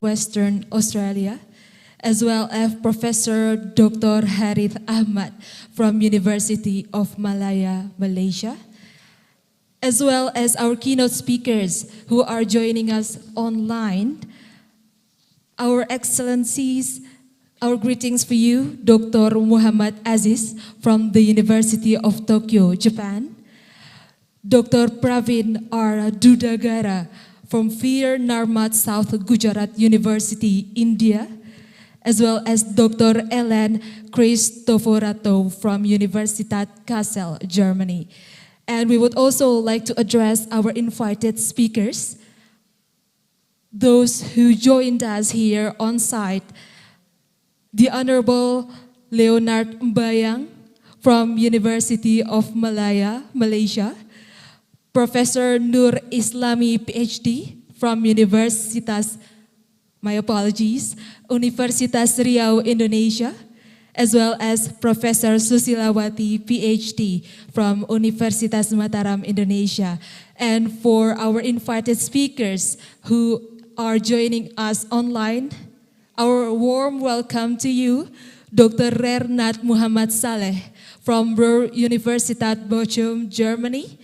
Western Australia, as well as Professor Dr. Harith Ahmad from University of Malaya, Malaysia, as well as our keynote speakers who are joining us online. Our Excellencies, our greetings for you, Dr. Muhammad Aziz from the University of Tokyo, Japan, Dr. Pravin R. Dudagara from Veer Narmat South Gujarat University, India, as well as Dr. Ellen Cristoforato from Universitat Kassel, Germany. And we would also like to address our invited speakers, those who joined us here on site, the Honorable Leonard Mbayang from University of Malaya, Malaysia, Professor Nur Islami, PhD from Universitas, my apologies, Universitas Riau, Indonesia, as well as Professor Susilawati, PhD from Universitas Mataram, Indonesia. And for our invited speakers who are joining us online, our warm welcome to you, Dr. Rernat Muhammad Saleh from Ruhr Universitat Bochum, Germany,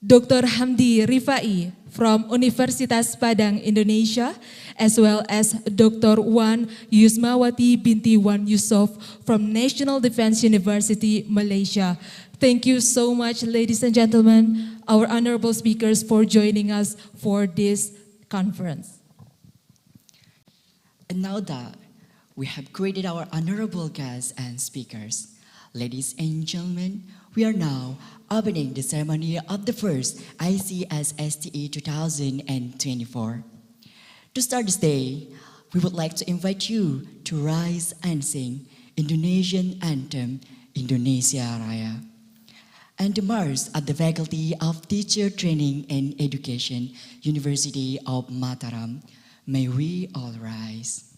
Dr. Hamdi Rifai from Universitas Padang, Indonesia, as well as Dr. Wan Yusmawati binti Wan Yusof from National Defense University, Malaysia. Thank you so much, ladies and gentlemen, our honorable speakers, for joining us for this conference. And now that we have greeted our honorable guests and speakers, ladies and gentlemen, we are now opening the ceremony of the first ICSSTE 2024. To start this day, we would like to invite you to rise and sing Indonesian anthem, Indonesia Raya, and to march at the Faculty of Teacher Training and Education, University of Mataram. May we all rise.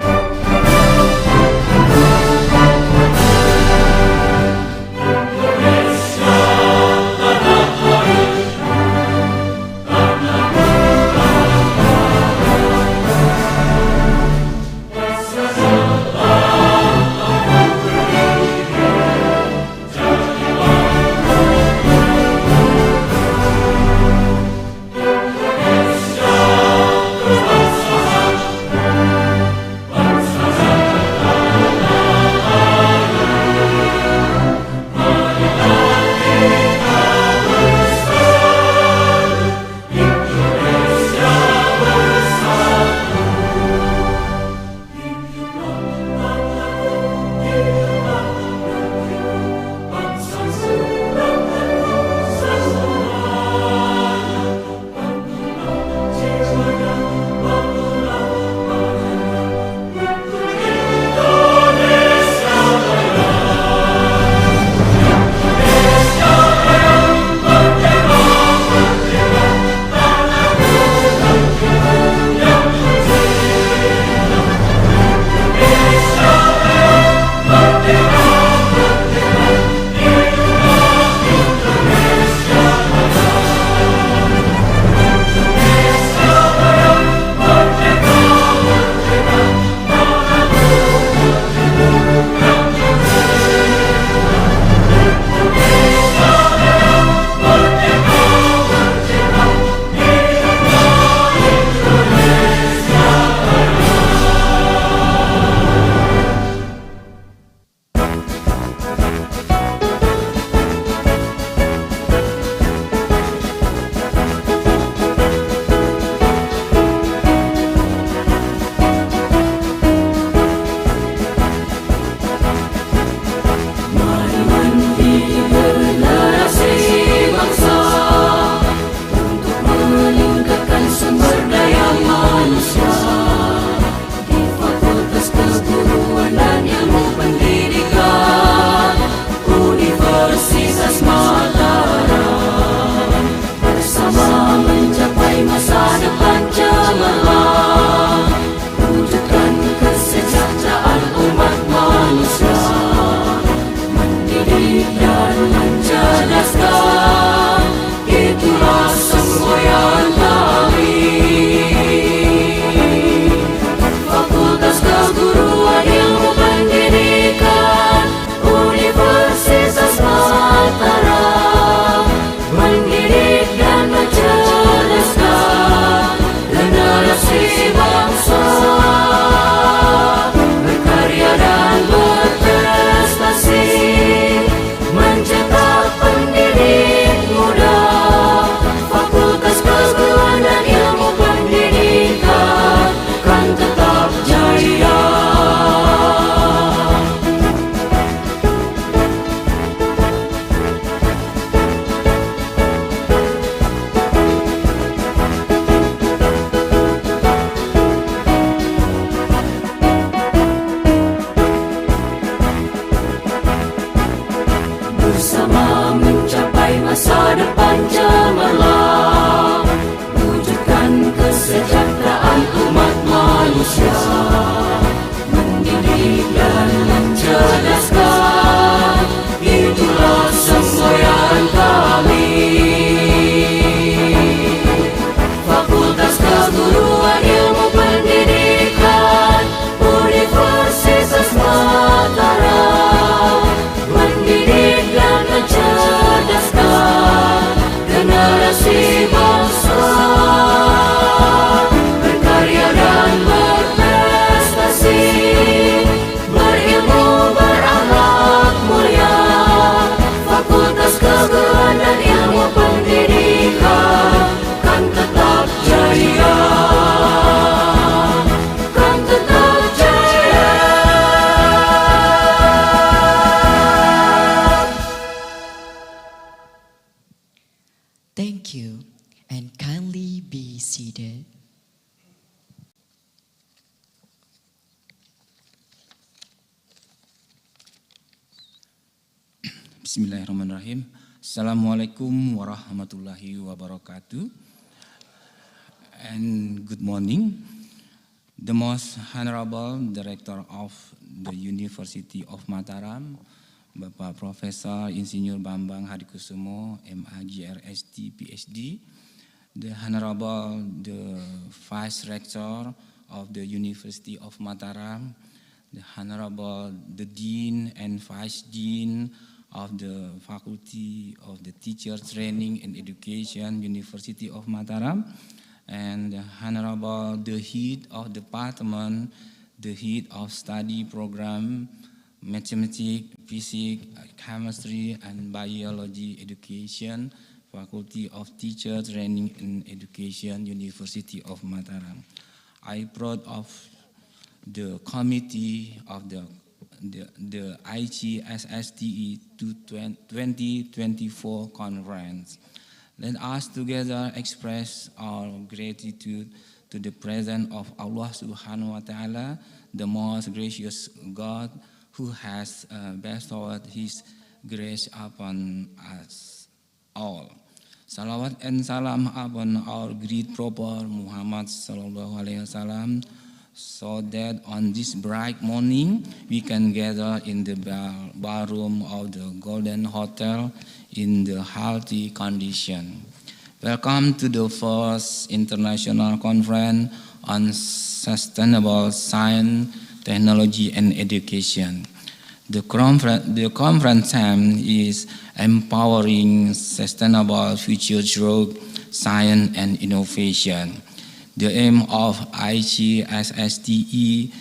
Indonesia masa depan cemerlang, wujudkan kesejahteraan umat manusia, mendidik dan mencerdaskan, itulah semboyan kami. Fakultas Keguruan Ilmu Pendidikan Universitas Mataram, mendidik dan mencerdaskan generasi bangsa, berkarya dan berprestasi, berilmu berakhlak mulia. Fakultas Keguruan dan Ilmu Pendidikan kan tetap jaya, kan tetap jaya. Thank you, and kindly be seated. Bismillahirrahmanirrahim. Assalamualaikum warahmatullahi wabarakatuh. And good morning. The most Honorable Director of the University of Mataram, Bapak Profesor Insinyur Bambang Hadikusumo, MAGRST PhD, the Honorable the Vice Rector of the University of Mataram, the Honorable the Dean and Vice Dean of the Faculty of the Teacher Training and Education, University of Mataram, and the Honorable the Head of Department, the Head of Study Program, Mathematics, Physics, Chemistry, and Biology Education, Faculty of Teacher Training and Education, University of Mataram. I proud of the committee of the ICSSTE 2024 conference. Let us together express our gratitude to the presence of Allah Subhanahu wa Ta'ala, the most gracious God, who has bestowed His grace upon us all. Salawat and salam upon our great Prophet Muhammad Sallallahu Alaihi Wasallam, so that on this bright morning we can gather in the ballroom of the Golden Hotel in the healthy condition. Welcome to the first International Conference on Sustainable Science, Technology and Education. The conference theme is Empowering Sustainable Future Through Science and Innovation. The aim of ICSSTE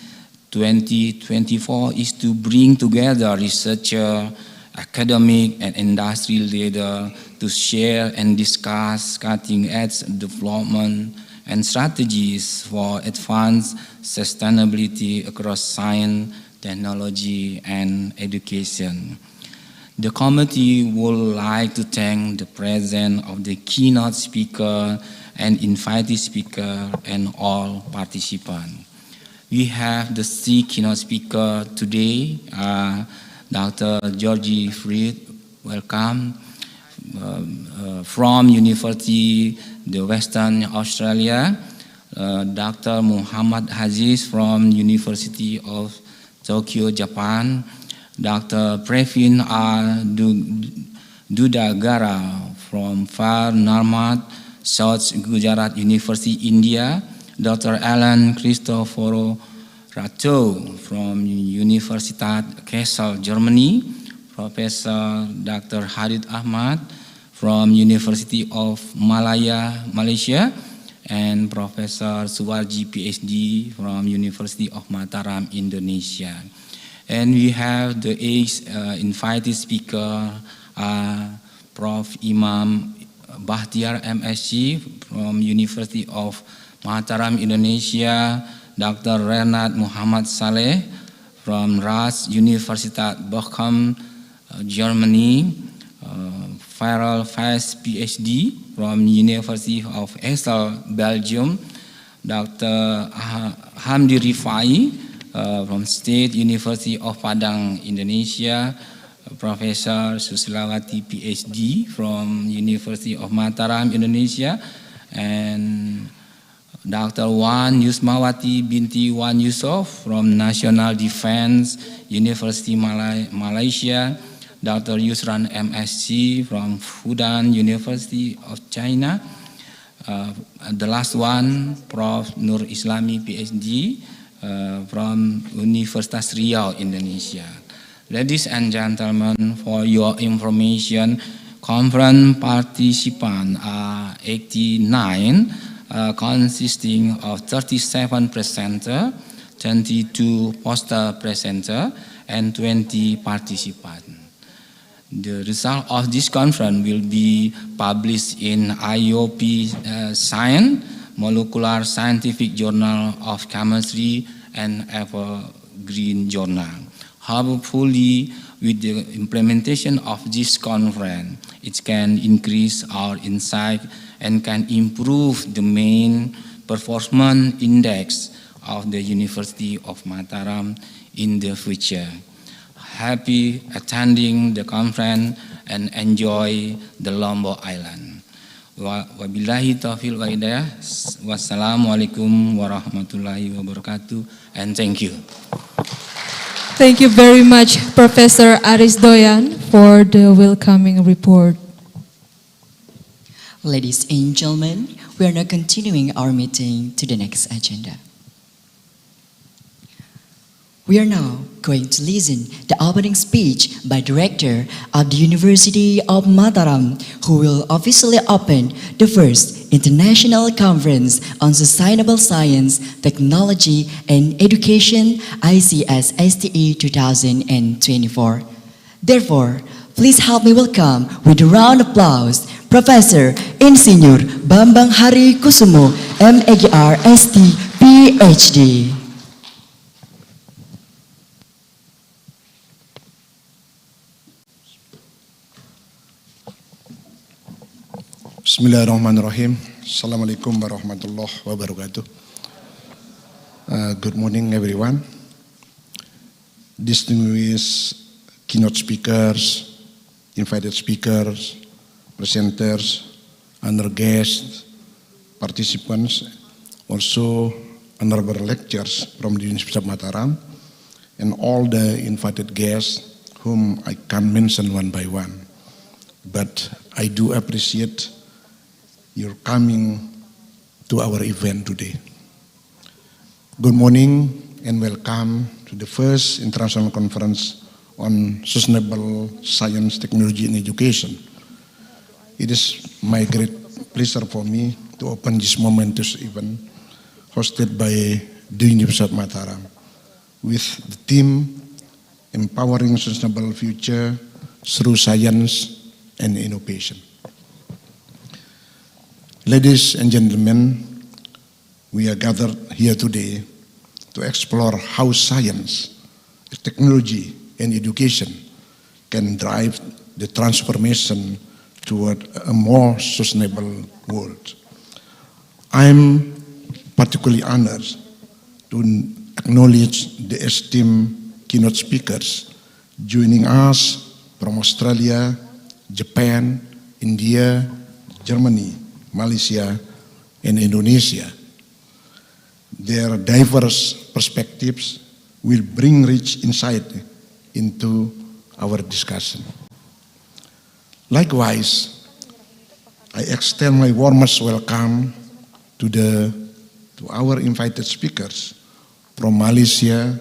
2024 is to bring together researchers, academic and industry leaders to share and discuss cutting-edge development and strategies for advanced sustainability across science, technology, and education. The committee would like to thank the presence of the keynote speaker and invited speaker and all participants. We have the three keynote speakers today. Dr. Georgie Fried, welcome, from University the Western Australia. Dr. Muhammad Haziz from University of Tokyo, Japan. Dr. Previn R. Dudagara from Far Narmat, South Gujarat University, India. Dr. Alan Cristoforo Rato from Universitat Kassel, Germany. Professor Dr. Hadid Ahmad from University of Malaya, Malaysia. And Professor Suwarji, PhD from University of Mataram, Indonesia. And we have the eighth invited speaker, Prof. Imam Bahtiar, MSc from University of Mataram, Indonesia. Dr. Renat Muhammad Saleh from Ras Universitat Bochum, Germany. Farrell Fes, PhD from University of Essel, Belgium. Dr. Hamdi Rifai from State University of Padang, Indonesia. Professor Susilawati PhD from University of Mataram, Indonesia, and Dr. Wan Yusmawati binti Wan Yusof from National Defense University Malaysia, Dr. Yusran MSc from Fudan University of China, the last one, Prof. Nur Islami PhD from Universitas Riau, Indonesia. Ladies and gentlemen, for your information, conference participants are 89, consisting of 37 presenters, 22 poster presenters, and 20 participants. The result of this conference will be published in IOP Science, Molecular Scientific Journal of Chemistry, and Evergreen Journal. Hopefully, with the implementation of this conference, it can increase our insight and can improve the main performance index of the University of Mataram in the future. Happy attending the conference and enjoy the Lombok Island. Wabillahi taufiq wa hidayah. Wassalamualaikum warahmatullahi wabarakatuh, and thank you. Thank you very much, Professor Aris Doyan, for the welcoming report. Ladies and gentlemen, we are now continuing our meeting to the next agenda. We are now going to listen the opening speech by Director of the University of Mataram, who will officially open the first International Conference on Sustainable Science, Technology and Education, ICSSTE 2024. Therefore, please help me welcome with a round of applause Professor Insinyur Bambang Hari Kusumo, MAgR ST, PhD. Bismillahirrahmanirrahim. Assalamualaikum warahmatullahi wabarakatuh. Good morning, everyone. Distinguished keynote speakers, invited speakers, presenters, honored guests, participants, also honorable lecturers from the University of Mataram, and all the invited guests whom I can't mention one by one. But I do appreciate your coming to our event today. Good morning and welcome to the first International Conference on Sustainable Science, Technology and Education. It is my great pleasure for me to open this momentous event hosted by the University of Mataram with the theme Empowering Sustainable Future Through Science and Innovation. Ladies and gentlemen, we are gathered here today to explore how science, technology, and education can drive the transformation toward a more sustainable world. I'm particularly honored to acknowledge the esteemed keynote speakers joining us from Australia, Japan, India, Germany, Malaysia, and Indonesia. Their diverse perspectives will bring rich insight into our discussion. Likewise, I extend my warmest welcome to our invited speakers from Malaysia,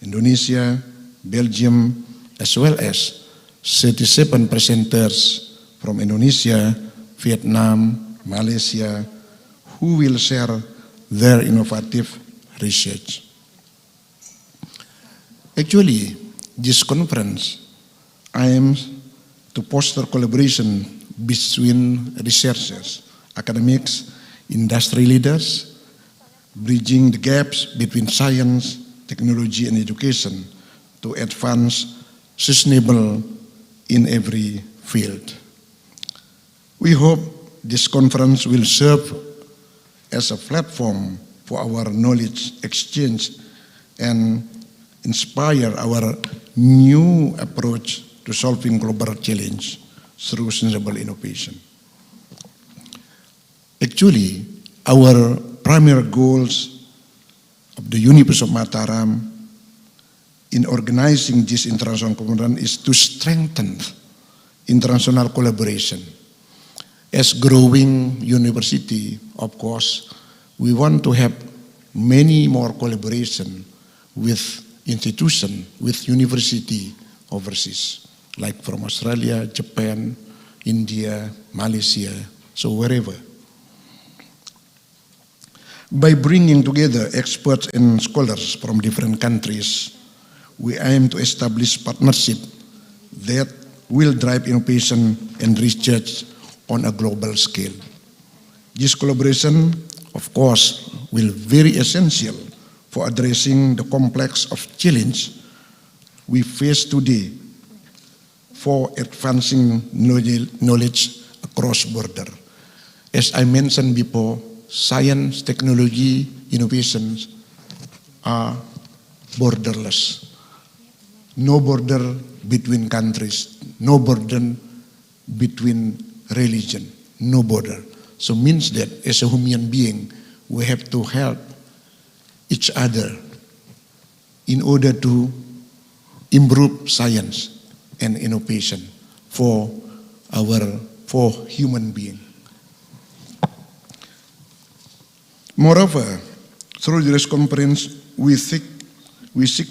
Indonesia, Belgium, as well as 37 presenters from Indonesia, Vietnam, Malaysia, who will share their innovative research. Actually, this conference aims to foster collaboration between researchers, academics, industry leaders, bridging the gaps between science, technology, and education to advance sustainable in every field. We hope this conference will serve as a platform for our knowledge exchange and inspire our new approach to solving global challenge through sustainable innovation. Actually, our primary goals of the University of Mataram in organizing this international conference is to strengthen international collaboration. As growing university, of course, we want to have many more collaboration with institutions, with university overseas, like from Australia, Japan, India, Malaysia, so wherever. By bringing together experts and scholars from different countries, we aim to establish partnership that will drive innovation and research on a global scale. This collaboration, of course, will be very essential for addressing the complex of challenge we face today for advancing knowledge across border. As I mentioned before, science, technology, innovations are borderless. No border between countries, no border between religion, no border. So means that as a human being, we have to help each other in order to improve science and innovation for human being. Moreover, through this conference, we seek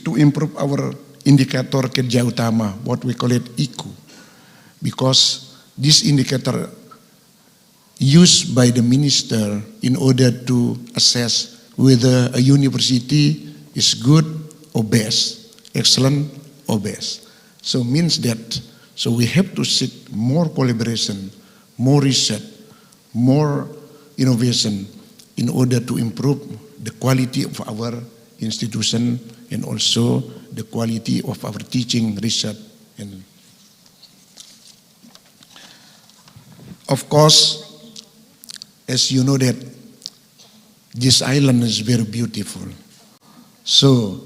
to improve our indicator kerja utama, what we call it ICU, because this indicator used by the minister in order to assess whether a university is good or best, excellent or best. So means that, so we have to seek more collaboration, more research, more innovation in order to improve the quality of our institution and also the quality of our teaching, research, and of course, as you know that this island is very beautiful. So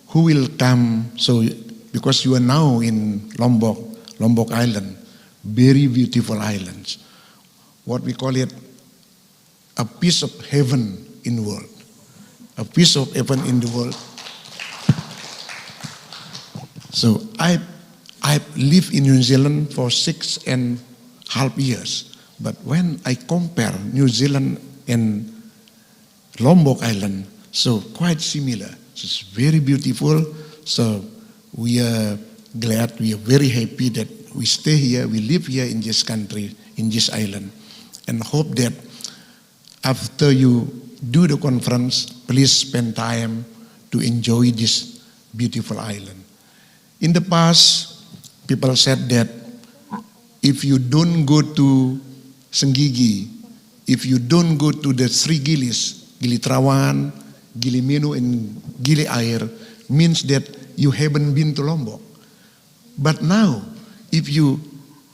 who will come? So because you are now in Lombok Island, very beautiful islands. What we call it, a piece of heaven in the world. A piece of heaven in the world. So I lived in New Zealand for 6.5 years. But when I compare New Zealand and Lombok Island, so quite similar. It's very beautiful. So we are glad, we are very happy that we stay here, we live here in this country, in this island, and hope that after you do the conference, please spend time to enjoy this beautiful island. In the past, people said that if you don't go to Senggigi, if you don't go to the three Gilis, Gili Trawan, Gili Menu, and Gili Air, means that you haven't been to Lombok. But now, if you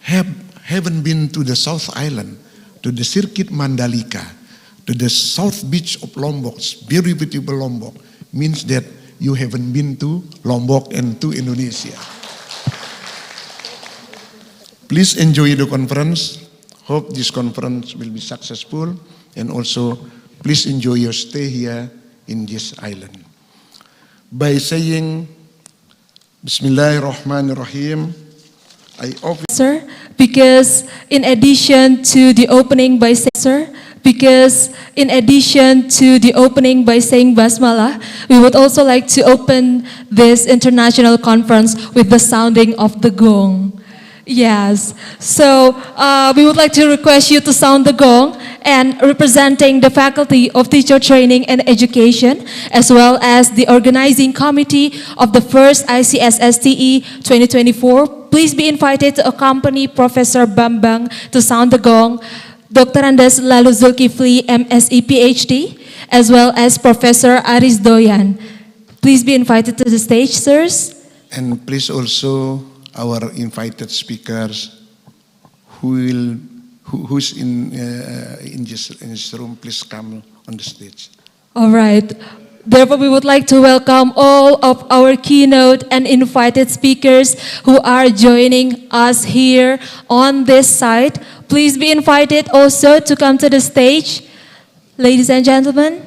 haven't been to the South Island, to the Circuit Mandalika, to the South Beach of Lombok, very beautiful Lombok, means that you haven't been to Lombok and to Indonesia. Please enjoy the conference. Hope this conference will be successful, and also please enjoy your stay here in this island. By saying Bismillahirrahmanirrahim, I offer Sir, because in addition to the opening by saying Basmala, we would also like to open this international conference with the sounding of the gong. Yes, so we would like to request you to sound the gong, and representing the Faculty of Teacher Training and Education, as well as the organizing committee of the first ICSSTE 2024, please be invited to accompany Professor Bambang to sound the gong, Dr. Andes Lalu Zulkifli, MSc PhD, as well as Professor Aris Doyan. Please be invited to the stage, sirs. and please also our invited speakers who's in this room, please come on the stage. All right. Therefore, we would like to welcome all of our keynote and invited speakers who are joining us here on this site. Please be invited also to come to the stage, ladies and gentlemen.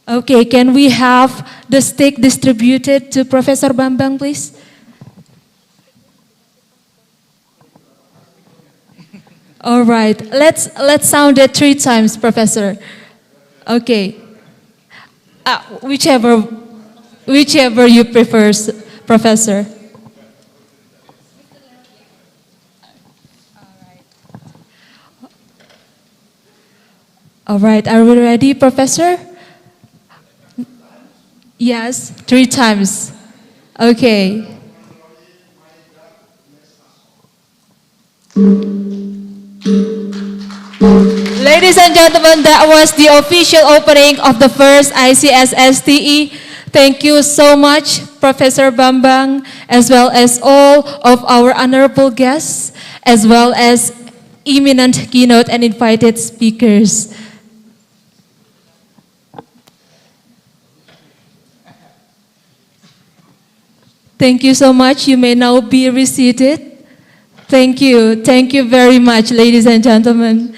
Okay, can we have the stick distributed to Professor Bambang, please? All right, let's sound it 3 times, Professor. Okay. Whichever you prefer, Professor. All right, are we ready, Professor? Yes, 3 times. Okay. Ladies and gentlemen, that was the official opening of the first ICSSTE. Thank you so much, Professor Bambang, as well as all of our honorable guests, as well as eminent keynote and invited speakers. Thank you so much. You may now be reseated. Thank you. Thank you very much, ladies and gentlemen.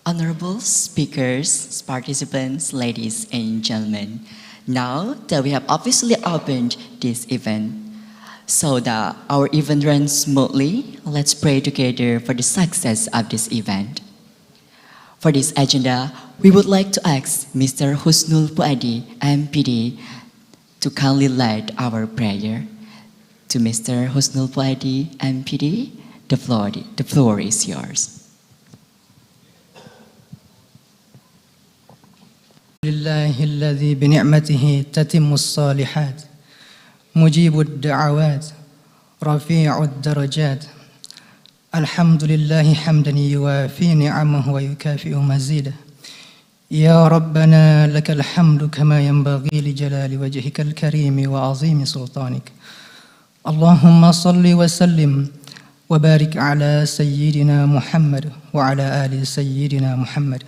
Honorable speakers, participants, ladies and gentlemen, now that we have officially opened this event, so that our event runs smoothly, let's pray together for the success of this event. For this agenda, we would like to ask Mr. Husnul Puadi, MPD, to kindly lead our prayer. To Mr. Husnul Puadi, MPD, the floor is yours. لله الذي بنعمته تتم الصالحات مجيب الدعوات رفيع الدرجات الحمد لله حمدا يوافي نعمه ويكافئ مزيده يا ربنا لك الحمد كما ينبغي لجلال وجهك الكريم وعظيم سلطانك اللهم صل وسلم وبارك على سيدنا محمد وعلى آل سيدنا محمد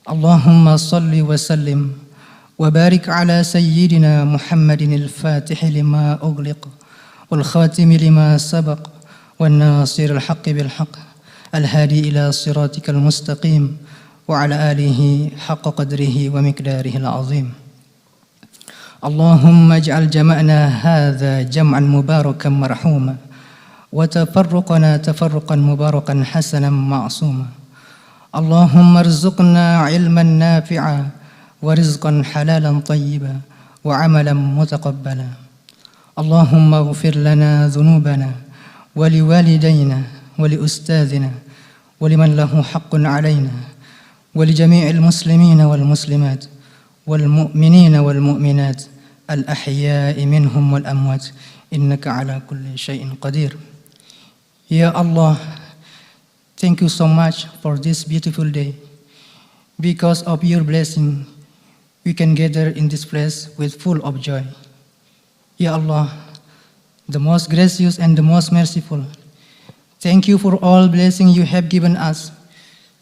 اللهم صل وسلم وبارك على سيدنا محمد الفاتح لما أغلق والخاتم لما سبق والناصر الحق بالحق الهادي إلى صراطك المستقيم وعلى آله حق قدره ومقداره العظيم اللهم اجعل جمعنا هذا جمعا مباركا مرحوما وتفرقنا تفرقا مباركا حسنا معصوما اللهم ارزقنا علما نافعا ورزقا حلالا طيبا وعملا متقبلا اللهم اغفر لنا ذنوبنا ولوالدينا ولأستاذنا ولمن له حق علينا ولجميع المسلمين والمسلمات والمؤمنين والمؤمنات الأحياء منهم والأموات إنك على كل شيء قدير. Ya Allah, thank you so much for this beautiful day. Because of your blessing, we can gather in this place with full of joy. Ya Allah, the most gracious and the most merciful, thank you for all blessing you have given us.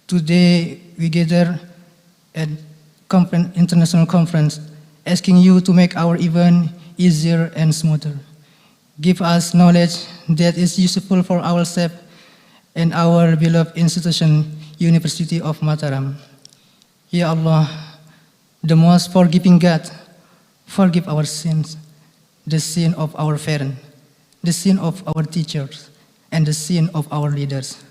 Today we gather at international conference, asking you to make our event easier and smoother. Give us knowledge that is useful for ourselves and our beloved institution, University of Mataram. Ya Allah, the most forgiving God, forgive our sins, the sin of our parents, the sin of our teachers, and the sin of our leaders.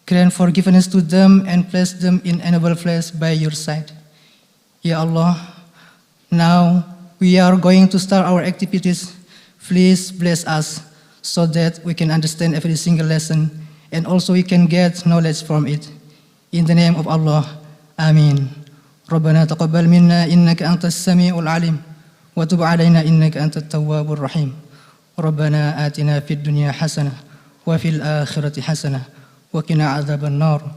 Grant forgiveness to them and place them in a noble place by your side. Ya Allah, now we are going to start our activities. Please bless us so that we can understand every single lesson and also we can get knowledge from it. In the name of Allah, Ameen. ربنا تقبل منا إنك أنت السميع العليم وتب علينا إنك أنت التواب الرحيم ربنا آتنا في الدنيا حسنة وفي الآخرة حسنة وقنا عذاب النار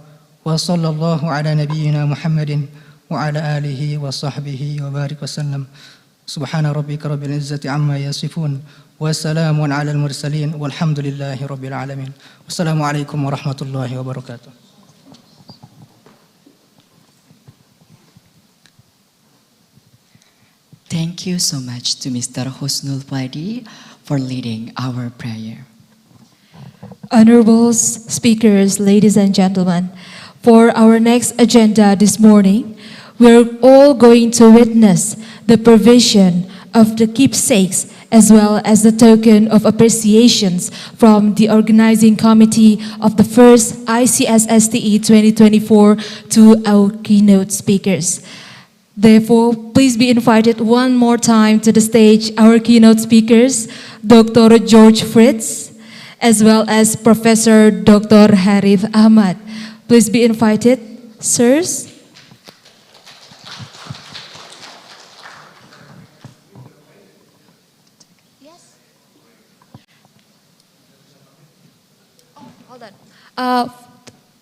وصلى الله على نبينا محمد وعلى آله وصحبه وبارك وسلم سبحان ربك رب العزة عما يصفون وسلام على المرسلين والحمد لله رب العالمين والسلام عليكم ورحمة الله وبركاته. Thank you so much to Mr. Husnul Wadi for leading our prayer. Honorable speakers, ladies and gentlemen, for our next agenda this morning, we're all going to witness the provision of the keepsakes as well as the token of appreciations from the organizing committee of the first ICSSTE 2024 to our keynote speakers. Therefore, please be invited one more time to the stage our keynote speakers, Dr. George Fritz, as well as Professor Dr. Harith Ahmad. Please be invited, sirs.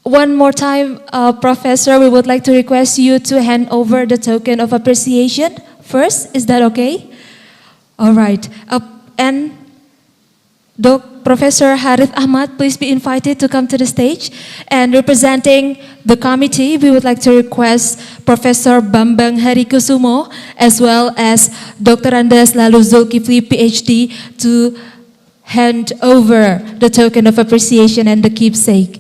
One more time, Professor, we would like to request you to hand over the token of appreciation first. Is that okay? All right. And Professor Harith Ahmad, please be invited to come to the stage. And representing the committee, we would like to request Professor Bambang Harikusumo as well as Dr. Andes Lalu Zulkifli, PhD, to hand over the token of appreciation and the keepsake.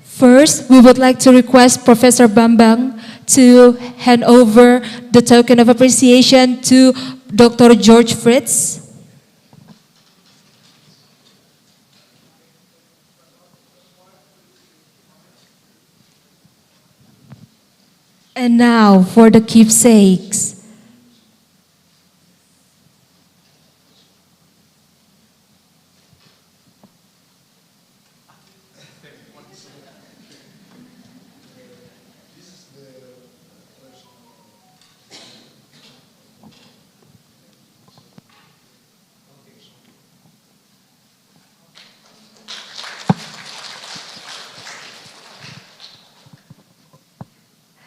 First, we would like to request Professor Bambang to hand over the token of appreciation to Dr. George Fritz. And now for the keepsakes.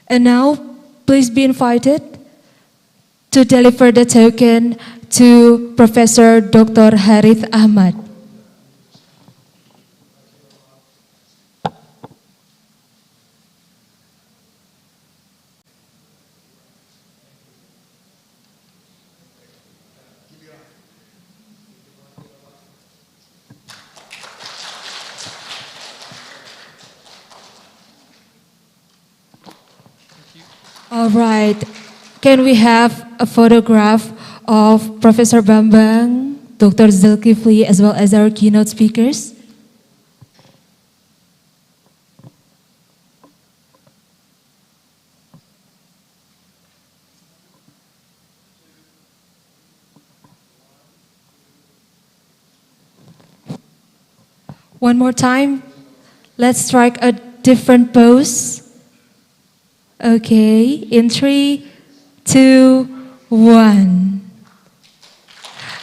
And now, please be invited to deliver the token to Professor Dr. Harith Ahmad. All right. Can we have a photograph of Professor Bambang, Dr. Zulkifli, as well as our keynote speakers? One more time. Let's strike a different pose. Okay, in 3, 2, 1.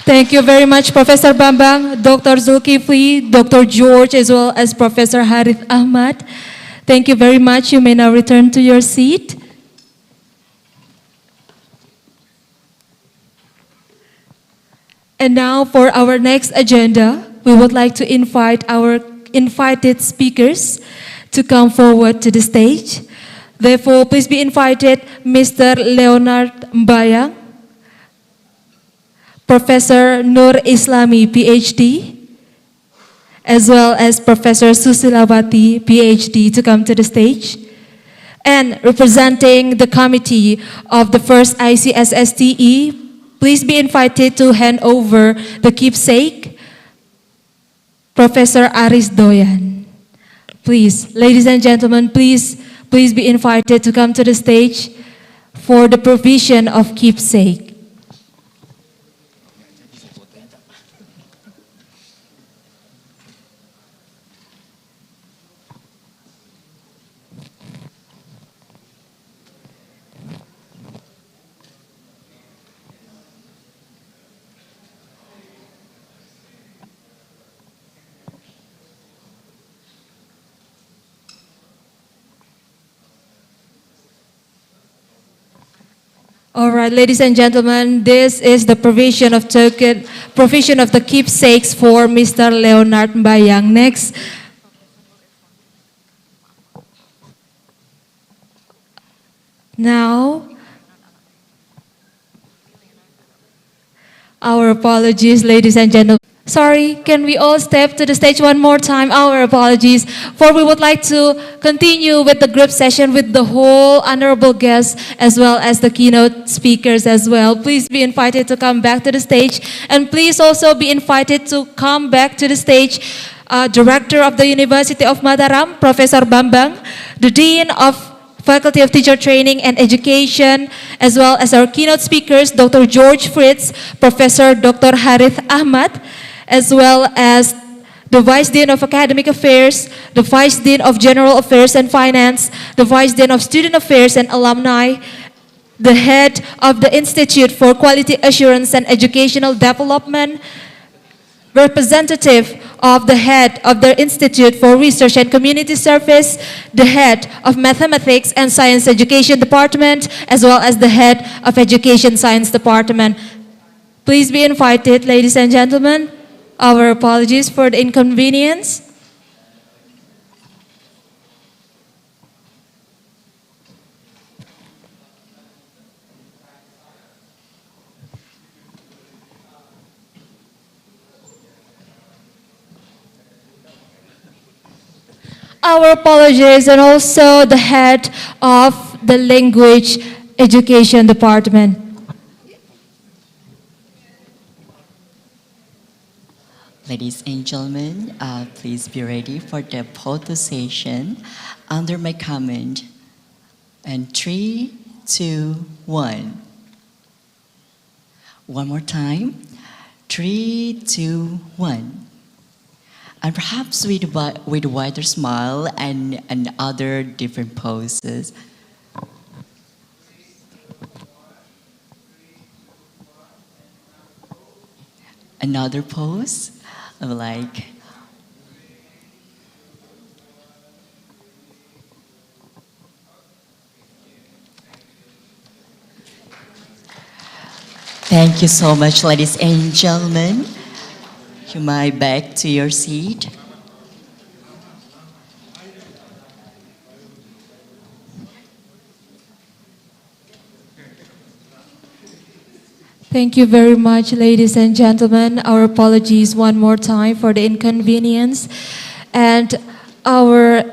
Thank you very much, Professor Bambang, Dr. Zulkifli, Dr. George, as well as Professor Harith Ahmad. Thank you very much. You may now return to your seat. And now for our next agenda, we would like to invite our invited speakers to come forward to the stage. Therefore, please be invited Mr. Leonard Mbayang, Professor Nur Islami, PhD, as well as Professor Susilawati, PhD, to come to the stage. And representing the committee of the first ICSSTE, please be invited to hand over the keepsake, Professor Aris Doyan. Please, ladies and gentlemen, please be invited to come to the stage for the provision of keepsake. All right, ladies and gentlemen, this is the provision of the keepsakes for Mr. Leonard Mbayang. Next, now, our apologies, ladies and gentlemen. Sorry, can we all step to the stage one more time? Our apologies, for we would like to continue with the group session with the whole honorable guests as well as the keynote speakers as well. Please be invited to come back to the stage, and please also be invited to come back to the stage Director of the University of Mataram, Professor Bambang, the Dean of Faculty of Teacher Training and Education, as well as our keynote speakers, Dr. George Fritz, Professor Dr. Harith Ahmad, as well as the Vice Dean of Academic Affairs, the Vice Dean of General Affairs and Finance, the Vice Dean of Student Affairs and Alumni, the Head of the Institute for Quality Assurance and Educational Development, representative of the Head of the Institute for Research and Community Service, the Head of Mathematics and Science Education Department, as well as the Head of Education Science Department. Please be invited, ladies and gentlemen. Our apologies for the inconvenience. Our apologies, and also the head of the Language Education Department. Ladies and gentlemen, please be ready for the photo session under my comment. And 3, 2, 1. One more time. 3, 2, 1. And perhaps with a wider smile and other different poses. Another pose of like. Thank you so much, ladies and gentlemen. You might back to your seat. Thank you very much, ladies and gentlemen. Our apologies one more time for the inconvenience. And our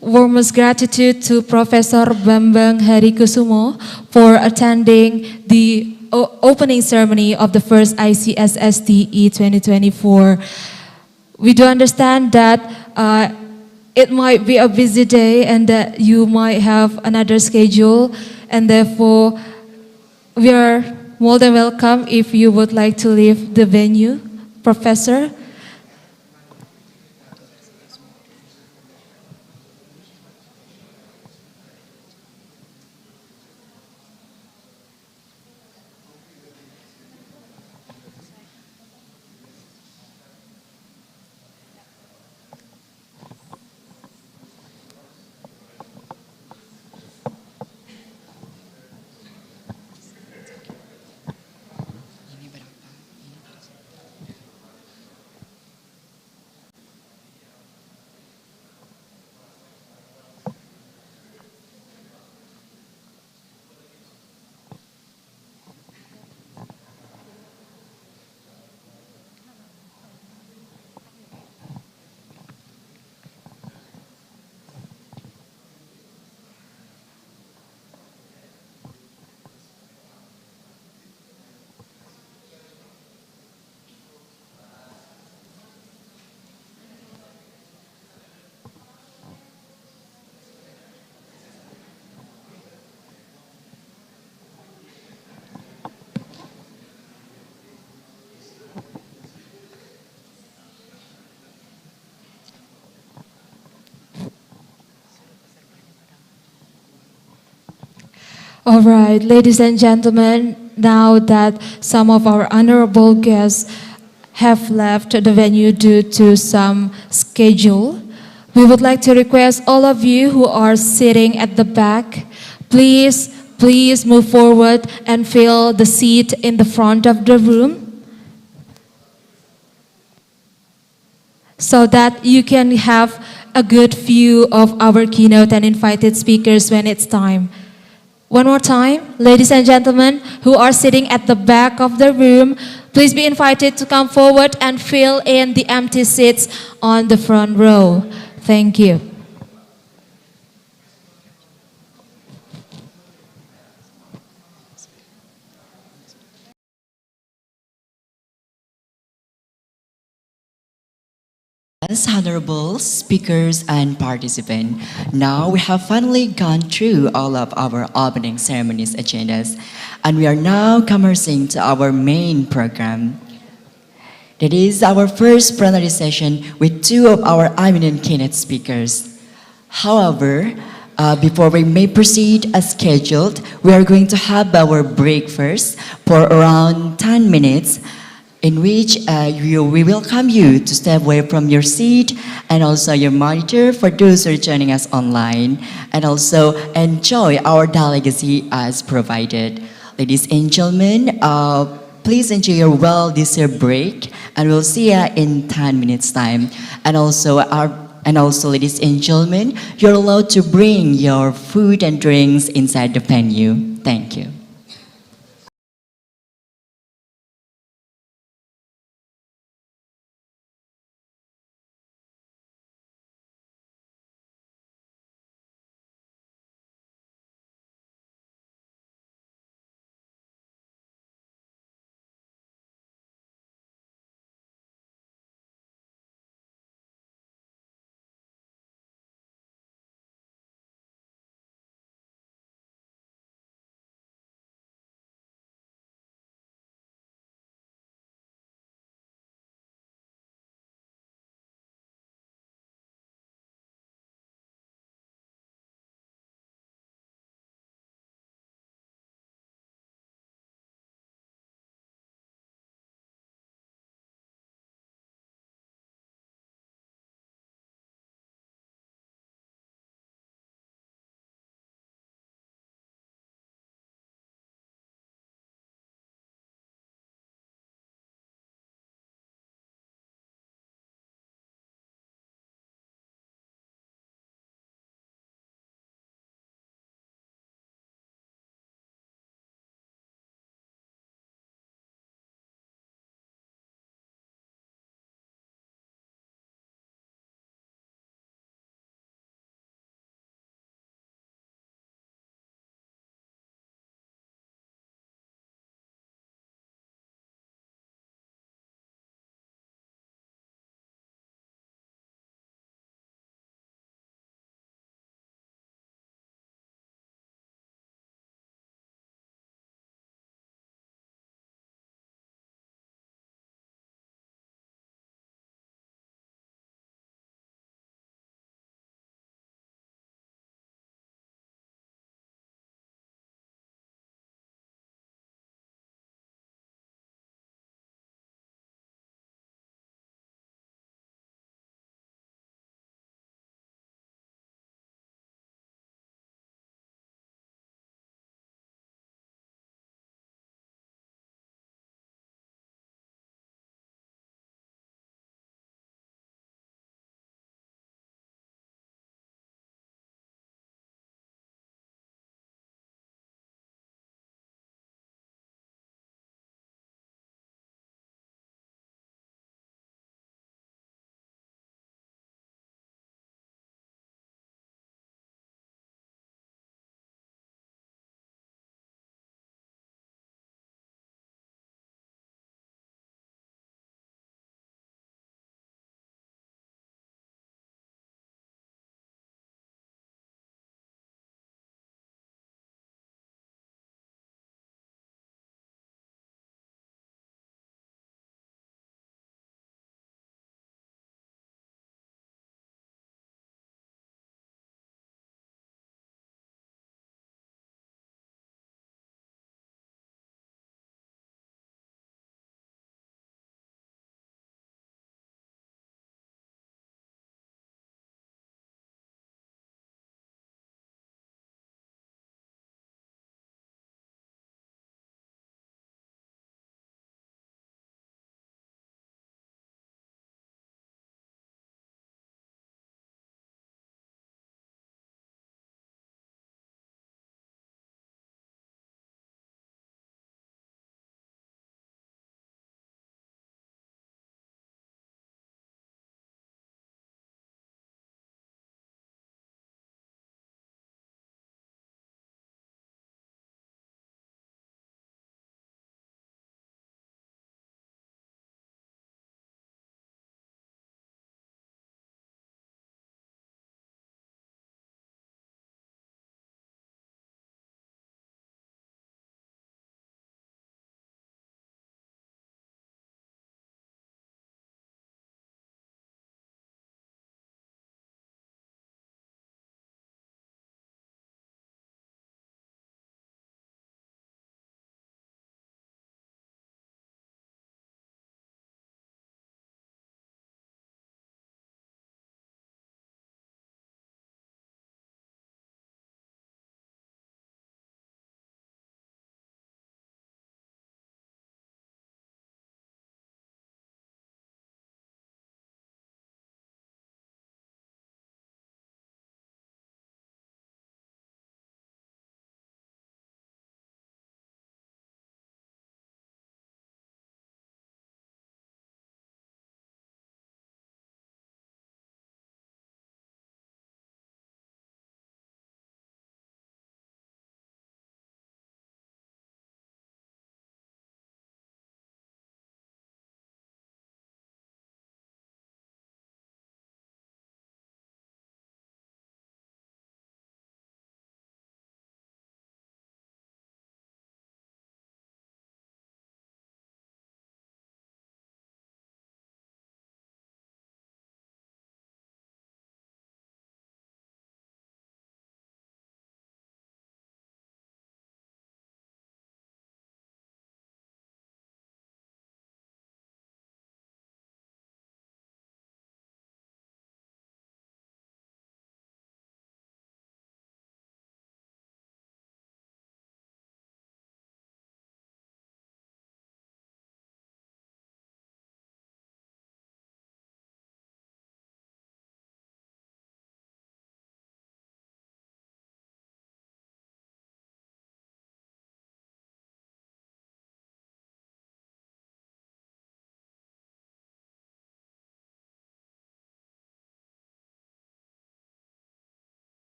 warmest gratitude to Professor Bambang Harikusumo for attending the opening ceremony of the first ICSSTE 2024. We do understand that it might be a busy day and that you might have another schedule, and therefore we are more than welcome if you would like to leave the venue, Professor. All right, ladies and gentlemen, now that some of our honorable guests have left the venue due to some schedule, we would like to request all of you who are sitting at the back, please please move forward and fill the seat in the front of the room so that you can have a good view of our keynote and invited speakers when it's time. One more time, ladies and gentlemen who are sitting at the back of the room, please be invited to come forward and fill in the empty seats on the front row. Thank you. Yes, honorable speakers and participants, now we have finally gone through all of our opening ceremonies agendas, and we are now commencing to our main program. That is our first plenary session with two of our eminent keynote speakers. However, before we may proceed as scheduled, we are going to have our break first for around 10 minutes, in which we welcome you to step away from your seat and also your monitor for those who are joining us online, and also enjoy our delicacy as provided. Ladies and gentlemen, please enjoy your well-deserved break, and we'll see you in 10 minutes time. And also, ladies and gentlemen, you're allowed to bring your food and drinks inside the venue. Thank you.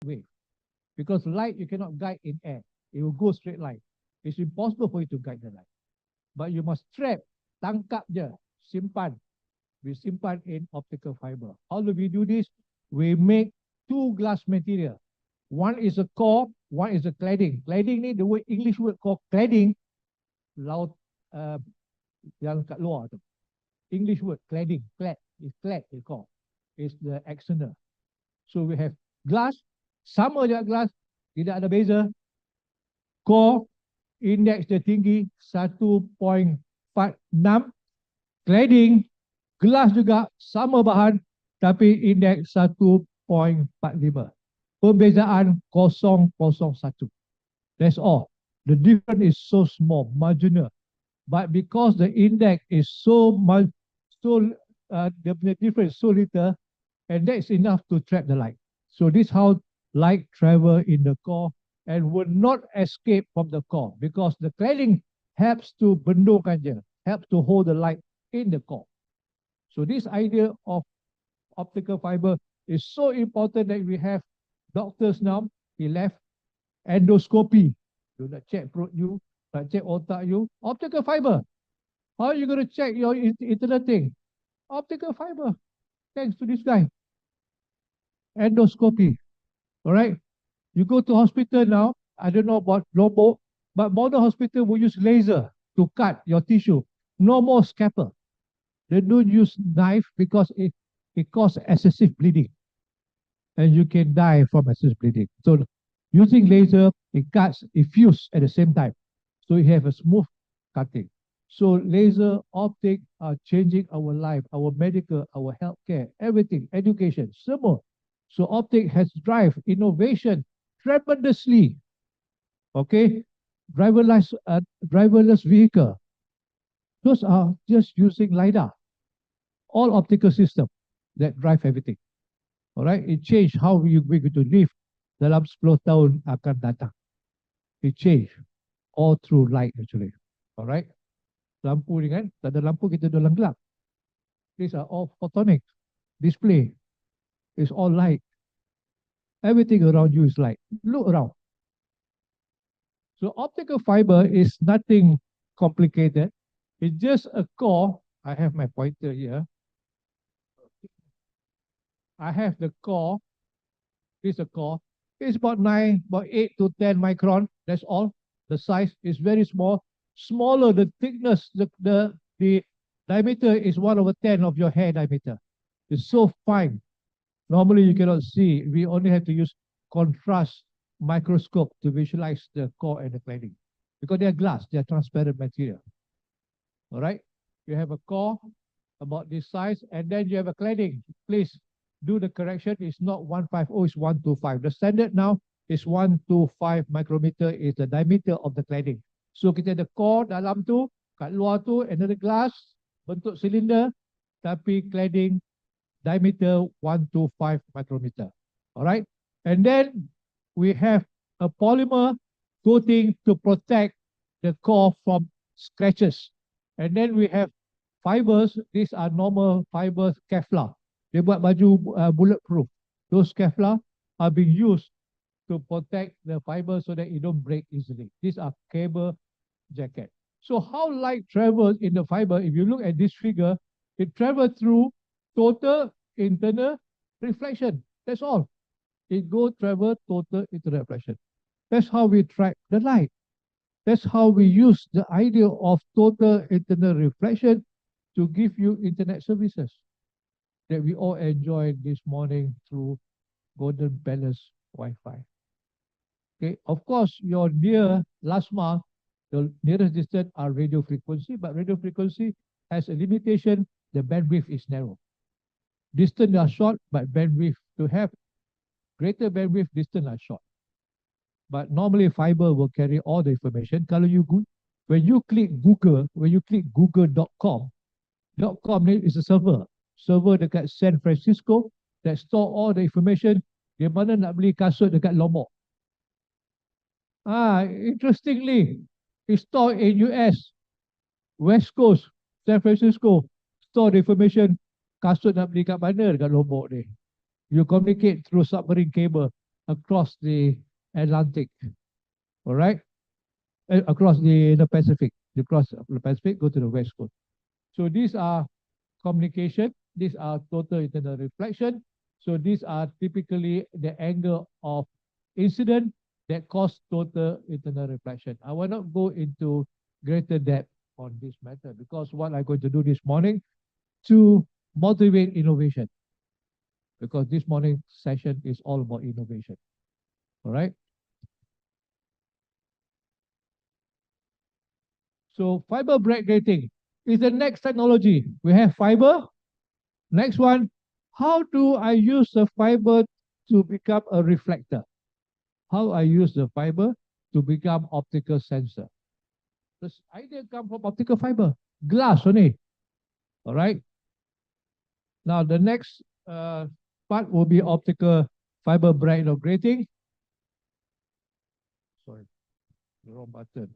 wave. Because light you cannot guide in air. It will go straight line. It's impossible for you to guide the light. But you must trap, tangkap je, simpan. We simpan in optical fiber. How do we do this? We make two glass material. One is a core, one is a cladding. Cladding ni, the word English word called cladding, laut yang kat luar tu. English word cladding, clad, is clad they call. Is the external. So we have glass, sama je glass, tidak ada beza. Core, index dia tinggi 1.46. Cladding, gelas juga sama bahan tapi indeks 1.45. Perbezaan 0.01. That's all. The difference is so small, marginal. But because the index is the difference is so little, and that's enough to trap the light. So this is how light travel in the core and will not escape from the core because the cladding helps to bendungkan je, helps to hold the light in the core. So this idea of optical fiber is so important that we have doctors now, he left endoscopy. You nak check perut you, nak check otak you, optical fiber. How are you going to check your internal thing? Optical fiber. Thanks to this guy. Endoscopy. All right. You go to hospital now, I don't know about Lombok, but modern hospital will use laser to cut your tissue. No more scalpel. They don't use knife because it causes excessive bleeding. And you can die from excessive bleeding. So using laser, it cuts, it fuses at the same time. So you have a smooth cutting. So laser, optic are changing our life, our medical, our healthcare, everything, education, semua. So optic has drive innovation tremendously. Okay, driverless vehicle. Those are just using LiDAR. All optical system that drive everything. All right, it changed how we're going to live dalam 10 tahun akan datang. It changed all through light actually. All right, lampu ni kan, tak ada lampu kita dalam gelap. These are all photonic display. It's all light. Everything around you is light. Look around. So optical fiber is nothing complicated. It's just a core. I have my pointer here. I have the core. This is a core. It's about 8 to 10 micron. That's all. The size is very small. Smaller the thickness, the diameter is 1/10 of your hair diameter. It's so fine. Normally you cannot see. We only have to use contrast microscope to visualize the core and the cladding. Because they are glass, they are transparent material. All right. You have a core about this size, and then you have a cladding. Please do the correction. It's not 150, it's 125. The standard now is 125 micrometer is the diameter of the cladding. So kita ada core dalam tu, kat luar tu another glass, bentuk silinder, tapi cladding diameter 125 micrometer. All right. And then we have a polymer coating to protect the core from scratches. And then we have fibers. These are normal fibers, Kevlar. They buat baju bulletproof. Those Kevlar are being used to protect the fiber so that it don't break easily. These are cable jacket. So how light travels in the fiber, if you look at this figure, it travels through total internal reflection. That's all. It goes travel total internal reflection. That's how we track the light. That's how we use the idea of total internal reflection to give you internet services that we all enjoyed this morning through Golden Palace Wi-Fi. Okay, of course, your near LASMA, the nearest distance are radio frequency, but radio frequency has a limitation. The bandwidth is narrow. Distance are short, but bandwidth to have greater bandwidth, distance are short. But normally fiber will carry all the information. When you click google.com, .com is a server dekat San Francisco that store all the information. Di mana nak beli kasut dekat Lombok. Interestingly, it's stored in US, West Coast, San Francisco, store the information kasut nak beli kat mana dekat Lombok ni. You communicate through submarine cable. across the Atlantic, all right? Across the Pacific. You cross the Pacific, go to the West Coast. So these are communication, these are total internal reflection. So these are typically the angle of incident that cause total internal reflection. I will not go into greater depth on this matter because what I'm going to do this morning to motivate innovation, because this morning session is all about innovation. All right. So fiber break grating is the next technology. We have fiber. Next one, how do I use the fiber to become a reflector? How I use the fiber to become optical sensor? This idea come from optical fiber, glass only. All right. Now the next part will be optical fiber bright or grating. Sorry, the wrong button.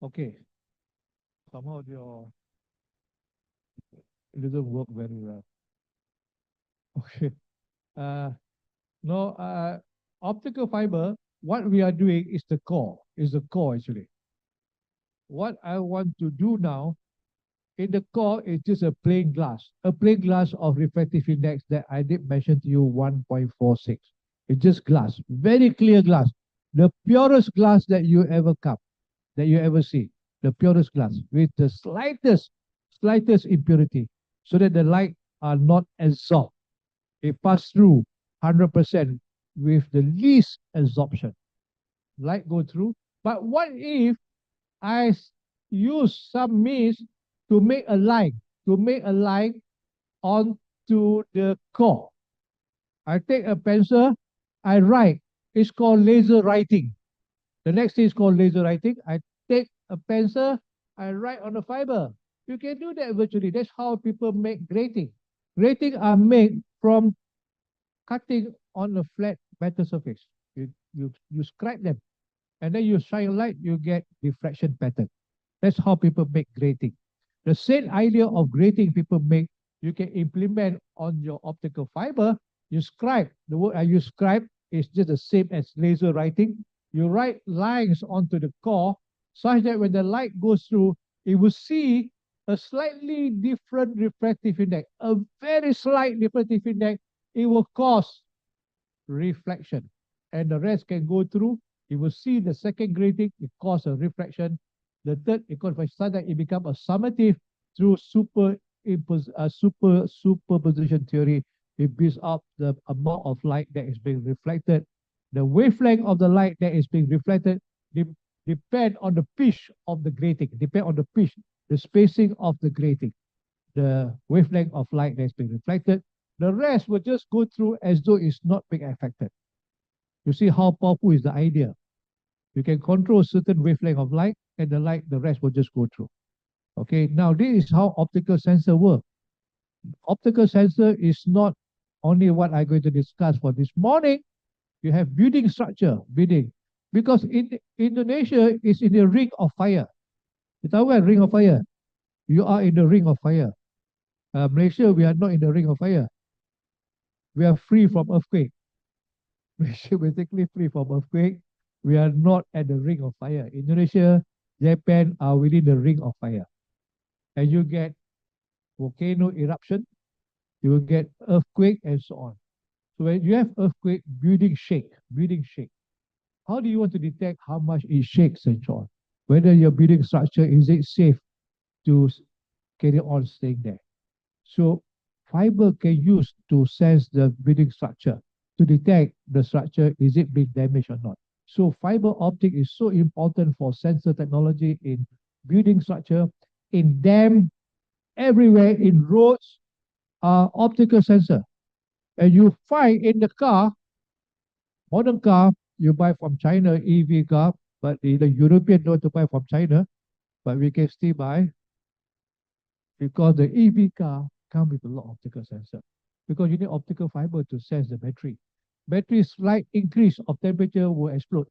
Okay. Somehow it doesn't work very well. Okay. No, optical fiber, what we are doing is the core, actually. What I want to do now in the core is just a plain glass of refractive index that I did mention to you 1.46. It's just glass, very clear glass, the purest glass that you ever see, the purest glass with the slightest impurity, so that the light are not absorbed. It pass through 100% with the least absorption. Light go through. But what if I use some means to make a line, onto the core? I take a pencil, I write. It's called laser writing. The next thing is called laser writing. I take a pencil, I write on the fiber. You can do that virtually. That's how people make grating. Grating are made from cutting on a flat metal surface. You scrape them, and then you shine light, you get diffraction pattern. That's how people make grating. The same idea of grating people make, you can implement on your optical fiber. You scribe. The word I use scribe is just the same as laser writing. You write lines onto the core such that when the light goes through, it will see a slightly different refractive index, a very slight refractive index. It will cause reflection, and the rest can go through. You will see the second grating, it causes a reflection. The third, it causes sudden, it becomes a summative through superposition theory. It builds up the amount of light that is being reflected. The wavelength of the light that is being reflected depend on the pitch of the grating, the spacing of the grating, the wavelength of light that is being reflected. The rest will just go through as though it's not being affected. You see how powerful is the idea? You can control certain wavelength of light, and the rest will just go through. Okay, now this is how optical sensor work. Optical sensor is not only what I'm going to discuss for this morning. You have building structure, because Indonesia is in the ring of fire. You tahu kan ring of fire? You are in the ring of fire. Malaysia, we are not in the ring of fire. We are free from earthquake. Malaysia basically free from earthquake. We are not at the ring of fire. Indonesia, Japan are within the ring of fire. And you get volcano eruption, you will get earthquake and so on. So when you have earthquake, building shake. How do you want to detect how much it shakes and so on? Whether your building structure, is it safe to carry on staying there? So fiber can use to sense the building structure, to detect the structure, is it being damaged or not. So fiber optic is so important for sensor technology in building structure, in dam, everywhere, in roads, optical sensor. And you find in the car, modern car, you buy from China, EV car, but the European don't want to buy from China, but we can still buy, because the EV car come with a lot of optical sensor. Because you need optical fiber to sense the battery. Battery slight increase of temperature will explode.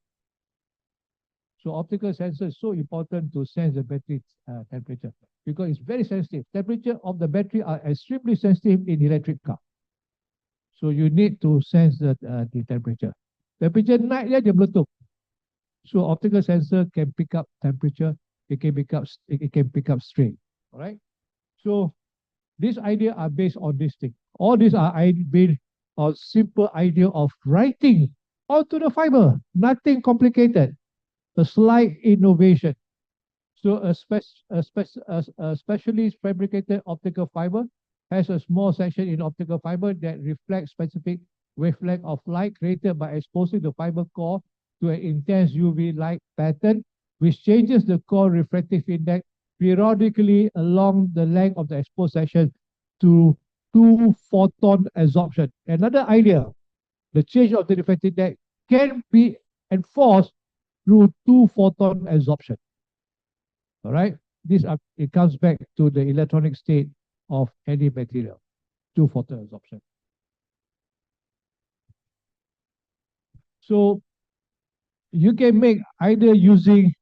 So optical sensor is so important to sense the battery temperature because it's very sensitive. Temperature of the battery are extremely sensitive in electric car. So you need to sense the temperature. Temperature naik dia meletup. So optical sensor can pick up temperature. It can pick up strain. All right. So these ideas are based on this thing. All these are based on simple idea of writing onto the fiber. Nothing complicated. A slight innovation. So a specially fabricated optical fiber has a small section in optical fiber that reflects specific wavelength of light created by exposing the fiber core to an intense UV light pattern, which changes the core refractive index periodically along the length of the exposed section to 2 photon absorption. Another idea, the change of the refractive index can be enforced through 2 photon absorption. All right, it comes back to the electronic state of any material, 2 photon absorption. So you can make either using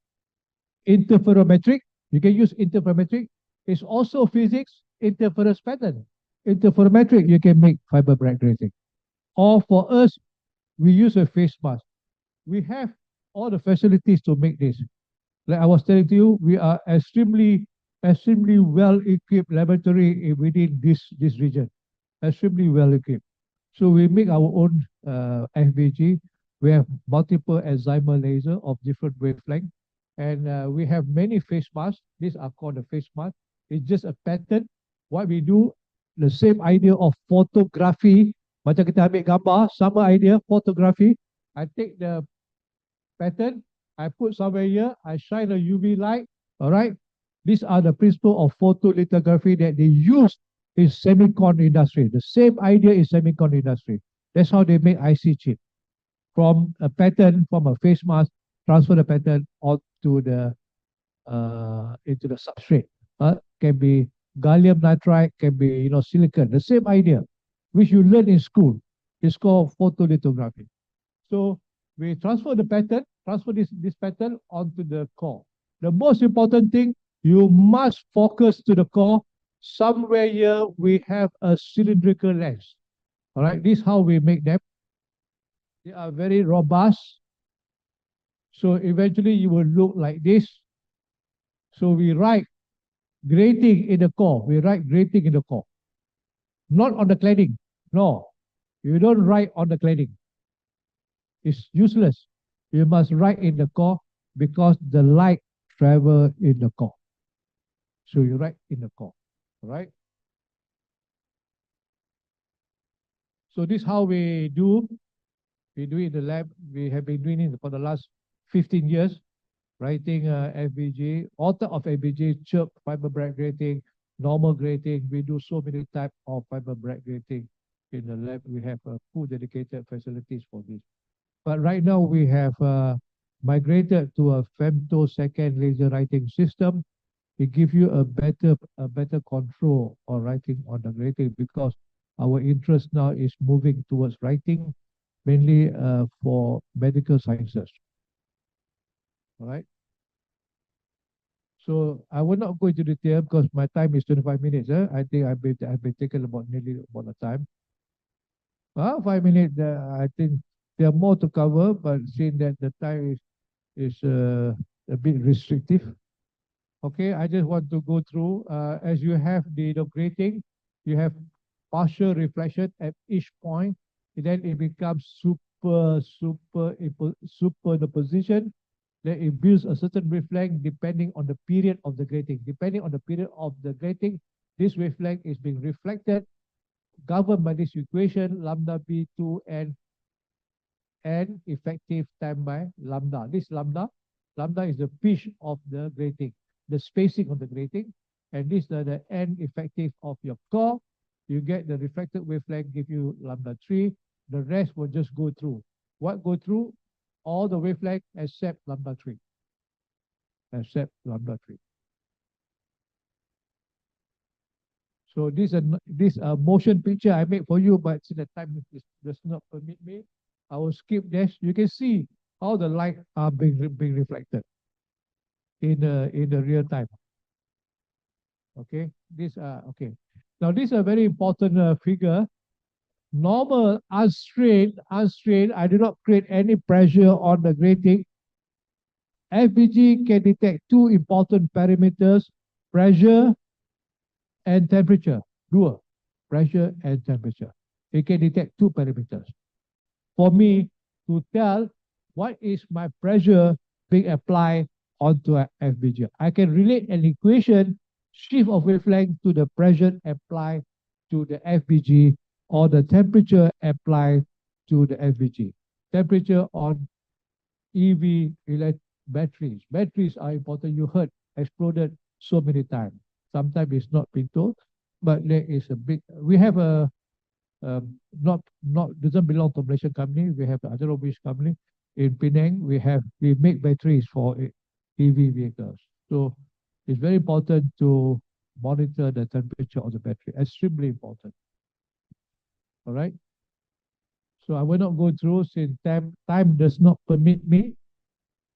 interferometric. You can use interferometric. It's also physics interference pattern. Interferometric, you can make fiber bright grating. Or for us, we use a face mask. We have all the facilities to make this. Like I was telling to you, we are extremely well-equipped laboratory within this region. Extremely well-equipped. So we make our own FBG. We have multiple excimer laser of different wavelength. And we have many face masks. These are called the face mask. It's just a pattern. What we do, the same idea of photography. Macam kita ambil gambar, sama idea, photography. I take the pattern, I put somewhere here, I shine a UV light, all right? These are the principle of photolithography that they use in semicon industry. The same idea in semicon industry. That's how they make IC chip. From a pattern, from a face mask, transfer the pattern onto the into the substrate. Can be gallium nitride, can be silicon. The same idea, which you learn in school. It's called photolithography. So we transfer the pattern, transfer this pattern onto the core. The most important thing, you must focus to the core. Somewhere here we have a cylindrical lens. All right, this is how we make them. They are very robust. So eventually you will look like this. So we write grating in the core. We write grating in the core. Not on the cladding. No, you don't write on the cladding. It's useless. You must write in the core because the light travel in the core. So you write in the core, right? So this is how we do. We do it in the lab. We have been doing it for the last 15 years. Writing FBG, author of FBG, chirp, fiber bright grating, normal grating. We do so many types of fiber bright grating in the lab. We have full dedicated facilities for this. But right now we have migrated to a femtosecond laser writing system. It gives you a better control on writing on the grating because our interest now is moving towards writing, mainly for medical sciences. All right. So I will not go into detail because my time is 25 minutes. I think I've been taken nearly about the time. 5 minutes. I think there are more to cover, but seeing that the time is a bit restrictive. Okay, I just want to go through. As you have the grating, you have partial reflection at each point. Then it becomes superposition. Then it builds a certain wavelength depending on the period of the grating. Depending on the period of the grating, this wavelength is being reflected, governed by this equation, lambda B2 and effective time by lambda. This lambda is the pitch of the grating, the spacing of the grating, and this is the N effective of your core. You get the reflected wavelength, give you lambda 3. The rest will just go through. What go through? All the wavelength except lambda 3. Except lambda 3. So this motion picture I made for you, but since the time does not permit me, I will skip this. You can see how the light are being reflected in the real time. Okay, this okay. Now this is a very important figure. Normal, unstrained. I do not create any pressure on the grating. FBG can detect two important parameters: pressure and temperature. Dual pressure and temperature. It can detect two parameters. For me to tell what is my pressure being applied onto a FBG, I can relate an equation, shift of wavelength to the pressure applied to the FBG or the temperature applied to the FBG. Temperature on EV batteries. Batteries are important. You heard exploded so many times. Sometimes it's not being told, but there is a big. We have a not doesn't belong to Malaysian company. We have another British company in Penang. We make batteries for EV vehicles. So it's very important to monitor the temperature of the battery. Extremely important. All right. So I will not go through since time does not permit me.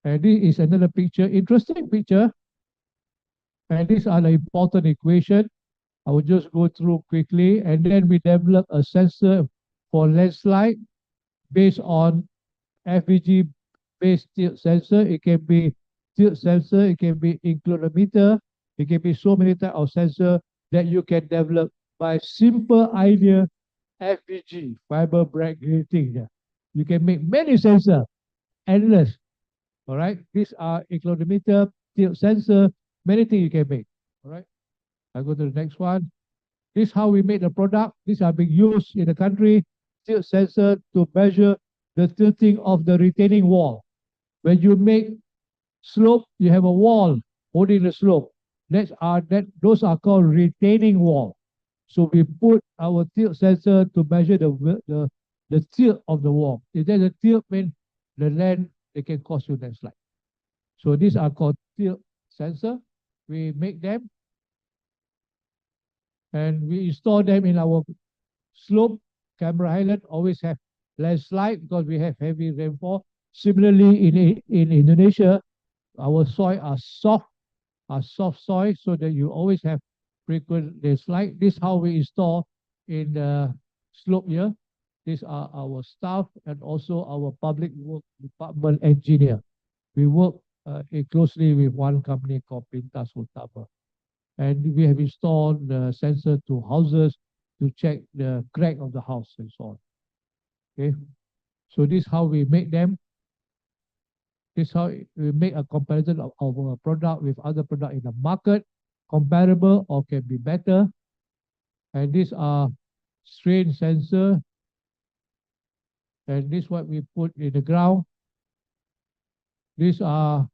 And this is another picture, interesting picture. And these are the important equation. I will just go through quickly. And then we develop a sensor for landslide based on FVG based tilt sensor. It can be tilt sensor, it can be inclinometer, it can be so many types of sensor that you can develop by simple idea FVG, fiber brake grating. Yeah. You can make many sensors, endless. All right, these are inclinometer, tilt sensor, many things you can make. All right, I'll go to the next one. This is how we make the product. These are being used in the country. Tilt sensor to measure the tilting of the retaining wall. When you make slope, you have a wall holding the slope. Those are called retaining wall. So we put our tilt sensor to measure the tilt of the wall. If there's a tilt, mean the land, it can cause you landslide. So these are called tilt sensor. We make them and we install them in our slope. Camera Highland always have landslide because we have heavy rainfall. Similarly, in Indonesia, our soil are soft soil, so that you always have frequent landslide. This is how we install in the slope here. These are our staff and also our public work department engineer. We work closely with one company called Pintas Utama. And we have installed the sensor to houses to check the crack of the house and so on. Okay, so this is how we make them. This is how we make a comparison of our product with other product in the market, comparable or can be better. And these are strain sensor. And this is what we put in the ground. These are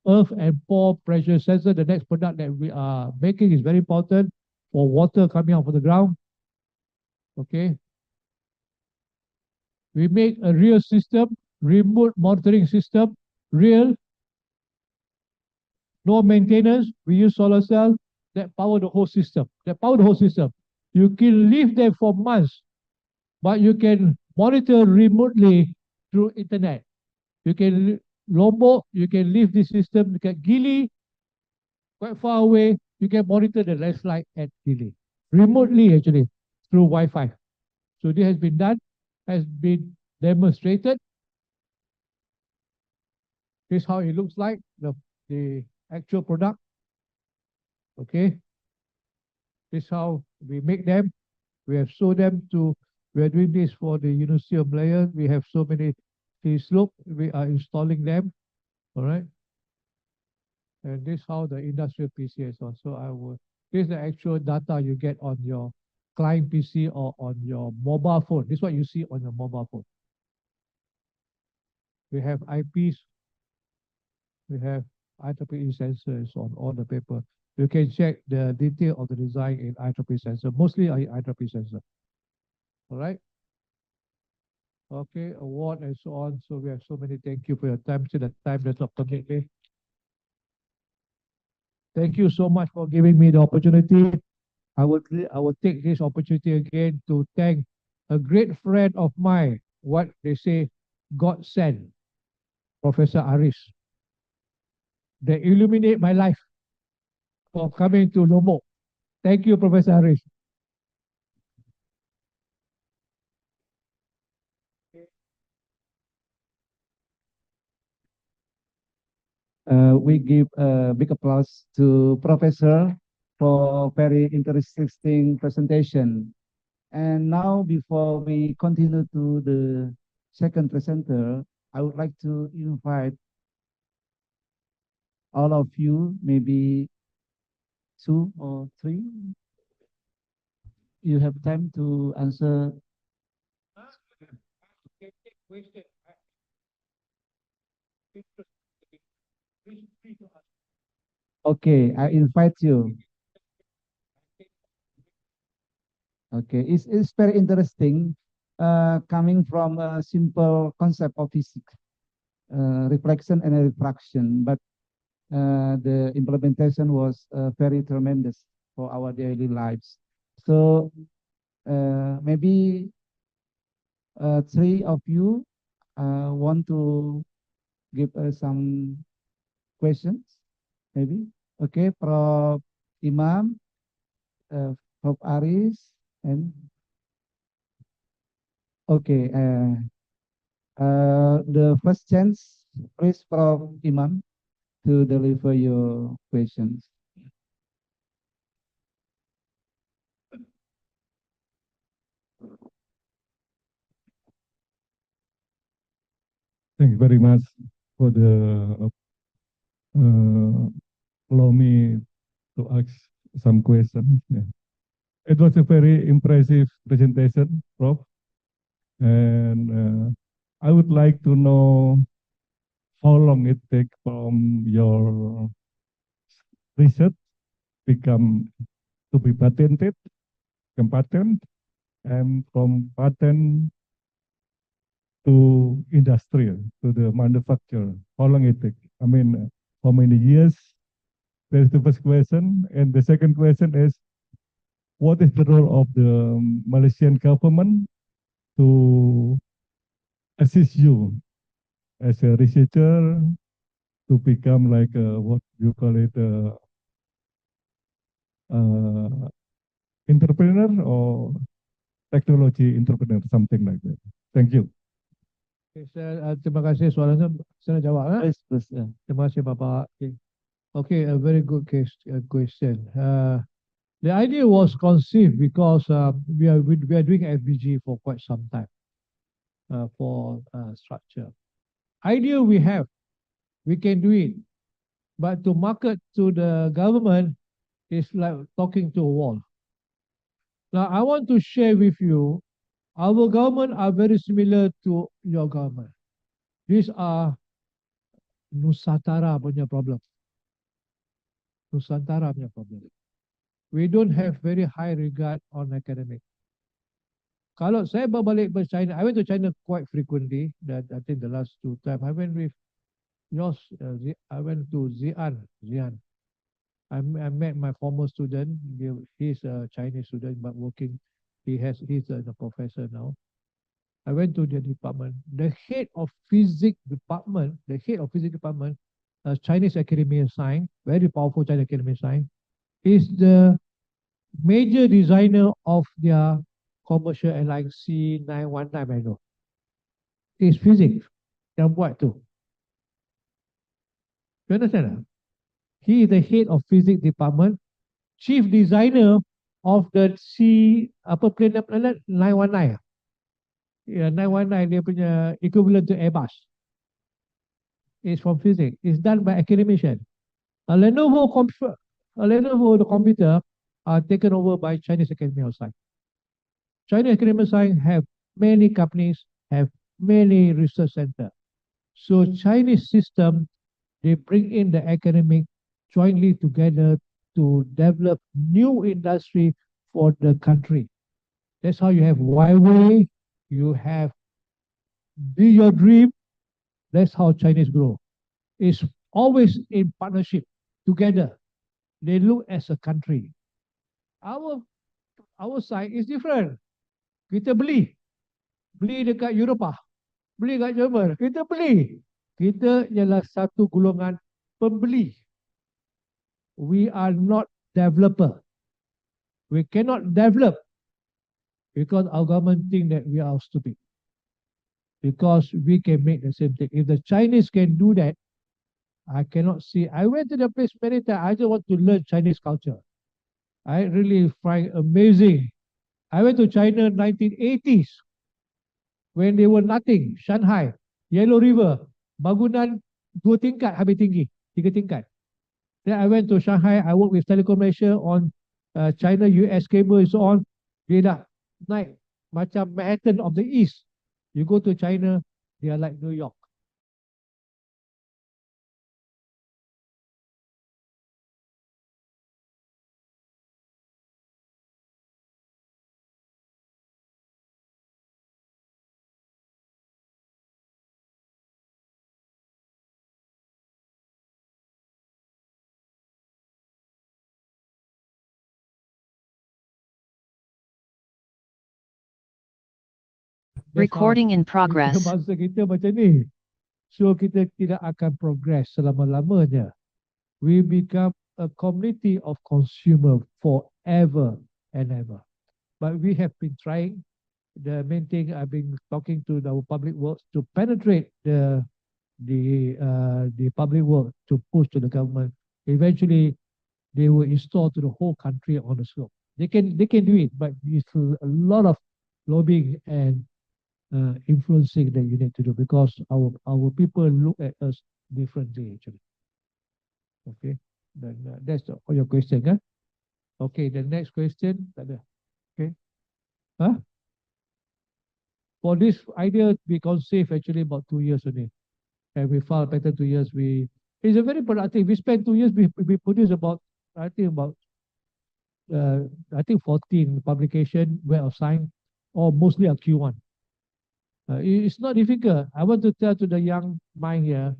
earth and pore pressure sensor. The next product that we are making is very important for water coming out from the ground. Okay. We make a real system, remote monitoring system, real, no maintenance. We use solar cell that power the whole system. You can leave them for months, but you can monitor remotely through internet. You can Lombok, you can leave the system. You can Gili, quite far away. You can monitor the landslide at Gili remotely, actually through Wi-Fi. So this has been done, has been demonstrated. This is how it looks like, the actual product. Okay. This is how we make them. We have sold them to, we are doing this for the University of Malaya. We have so many slope. We are installing them. All right. And this is how the industrial PC is on. So this is the actual data you get on your client PC or on your mobile phone. This is what you see on your mobile phone. We have IPs. We have IEEE sensors on all the paper. You can check the detail of the design in IEEE sensor, mostly IEEE sensor. All right. Okay, award and so on. So we have so many. Thank you for your time. See the time does not permit me. Thank you so much for giving me the opportunity. I will take this opportunity again to thank a great friend of mine. What they say, God sent. Professor Aris. They illuminate my life for coming to Lombok. Thank you, Professor Aris. We give a big applause to Professor for very interesting presentation. And now, before we continue to the second presenter, I would like to invite all of you, maybe 2 or 3. You have time to answer. Okay, I invite you. Okay, it's very interesting, coming from a simple concept of physics, reflection and refraction, but the implementation was very tremendous for our daily lives. So maybe 3 of you want to give us some questions, maybe. Okay, Prof. Imam, Prof. Aris, and okay, the first chance, please, Prof. Imam, to deliver your questions. Thank you very much for the allow me to ask some questions. Yeah. It was a very impressive presentation, Prof. And I would like to know how long it takes from your research become to be patented, become patent, and from patent to industrial, to the manufacturer. How long it takes? I mean, how many years? That's the first question. And the second question is, what is the role of the Malaysian government to assist you as a researcher to become like what you call it, entrepreneur or technology entrepreneur, something like that. Thank you. Okay, terima kasih soalannya. Saya nak jawab. Please, please, yeah. Terima kasih Bapak. Okay, a very good question. The idea was conceived because we are doing FBG for quite some time for structure. Idea we have, we can do it, but to market to the government is like talking to a wall. Now, I want to share with you, our government are very similar to your government. These are Nusantara punya problem. Nusantara punya problem. We don't have very high regard on academic. Kalau saya berbalik ke China, I went to China quite frequently. That I think the last 2 times I went with yours. I went to Xi'an. I met my former student. He's a Chinese student, but working. He's a professor now. I went to the department. The head of physics department, Chinese Academy of Science, very powerful Chinese Academy of Science, is the major designer of their commercial airline C919, I know. It's physics yang buat tu. You understand? He is the head of physics department, chief designer of the plane 919. Yeah, 919 dia punya equivalent to Airbus. It's from physics. It's done by academician. Lenovo the computer are taken over by Chinese Academy of Science. Chinese Academy of Science have many companies, have many research centers. So Chinese system, they bring in the academic jointly together to develop new industry for the country. That's how you have Huawei, you have Be Your Dream. That's how Chinese grow. It's always in partnership together. They look as a country. Our side is different. Kita beli dekat Eropah, beli dekat Jerman, kita beli. Kita ialah satu golongan pembeli. We are not developer. We cannot develop because our government think that we are stupid. Because we can make the same thing. If the Chinese can do that, I cannot see. I went to the place many times. I just want to learn Chinese culture. I really find amazing. I went to China 1980s when they were nothing. Shanghai, Yellow River, bangunan 2 tingkat habis tinggi, 3 tingkat. Then I went to Shanghai. I worked with Telecom Malaysia on China-US cable and so on. Dia dah naik macam Manhattan of the East. You go to China, they are like New York. Recording in progress. Bangsa kita macam ni. So kita tidak akan progress selama-lamanya. We become a community of consumer forever and ever. But we have been trying. The main thing I've been talking to the public works to penetrate the public work to push to the government. Eventually, they will install to the whole country on the slope. They can do it, but it's a lot of lobbying and influencing that you need to do because our people look at us differently actually. Okay, then that's all your question, huh? Okay, the next question. Okay, huh? For this idea to be conceived actually about 2 years only, and we filed patent 2 years. It's a very productive. We spent 2 years. We produce about I think 14 publication were assigned, or mostly a Q1. It's not difficult. I want to tell to the young mind here,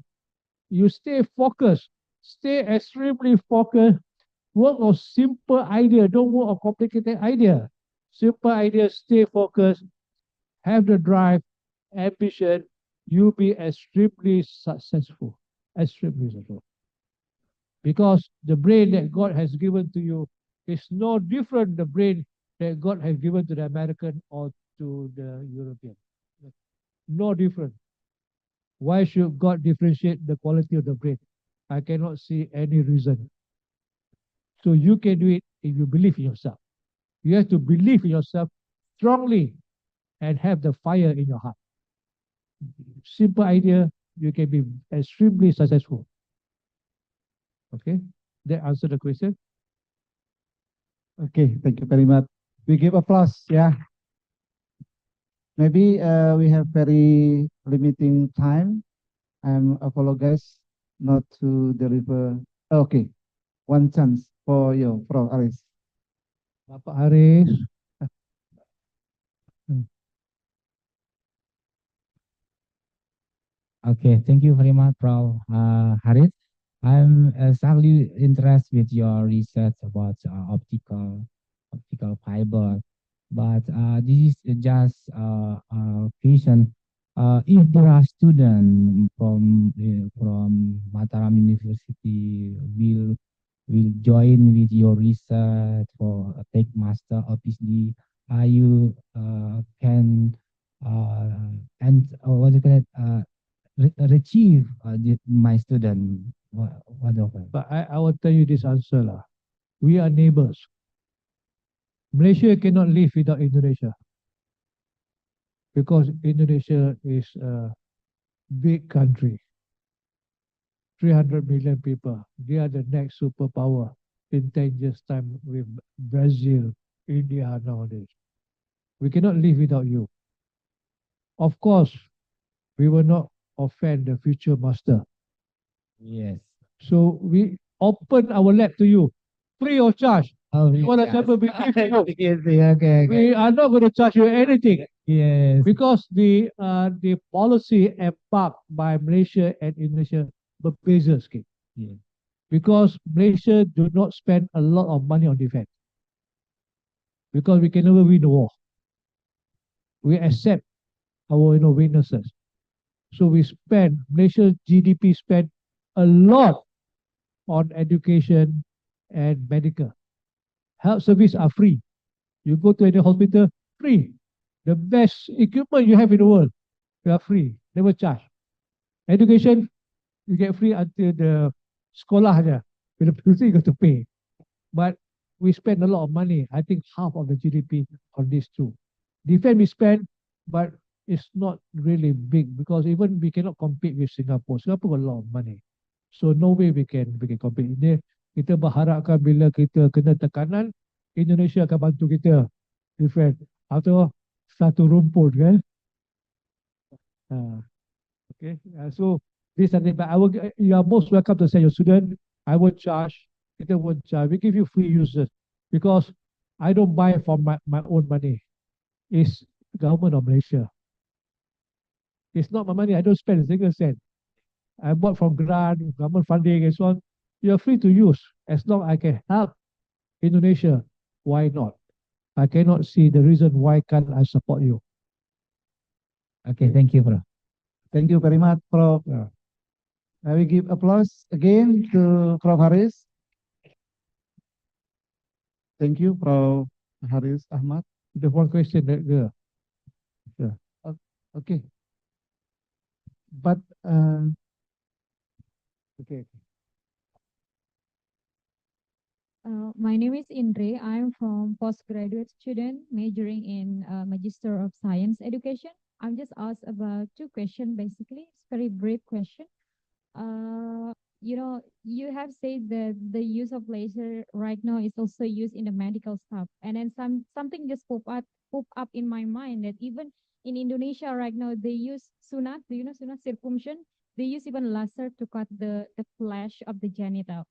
you stay focused, stay extremely focused, work on simple idea, don't work on complicated idea. Simple idea, stay focused, have the drive, ambition, you'll be extremely successful. Extremely successful. Because the brain that God has given to you is no different the brain that God has given to the American or to the European. No different. Why should God differentiate the quality of the brain? I cannot see any reason. So you can do it if you believe in yourself. You have to believe in yourself strongly and have the fire in your heart. Simple idea, you can be extremely successful. Okay, that answer the question. Okay, thank you very much. We give applause, yeah. Maybe we have very limiting time. I'm apologize not to deliver. Okay, one chance for you, Prof. Aris. Bapak Haris. Okay, thank you very much, Prof. Haris. I'm exactly interested with your research about optical fiber, but this is just a question. If there are students from Mataram University will join with your research for take master or PhD, you can and what do you call it, achieve my student. What of it? But I will tell you this answer lah. We are neighbors. Malaysia cannot live without Indonesia because Indonesia is a big country. 300 million people. They are the next superpower in 10 years' time with Brazil, India nowadays. We cannot live without you. Of course, we will not offend the future master. Yes. So we open our lab to you, free of charge. Oh, You want to have a big okay. We are not going to charge you anything. Yes. Because the policy embarked by Malaysia and Indonesia berbeza sikit. Yeah. Because Malaysia do not spend a lot of money on defense. Because we can never win the war. We accept our witnesses. So we spend, Malaysia's GDP spend a lot on education and medical. Health service are free. You go to any hospital, free. The best equipment you have in the world, they are free, never charge. Education, you get free until the sekolah saja. Bila putus, you got to pay. But we spend a lot of money. I think half of the GDP on these two. Defense we spend, but it's not really big because even we cannot compete with Singapore. Singapore got a lot of money. So no way we can compete. Ini kita berharapkan bila kita kena tekanan, Indonesia akan bantu kita defend. Atau satu rumput kan. Okay. So this and that, but you are most welcome to send your student. I won't charge. Kita won't charge. We give you free users because I don't buy from my own money. It's government of Malaysia. It's not my money. I don't spend a single cent. I bought from grant, government funding, and so on. You're free to use as long as I can help Indonesia. Why not? I cannot see the reason why can't I support you. Okay, thank you, Prof. Thank you very much, Prof. I will give applause again to Prof. Haris. Thank you, Prof. Haris Ahmad. The one question that girl. Yeah. Okay. But okay. My name is Indre. I'm from postgraduate student majoring in Magister of Science Education. I'm just asked about two questions basically. It's very brief question. You know, you have said that the use of laser right now is also used in the medical stuff, and then something just pop up in my mind that even in Indonesia right now they use sunat. Do you know sunat, circumcision? They use even laser to cut the flesh of the genital,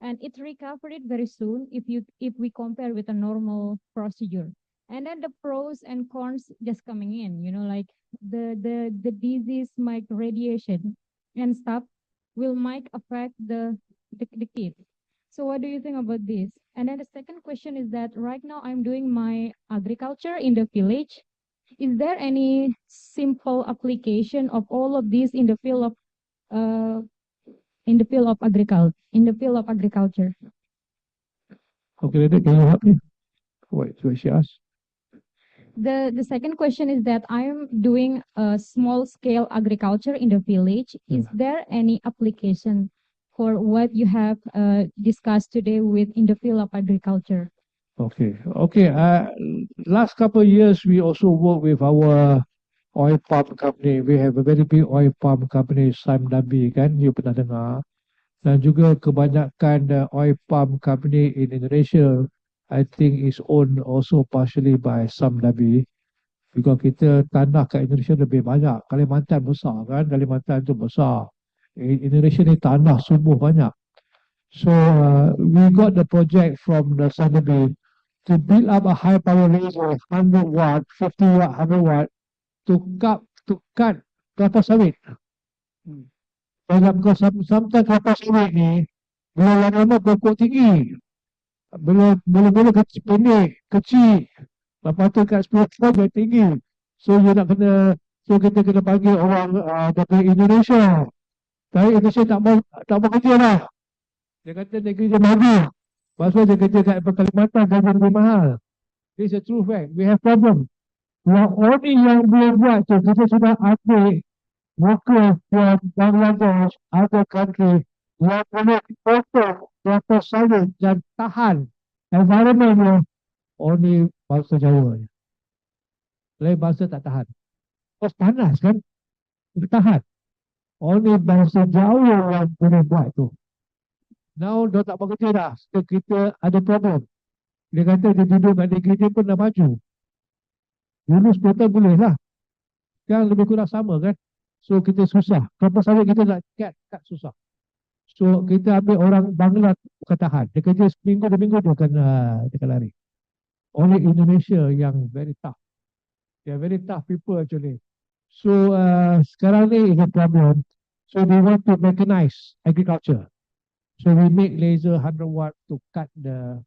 and it recovered very soon if we compare with a normal procedure. And then the pros and cons just coming in, you know, like the disease might radiation and stuff might affect the kid. So what do you think about this? And then the second question is that right now I'm doing my agriculture in the village. Is there any simple application of all of this in the field of agriculture? Okay, Linda, can you help me? Wait, so she asked. The second question is that I'm doing a small scale agriculture in the village. Is there any application for what you have discussed today in the field of agriculture? Okay. Last couple of years, we also work with our oil palm company. We have a very big oil palm company, Sam Nabi, kan? You pernah dengar. Dan juga kebanyakan oil palm company in Indonesia, I think is owned also partially by Sam Nabi. Because kita tanah kat Indonesia lebih banyak. Kalimantan besar kan? Kalimantan tu besar. Indonesia ni tanah sumber banyak. So we got the project from the Sam Nabi to build up a high power laser, 100 watt, 50 watt, 100 watt, to cut kelapa sawit. Because sometimes kelapa sawit ni, bila lama-lama pokok tinggi, bila kecil, pendek, kecil, lepas tu kat 10 tahun tinggi. So kita kena panggil orang dari Indonesia. Tapi Indonesia tak mau kerja lah. Dia kata dia kerja mahal. Lepas tu dia kerja kat Kalimantan gaji lebih mahal. This is a true fact. We have problem. Orang yang boleh buat tu, kita sudah ambil worker from Bangladesh, other country, yang boleh potong kelapa sawit dan tahan environment only bangsa Jawa. Lain bangsa tak tahan. Terus panas kan? Dia tahan. Only bangsa Jawa yang boleh buat tu. Now dia tak bekerja dah. So, kita ada problem. Dia kata dia duduk kat negeri dia pun dah maju. Dulu 10 tahun boleh lah. Sekarang lebih kurang sama kan? So kita susah. Kelapa sawit kita nak cut susah. So kita ambil orang Bangla bukan tahan. Dia kerja seminggu, 2 minggu dia akan lari. Only Indonesia yang very tough. They are very tough people actually. So sekarang ni is a problem. So they want to mechanize agriculture. So we make laser 100 watt to cut the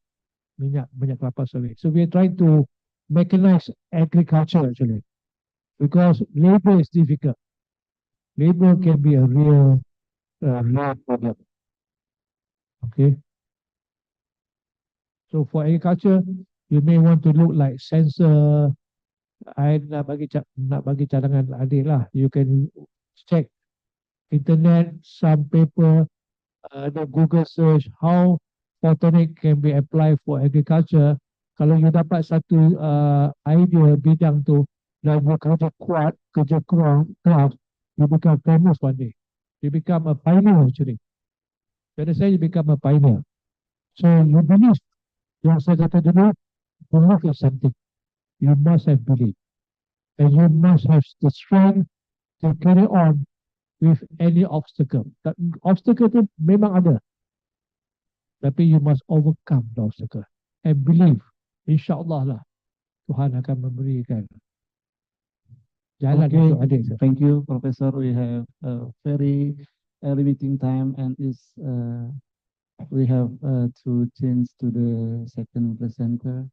minyak kelapa sawit. So we are trying to mechanize agriculture actually. Because labor is difficult. labor can be a real problem. Okay. So for agriculture, you may want to look like sensor. I nak bagi cadangan adik lah. You can check internet, some paper, the Google search how photonic can be applied for agriculture. Kalau you dapat satu idea bidang tu dan you kerja kuat, kerja keras, you become famous one day. You become a pioneer actually. When I say you become a pioneer. So you believe, yang saya kata dulu, believe in something. You must have belief. And you must have the strength to carry on with any obstacle. Obstacle tu memang ada. Tapi you must overcome the obstacle. And believe, insyaAllah lah, Tuhan akan memberikan jalan untuk adik. Thank you, Professor. We have a very limiting time and we have to change to the second presenter.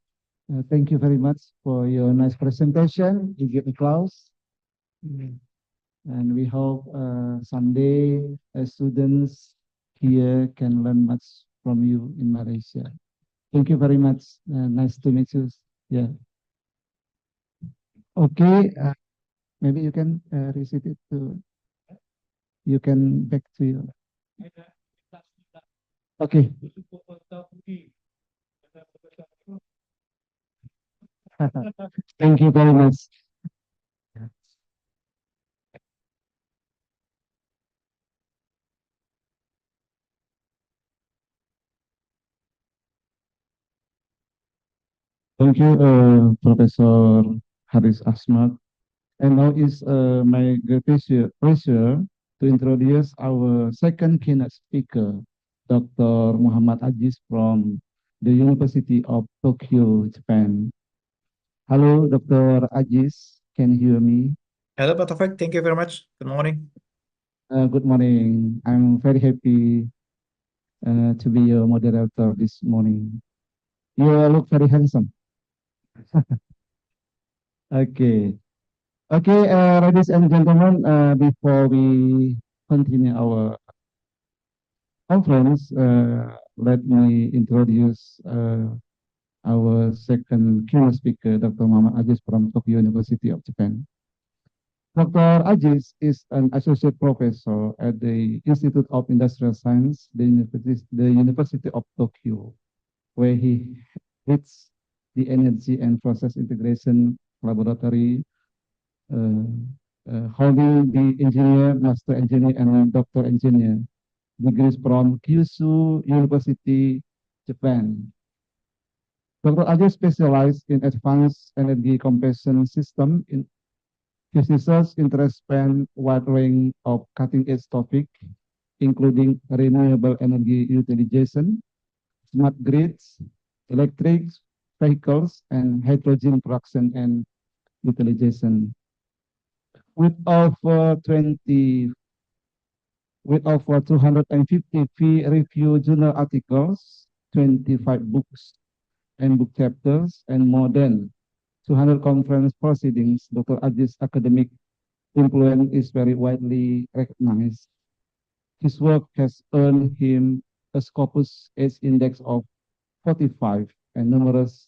Thank you very much for your nice presentation. You give applause. And we hope someday students here can learn much from you in Malaysia. Thank you very much. Nice to meet you. Yeah. Okay. Maybe you can receive it to. You can back to you. Okay. Thank you very much. Thank you, Professor Haris Ahmad. And now is my great pleasure to introduce our second keynote speaker, Dr. Muhammad Aziz from the University of Tokyo, Japan. Hello, Dr. Aziz. Can you hear me? Hello, Pak Taufik. Thank you very much. Good morning. Good morning. I'm very happy to be your moderator this morning. You look very handsome. Okay. Okay, ladies and gentlemen, before we continue our conference, let me introduce our second keynote speaker, Dr. Muhammad Aziz from Tokyo University of Japan. Dr. Aziz is an associate professor at the Institute of Industrial Science, the University of Tokyo, where he leads the Energy and Process Integration Laboratory, holding the engineer, master engineer, and doctor engineer degrees from Kyushu University, Japan. Dr. Aziz specialized in advanced energy compression system. His research interests span wide range of cutting-edge topics, including renewable energy utilization, smart grids, electric vehicles, and hydrogen production and utilization. With over 250 peer-reviewed journal articles, 25 books and book chapters, and more than 200 conference proceedings, Dr. Aziz's academic influence is very widely recognized. His work has earned him a Scopus Edge Index of 45 and numerous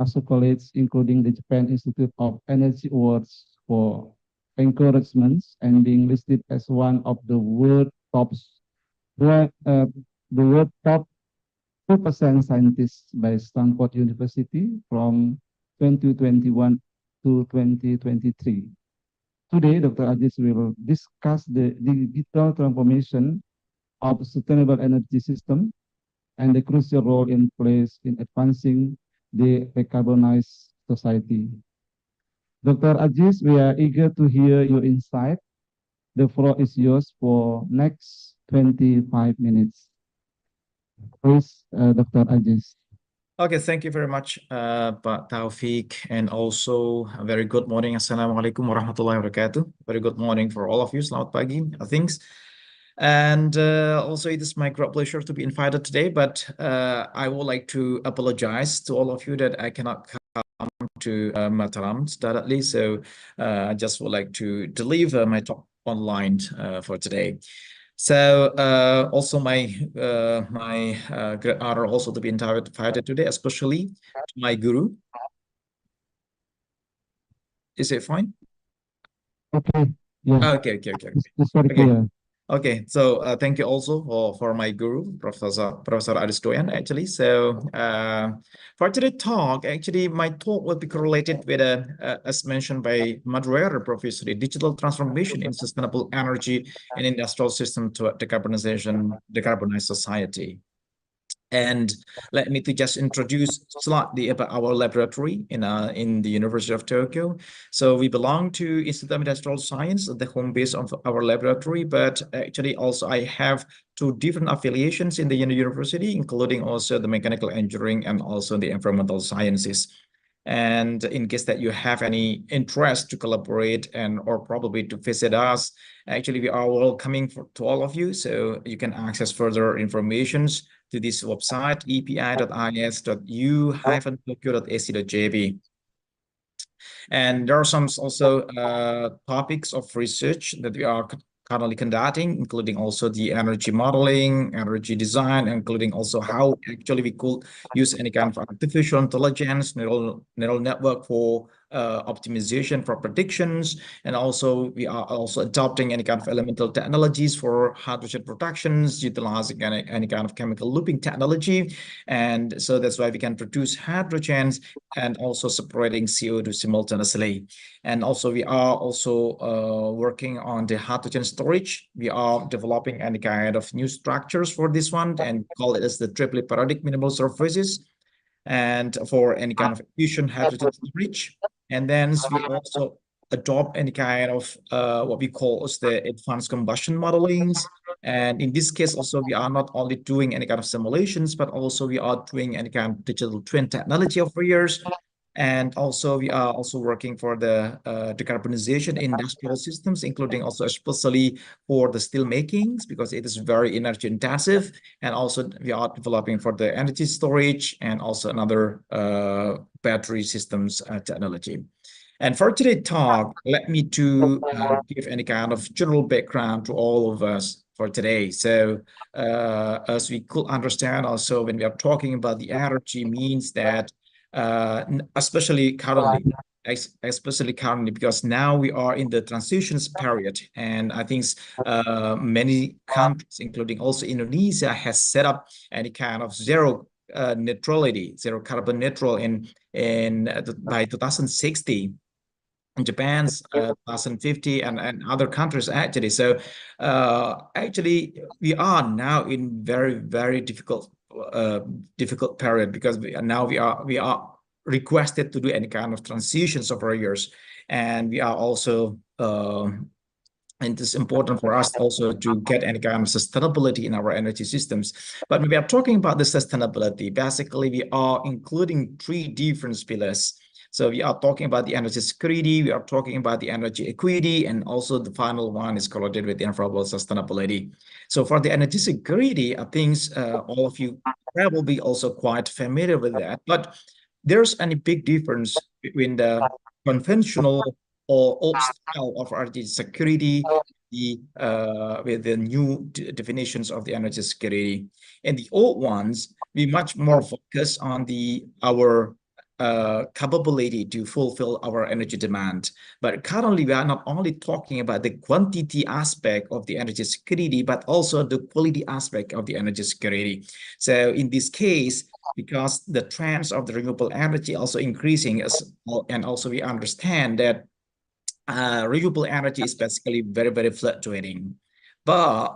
accolades, including the Japan Institute of Energy Awards for encouragements and being listed as one of the world top 2% scientists by Stanford University from 2021 to 2023. Today, Dr. Aziz will discuss the digital transformation of sustainable energy system and the crucial role in place in advancing the decarbonized society. Dr. Aziz, we are eager to hear your insight. The floor is yours for next 25 minutes. Please, Dr. Aziz. Okay, thank you very much, Pak Taufik, and also a very good morning. Assalamualaikum warahmatullahi wabarakatuh. Very good morning for all of you. Selamat pagi, things. And also, it is my great pleasure to be invited today, but I would like to apologize to all of you that I cannot come to Mataram directly. So I just would like to deliver my talk online for today. So also great honor also to be invited today, especially to my guru. Is it fine? Okay. Yeah. Okay. It's very clear. Okay, so thank you also for my guru, Professor Aris Doyan, actually. So for today's talk, actually, my talk will be correlated with, as mentioned by moderator, Professor, the digital transformation in sustainable energy and industrial system to decarbonize society. And let me to just introduce slightly about our laboratory in the University of Tokyo. So we belong to Institute of Industrial Science, the home base of our laboratory, but actually also I have two different affiliations in the university, including also the mechanical engineering and also the environmental sciences. And in case that you have any interest to collaborate and or probably to visit us, actually we are welcoming to all of you. So you can access further informations to this website, epi.is.u-tokyo.ac.jp. And there are some also topics of research that we are currently conducting, including also the energy modeling, energy design, including also how actually we could use any kind of artificial intelligence, neural network for optimization for predictions. And also we are also adopting any kind of elemental technologies for hydrogen productions, utilizing any kind of chemical looping technology. And so that's why we can produce hydrogens and also separating CO2 simultaneously. And also we are also working on the hydrogen storage. We are developing any kind of new structures for this one and call it as the triply periodic minimal surfaces and for any kind of efficient hydrogen storage. And then we also adopt any kind of what we call as the advanced combustion modelings. And in this case, also, we are not only doing any kind of simulations, but also we are doing any kind of digital twin technology over years. And also we are also working for the decarbonization in industrial systems, including also especially for the steel makings, because it is very energy intensive. And also we are developing for the energy storage and also another battery systems technology. And for today's talk, let me to give any kind of general background to all of us for today. So as we could understand also when we are talking about the energy means that especially currently because now we are in the transitions period, and I think many countries, including also Indonesia, has set up any kind of zero carbon neutral by 2060. Japan's 2050 and other countries actually. So actually we are now in very difficult period because we are requested to do any kind of transitions over years, and we are also and it's important for us also to get any kind of sustainability in our energy systems. But when we are talking about the sustainability, basically we are including three different pillars. So we are talking about the energy security, we are talking about the energy equity, and also the final one is correlated with the environmental sustainability. So for the energy security, I think all of you probably also quite familiar with that, but there's any big difference between the conventional or old style of energy security with the new definitions of the energy security. And the old ones, we much more focus on our capability to fulfill our energy demand. But currently, we are not only talking about the quantity aspect of the energy security, but also the quality aspect of the energy security. So in this case, because the trends of the renewable energy also increasing, and also we understand that renewable energy is basically very fluctuating. But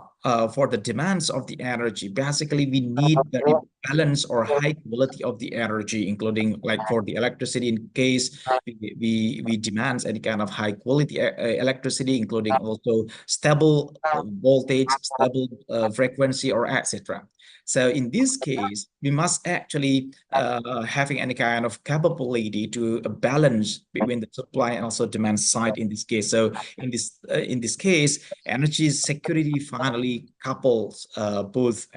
for the demands of the energy, basically we need very balanced or high quality of the energy, including like for the electricity, in case we demand any kind of high quality electricity, including also stable voltage, stable frequency, or etc. So in this case, we must actually having any kind of capability to balance between the supply and also demand side in this case. So in this case, energy security finally couples both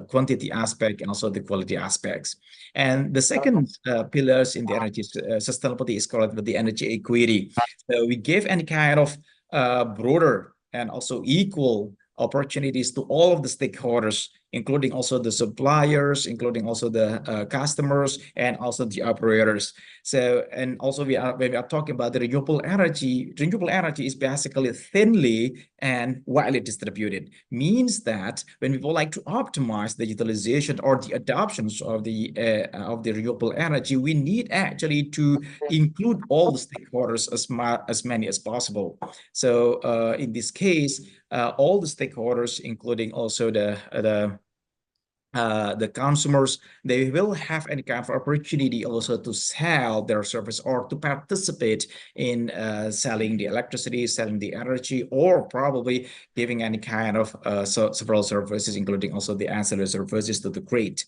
quantity aspect and also the quality aspects. And the second pillars in the energy sustainability is called the energy equity. So we give any kind of broader and also equal opportunities to all of the stakeholders, including also the suppliers, including also the customers, and also the operators. So, and also when we are talking about the renewable energy is basically thinly and widely distributed. Means that when we would like to optimize the utilization or the adoptions of the renewable energy, we need actually to include all the stakeholders as many as possible. So in this case, all the stakeholders, including also the consumers, they will have any kind of opportunity also to sell their service or to participate in selling the electricity, selling the energy, or probably giving any kind of several services, including also the ancillary services to the grid.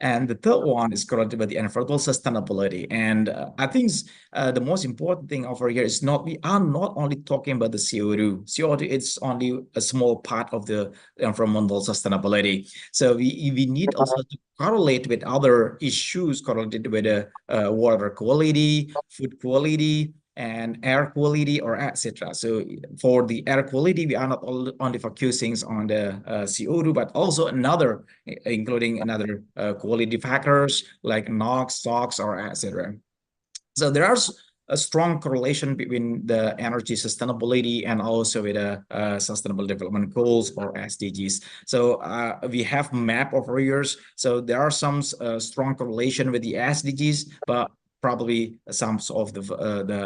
And the third one is connected with the environmental sustainability. And I think the most important thing over here is we are not only talking about the CO2. CO2 is only a small part of the environmental sustainability. So we need also to correlate with other issues correlated with the water quality, food quality, and air quality, or etc. So for the air quality, we are not only focusing on the CO2, but also including another quality factors like NOx, SOx, or etc. So there are a strong correlation between the energy sustainability and also with the Sustainable Development Goals, or SDGs. So we have map over years. So there are some strong correlation with the SDGs, but probably some of the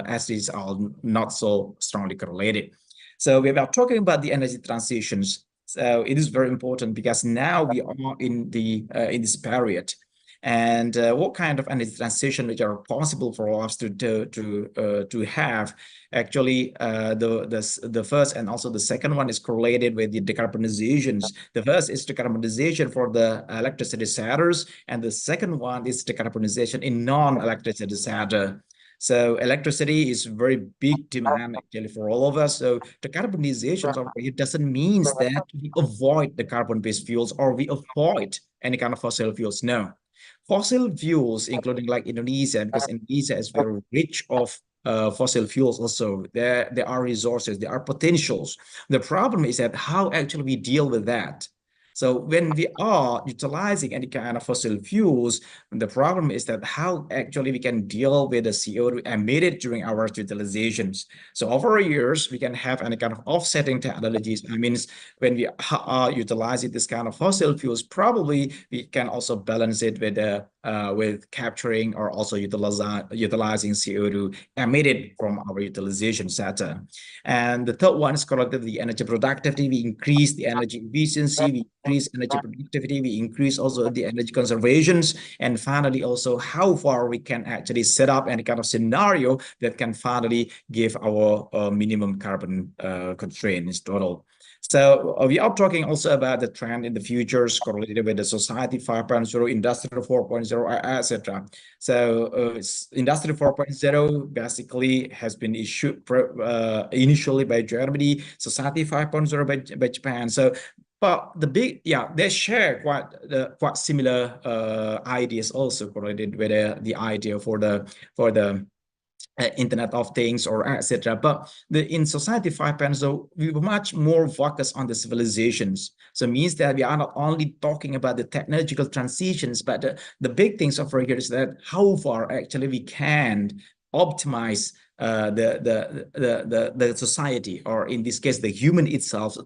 SDGs are not so strongly correlated. So we are talking about the energy transitions. So it is very important because now we are in this period. And what kind of energy transition which are possible for us to have. Actually, the first and also the second one is correlated with the decarbonizations. The first is decarbonization for the electricity sectors, and the second one is decarbonization in non-electricity sector. So electricity is very big demand actually for all of us. So decarbonization of it doesn't mean that we avoid the carbon-based fuels or we avoid any kind of fossil fuels. No. Fossil fuels, including like Indonesia, because Indonesia is very rich of fossil fuels also. There are resources, there are potentials. The problem is that how actually we deal with that. So when we are utilizing any kind of fossil fuels, the problem is that how actually we can deal with the CO2 emitted during our utilizations. So over years, we can have any kind of offsetting technologies. I mean, when we are utilizing this kind of fossil fuels, probably we can also balance it with capturing or also utilizing CO2 emitted from our utilization sector. And the third one is connected to the energy productivity. We increase the energy efficiency, we increase energy productivity, we increase also the energy conservations, and finally also how far we can actually set up any kind of scenario that can finally give our minimum carbon constraints total. So we are talking also about the trend in the futures correlated with the society 5.0, industrial 4.0, etc. So industry 4.0 basically has been issued initially by Germany, society 5.0 by Japan. So but they share quite similar ideas also correlated with the idea for the Internet of Things or etc. But in Society 5.0, we were much more focused on the civilizations. So it means that we are not only talking about the technological transitions, but the big things over here is that how far actually we can optimize the society, or in this case the human itself,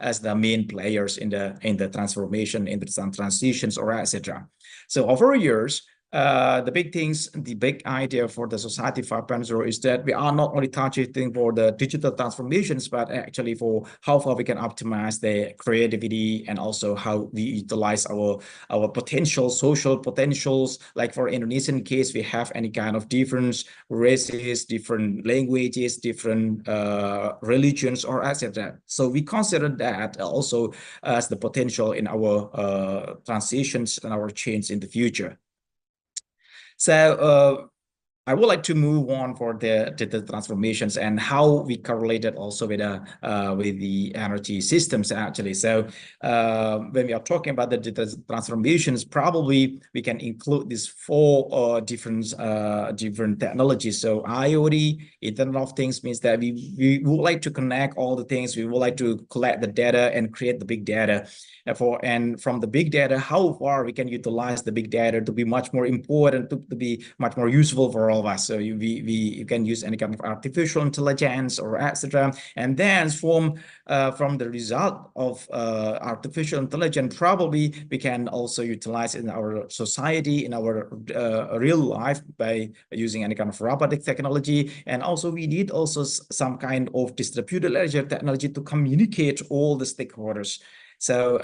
as the main players in the transformation, in the transitions, or etc. So over years, the big idea for the Society 5.0 is that we are not only targeting for the digital transformations, but actually for how far we can optimize the creativity and also how we utilize our social potentials. Like for Indonesian case, we have any kind of different races, different languages, different religions, or etc. So we consider that also as the potential in our transitions and our change in the future. So I would like to move on for the transformations and how we correlate it also with the energy systems actually. So when we are talking about the digital transformations, probably we can include these four different technologies. So IoT, Internet of Things, means that we would like to connect all the things. We would like to collect the data and create the big data. And from the big data, how far we can utilize the big data to be much more important, to be much more useful for all of us. So you can use any kind of artificial intelligence or etc. And then from the result of artificial intelligence, probably we can also utilize in our society, in our real life by using any kind of robotic technology. And also we need also some kind of distributed ledger technology to communicate all the stakeholders. So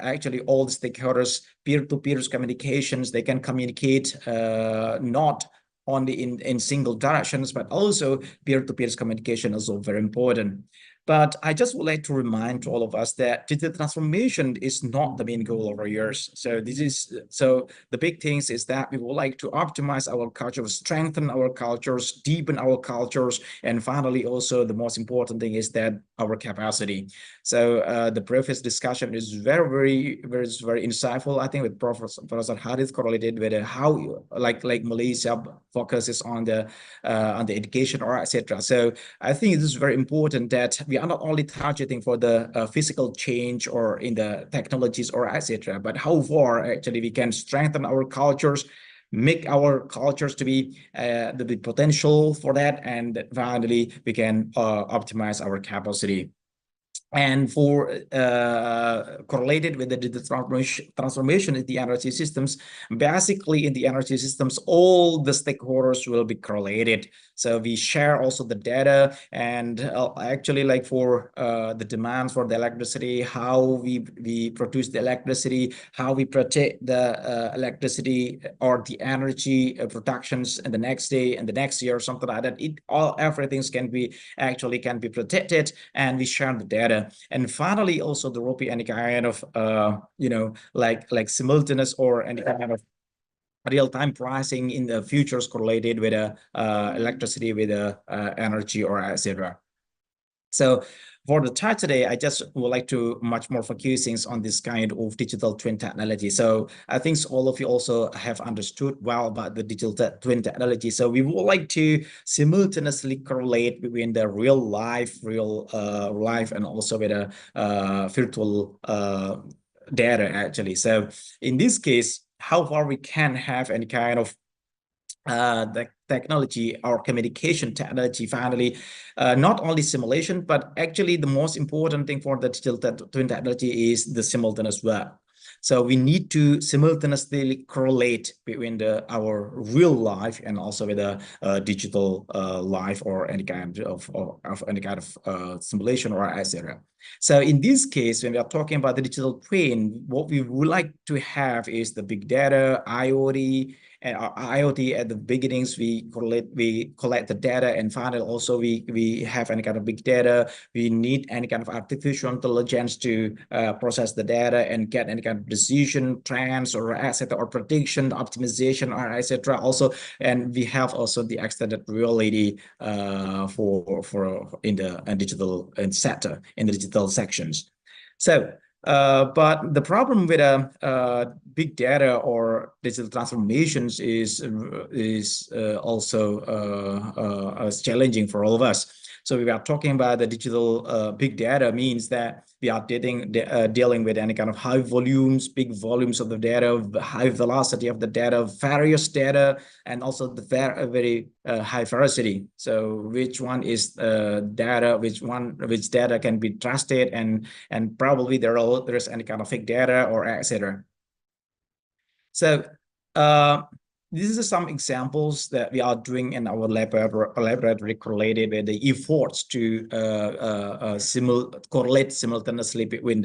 actually all the stakeholders, peer-to-peer communications, they can communicate not only in single directions, but also peer-to-peer communication is also very important. But I just would like to remind all of us that digital transformation is not the main goal of our years. So the big things is that we would like to optimize our culture, strengthen our cultures, deepen our cultures, and finally also the most important thing is that our capacity. So the previous discussion is very insightful. I think with Professor Harith correlated with how like Malaysia focuses on the education or etc. So I think it is very important that we are not only targeting for the physical change or in the technologies or etc., but how far actually we can strengthen our cultures, make our cultures to be the potential for that, and finally we can optimize our capacity. And for correlated with the digital transformation in the energy systems, basically in the energy systems, all the stakeholders will be correlated. So we share also the data, and actually like for the demands for the electricity, how we produce the electricity, how we protect the electricity or the energy productions in the next day and the next year, something like that. Everything can be protected, and we share the data. And finally, also there will be any kind of like simultaneous or any kind of real-time pricing in the futures correlated with electricity, with energy or etc. So for the talk today, I just would like to much more focusing on this kind of digital twin technology. So I think all of you also have understood well about the digital twin technology. So we would like to simultaneously correlate between the real life and also with a virtual data actually. So in this case, how far we can have any kind of the technology or communication technology, finally, not only simulation, but actually the most important thing for the digital twin technology is the simultaneous web. So we need to simultaneously correlate between our real life and also with the digital life or any kind of simulation or etc. So in this case, when we are talking about the digital twin, what we would like to have is the big data, IoT, and our IoT at the beginnings, we collect the data, and finally also we have any kind of big data. We need any kind of artificial intelligence to process the data and get any kind of decision, trends, or etc., or prediction, optimization, or etc. Also, and we have also the extended reality for in the digital sector, in the digital sections. So. But the problem with big data or digital transformations is also challenging for all of us. So we are talking about the digital big data means that we are dealing with any kind of high volumes, big volumes of the data, high velocity of the data, various data, and also the very high veracity. So which one is data, which data can be trusted, and probably there's any kind of fake data or etc. So these are some examples that we are doing in our laboratory correlated with the efforts to correlate simultaneously between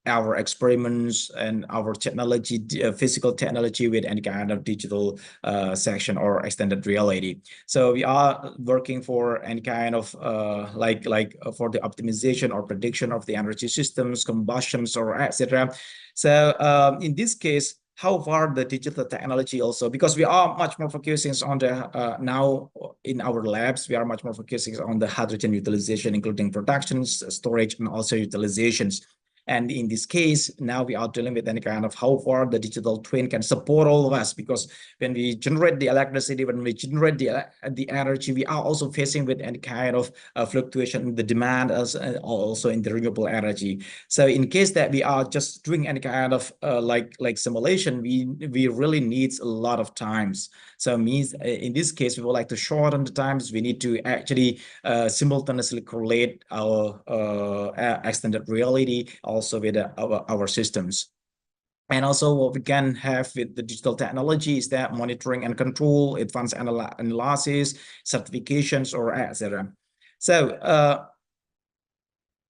our experiments and our technology, physical technology with any kind of digital section or extended reality. So we are working for any kind of for the optimization or prediction of the energy systems, combustions, or etc. So in this case, how far the digital technology also, because we are much more focusing on the now in our labs, we are much more focusing on the hydrogen utilization, including productions, storage, and also utilizations. And in this case, now we are dealing with any kind of how far the digital twin can support all of us, because when we generate the electricity, when we generate the energy, we are also facing with any kind of fluctuation in the demand, as also in the renewable energy. So in case that we are just doing any kind of like simulation, we really needs a lot of times. So means in this case, we would like to shorten the times. We need to actually simultaneously correlate our extended reality also with our systems. And also what we can have with the digital technology is that monitoring and control, advanced analysis, certifications, or etc. So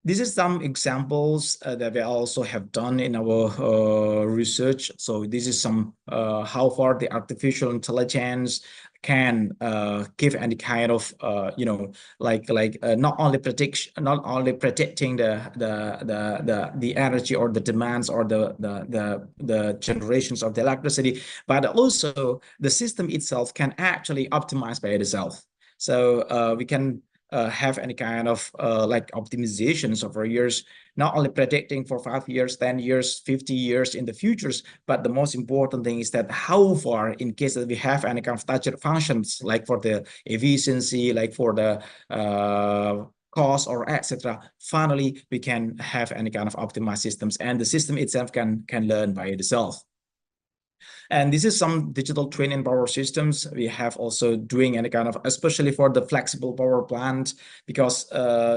this is some examples that we also have done in our research. So this is some how far the artificial intelligence can give any kind of not only predicting the energy or the demands or the generations of the electricity, but also the system itself can actually optimize by itself. So we can have any kind of like optimizations over years, not only predicting for 5 years, 10 years, 50 years in the futures, but the most important thing is that how far, in case that we have any kind of target functions, like for the efficiency, like for the cost or etc. Finally, we can have any kind of optimized systems, and the system itself can learn by itself. And this is some digital twin in power systems. We have also doing any kind of, especially for the flexible power plant, because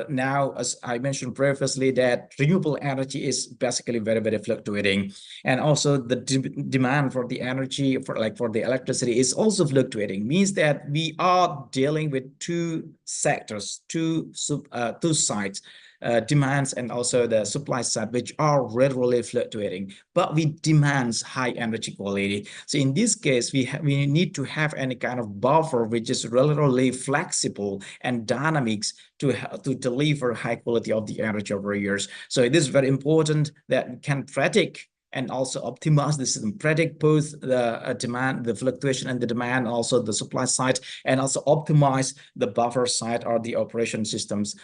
now, as I mentioned previously, that renewable energy is basically very, very fluctuating. And also the demand for the energy, for the electricity is also fluctuating, means that we are dealing with two sectors, two sides. Demands and also the supply side, which are regularly fluctuating, but we demands high energy quality. So in this case, we need to have any kind of buffer which is relatively flexible and dynamics to deliver high quality of the energy over years. So it is very important that we can predict and also optimize the system, predict both the demand, the fluctuation and the demand, also the supply side, and also optimize the buffer side or the operation systems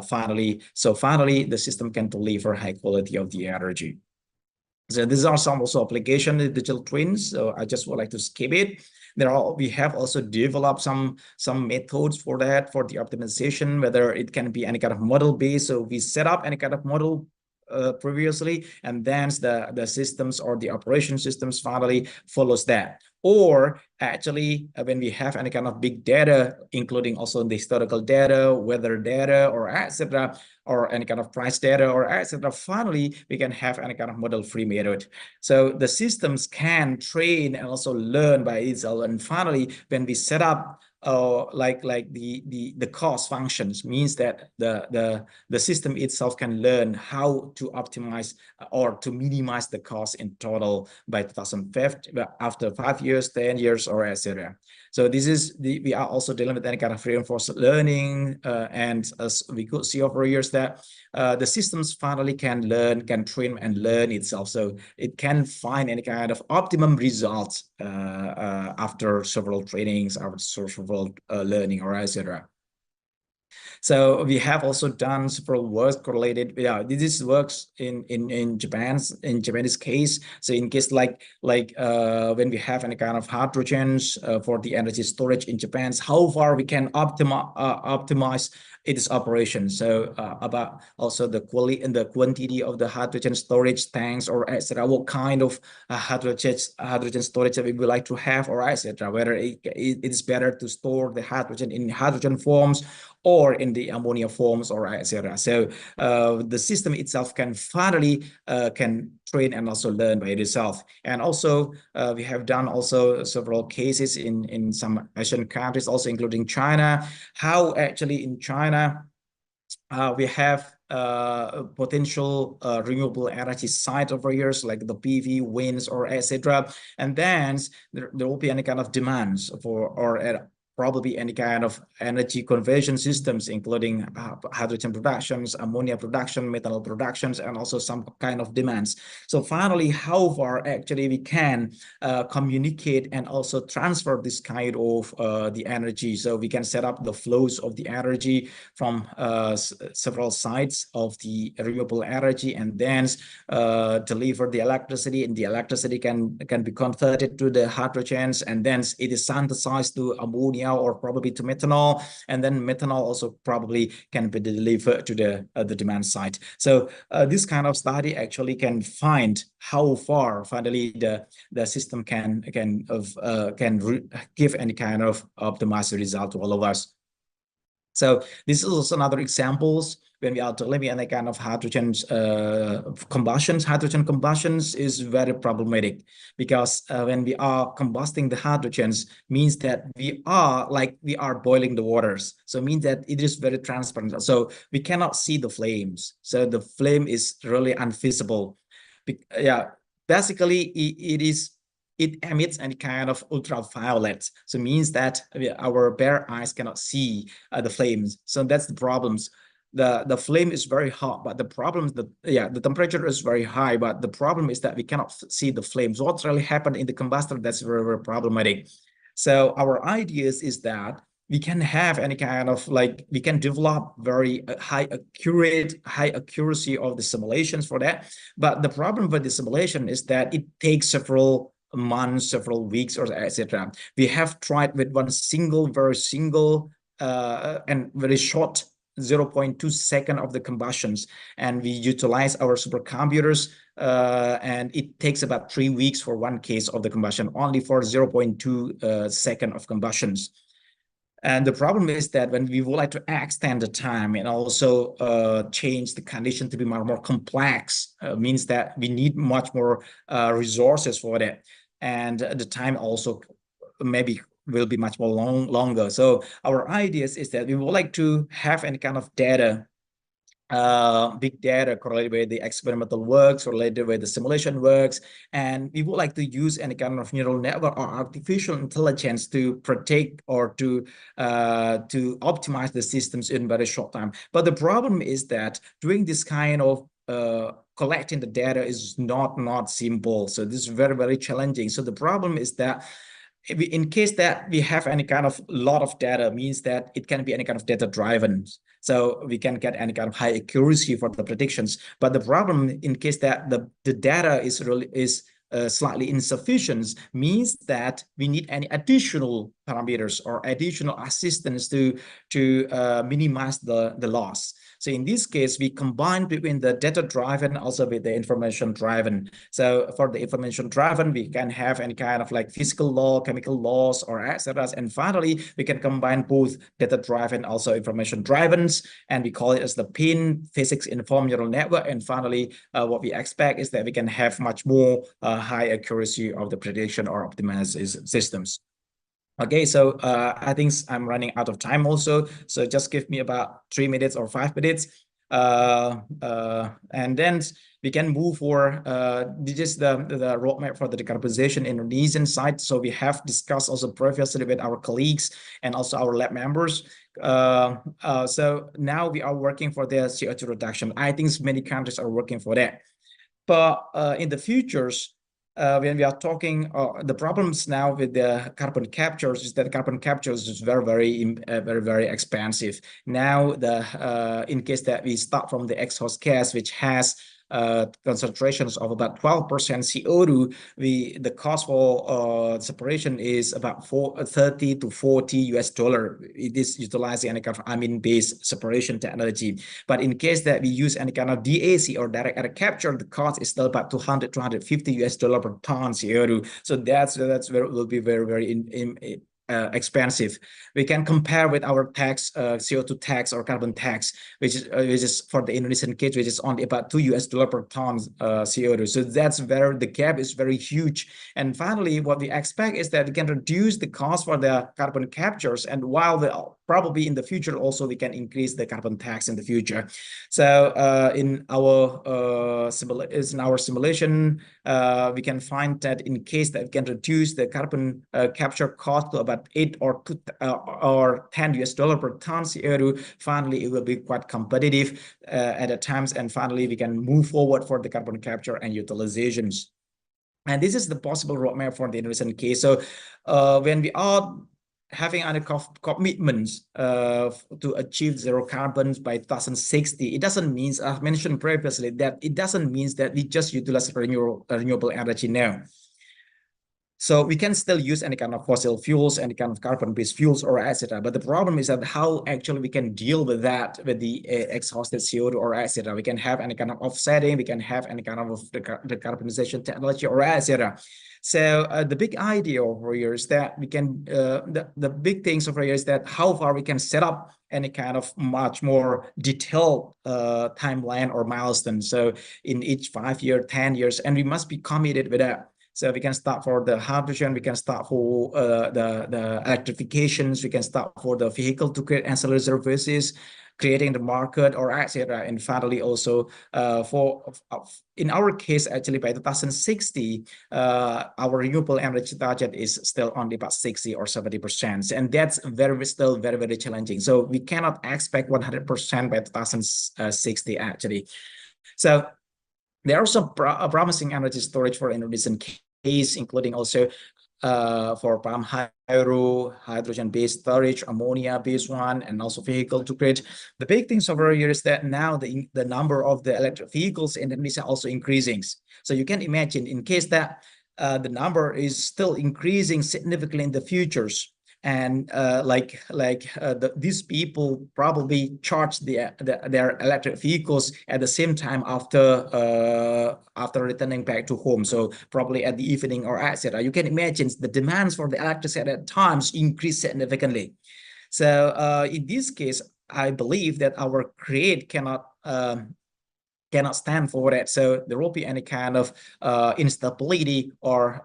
finally. So finally, the system can deliver high quality of the energy. So these are some also application in digital twins. So I just would like to skip it. We have also developed some methods for that, for the optimization, whether it can be any kind of model based. So we set up any kind of model previously, and then the systems or the operation systems finally follows that. Or actually, when we have any kind of big data, including also the historical data, weather data, or etc., or any kind of price data, or etc., finally, we can have any kind of model-free method. So the systems can train and also learn by itself. And finally, when we set up the cost functions, means that the system itself can learn how to optimize or to minimize the cost in total by 2050, after 5 years, 10 years, or etc. So this is we are also dealing with any kind of reinforced learning, and as we could see over years that the systems finally can train and learn itself. So it can find any kind of optimum results after several trainings, after several learning, or etc. So we have also done several works correlated. Yeah, this works in Japan's case. So in case like when we have any kind of hydrogens for the energy storage in Japan, how far we can optimize its operation. So about also the quality and the quantity of the hydrogen storage tanks, or etc. What kind of hydrogen storage that we would like to have, or etc. Whether it is better to store the hydrogen in hydrogen forms or in the ammonia forms, or etc. So the system itself can finally can train and also learn by itself. And also we have done also several cases in some Asian countries, also including China, how actually in China we have potential renewable energy site over years, like the PV, winds, or etc. And then there will be any kind of demands for, or probably any kind of energy conversion systems, including hydrogen productions, ammonia production, methanol productions, and also some kind of demands. So finally, how far actually we can communicate and also transfer this kind of the energy. So we can set up the flows of the energy from several sites of the renewable energy, and then deliver the electricity, and the electricity can be converted to the hydrogens, and then it is synthesized to ammonia or probably to methanol, and then methanol also probably can be delivered to the demand side. So this kind of study actually can find how far finally the system can give any kind of optimized result to all of us. So this is also another examples when we are dealing with any kind of hydrogen combustions. Hydrogen combustions is very problematic because when we are combusting the hydrogens, means that we are boiling the waters. So it means that it is very transparent. So we cannot see the flames. So the flame is really invisible. Yeah, basically it emits any kind of ultraviolet. So it means that our bare eyes cannot see the flames. So that's the problems. The flame is very hot, but the problem is that the temperature is very high, but the problem is that we cannot see the flames. What really happened in the combustor, that's very, very problematic. So our ideas is that we can have any kind of we can develop very high accuracy of the simulations for that. But the problem with the simulation is that it takes several months, several weeks, or etc. We have tried with one very single and very short 0.2 second of the combustions, and we utilize our supercomputers, and it takes about 3 weeks for one case of the combustion, only for 0.2 second of combustions. And the problem is that when we would like to extend the time and also change the condition to be more complex, means that we need much more resources for that. And the time also maybe will be much more longer. So our ideas is that we would like to have any kind of data, big data correlated with the experimental works, related with the simulation works, and we would like to use any kind of neural network or artificial intelligence to predict or to optimize the systems in very short time. But the problem is that doing this kind of collecting the data is not simple. So this is very, very challenging. So the problem is that in case that we have any kind of lot of data, means that it can be any kind of data driven. So we can get any kind of high accuracy for the predictions. But the problem in case that the data is slightly insufficient, means that we need any additional parameters or additional assistance to minimize the loss. So in this case, we combine between the data driven also with the information driven. So for the information driven, we can have any kind of physical law, chemical laws, or etc. And finally, we can combine both data driven, also information driven, and we call it as the PIN, physics informed neural network. And finally, what we expect is that we can have much more high accuracy of the prediction or optimized systems. Okay, so I think I'm running out of time also. So just give me about 3 minutes or 5 minutes. And then we can move for this is the roadmap for the decarbonization Indonesian side. So we have discussed also previously with our colleagues and also our lab members. So now we are working for the CO2 reduction. I think many countries are working for that. But in the futures, when we are talking, the problems now with the carbon captures is that carbon captures is very expensive. Now, in case that we start from the exhaust gas, which has concentrations of about 12% CO2, the cost for separation is about $30 to $40. It is utilizing any kind of amine-based separation technology. But in case that we use any kind of DAC or direct air capture, the cost is still about $200 to $250 per ton CO2. So that's where it will be very expensive. We can compare with our tax, CO2 tax or carbon tax, which is for the Indonesian case, which is only about $2 per ton CO2. So that's where the gap is very huge. And finally, what we expect is that we can reduce the cost for the carbon captures, and while the probably in the future also we can increase the carbon tax in the future. So in our simulation, we can find that in case that we can reduce the carbon capture cost to about 8 or 10 US dollar per ton CO2, finally it will be quite competitive at the times, and finally we can move forward for the carbon capture and utilizations. And this is the possible roadmap for the Indonesian case. So when we are having other commitments to achieve zero carbons by 2060, it doesn't mean, as mentioned previously, that it doesn't mean that we just utilize renewable energy now. So we can still use any kind of fossil fuels, any kind of carbon-based fuels, or etc. But the problem is that how actually we can deal with that, with the exhausted CO2 or etc. We can have any kind of offsetting, we can have any kind of the decarbonization technology or etc. So the big idea over here is that we can, the big things over here is that how far we can set up any kind of much more detailed timeline or milestone. So in each 5 year, 10 years, and we must be committed with that. So we can start for the hydrogen, we can start for the electrifications, we can start for the vehicle to create ancillary services, creating the market or etc. And finally also in our case, actually by 2060, our renewable energy target is still only about 60 or 70%. And that's still very, very challenging. So we cannot expect 100% by 2060 actually. So there are some promising energy storage for Indonesian case, including also for palm hydrogen-based storage, ammonia-based one, and also vehicle to grid. The big things over here is that now the number of the electric vehicles in Indonesia also increasing. So you can imagine in case that the number is still increasing significantly in the futures. And these people probably charge their electric vehicles at the same time after returning back to home. So probably at the evening or etc. You can imagine the demands for the electricity at times increase significantly. So in this case, I believe that our grid cannot stand for that. So there will be any kind of instability, or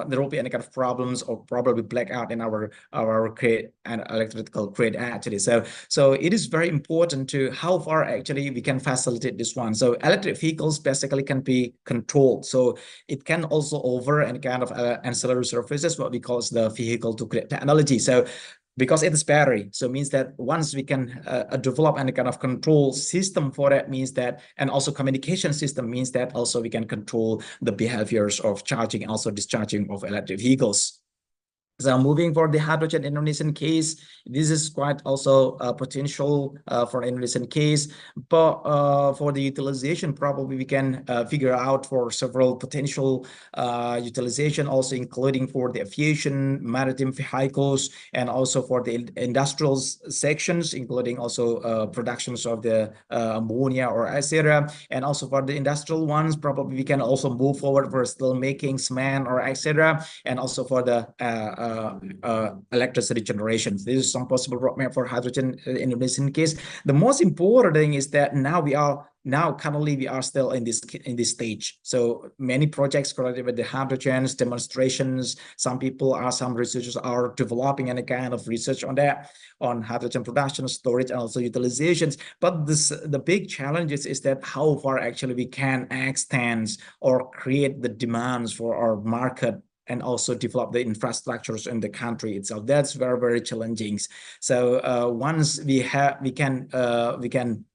there will be any kind of problems, or probably blackout in our grid and electrical grid actually. So it is very important to how far actually we can facilitate this one. So electric vehicles basically can be controlled. So it can also offer any kind of ancillary services, what we call the vehicle to grid technology. So because it is battery, so it means that once we can develop any kind of control system for that, means that, and also communication system, means that also we can control the behaviors of charging and also discharging of electric vehicles. So moving for the hydrogen Indonesian case, this is quite also a potential for Indonesian case, but for the utilization, probably we can figure out for several potential utilization, also including for the aviation, maritime vehicles, and also for the industrial sections, including also productions of the ammonia or etc. And also for the industrial ones, probably we can also move forward for steel making, cement or etc. And also for the electricity generation. This is some possible roadmap for hydrogen in Indonesian case. The most important thing is that currently we are still in this stage. So many projects connected with the hydrogens, demonstrations. Some researchers are developing any kind of research on that, on hydrogen production, storage, and also utilizations. But the big challenge is that how far actually we can extend or create the demands for our market, and also develop the infrastructures in the country itself. That's very, very challenging. So once we can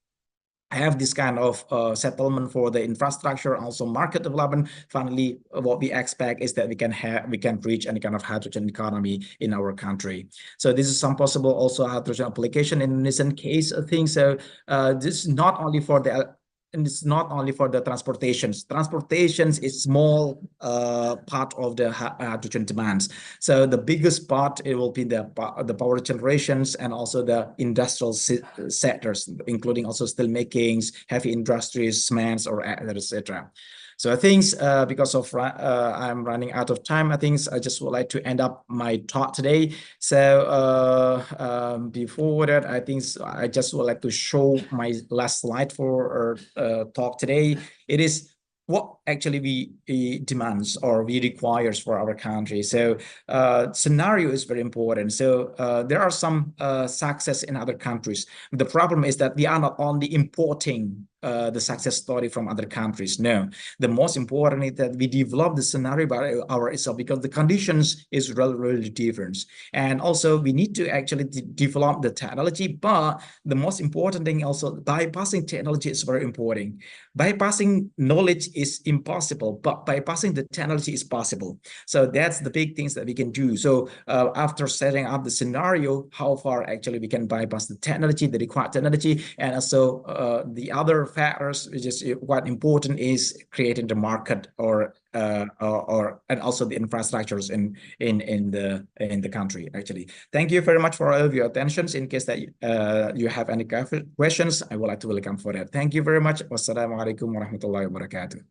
have this kind of settlement for the infrastructure, also market development, finally what we expect is that we can reach any kind of hydrogen economy in our country. So this is some possible also hydrogen application in Indonesian case, I think. So this is not only for the transportations. Transportations is small part of the hydrogen demands. So the biggest part, it will be the power generations and also the industrial sectors, including also steel makings, heavy industries, cements, or etc. So I think because of I'm running out of time, I think I just would like to end up my talk today. So before that, I think I just would like to show my last slide for our talk today. It is what actually we demands or we requires for our country. So scenario is very important. So there are some success in other countries. The problem is that we are not only importing the success story from other countries. No, the most important is that we develop the scenario by ourselves, because the conditions is really different. And also we need to actually develop the technology. But the most important thing also, bypassing technology is very important. Bypassing knowledge is impossible, but bypassing the technology is possible. So that's the big things that we can do. So after setting up the scenario, how far actually we can bypass the technology, the required technology, and also the other factors, which is what important is creating the market or and also the infrastructures in the country. Actually, thank you very much for all of your attentions. In case that you have any questions, I would like to welcome for that. Thank you very much. Wassalamualaikum warahmatullahi wabarakatuh.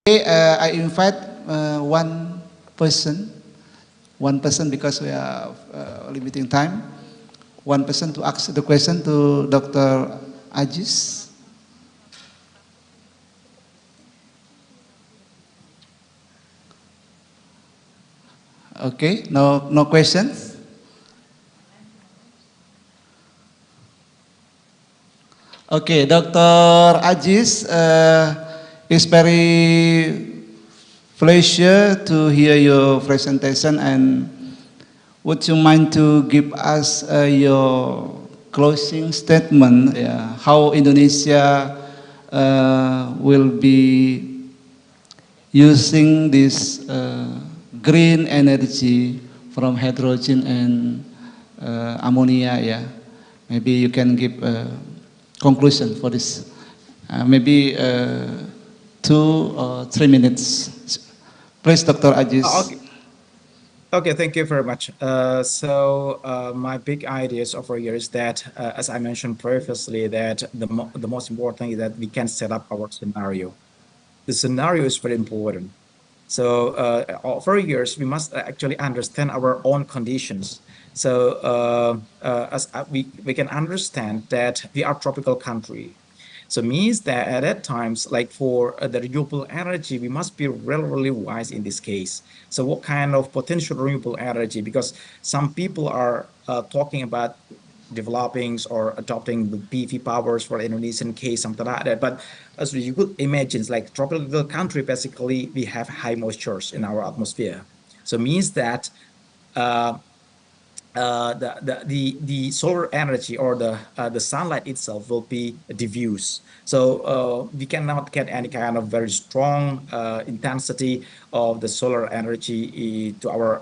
Okay, I invite one person because we have limiting time. One person to ask the question to Dr. Ajis. Okay, no questions. Okay, Dr. Ajis, it's very pleasure to hear your presentation, and would you mind to give us your closing statement, how Indonesia will be using this green energy from hydrogen and ammonia, Maybe you can give a conclusion for this. Maybe 2 or 3 minutes. Please, Dr. Ajis. Okay, thank you very much. My big ideas over here is that, as I mentioned previously, that the most important thing is that we can set up our scenario. The scenario is very important. So over years, we must actually understand our own conditions. So as we can understand that we are a tropical country. So means that at that times, like for the renewable energy, we must be really wise in this case. So what kind of potential renewable energy? Because some people are talking about developing or adopting the PV powers for Indonesian case, something like that. But as you could imagine, like tropical country, basically we have high moistures in our atmosphere. So means that the solar energy or the sunlight itself will be diffuse. So we cannot get any kind of very strong intensity of the solar energy to our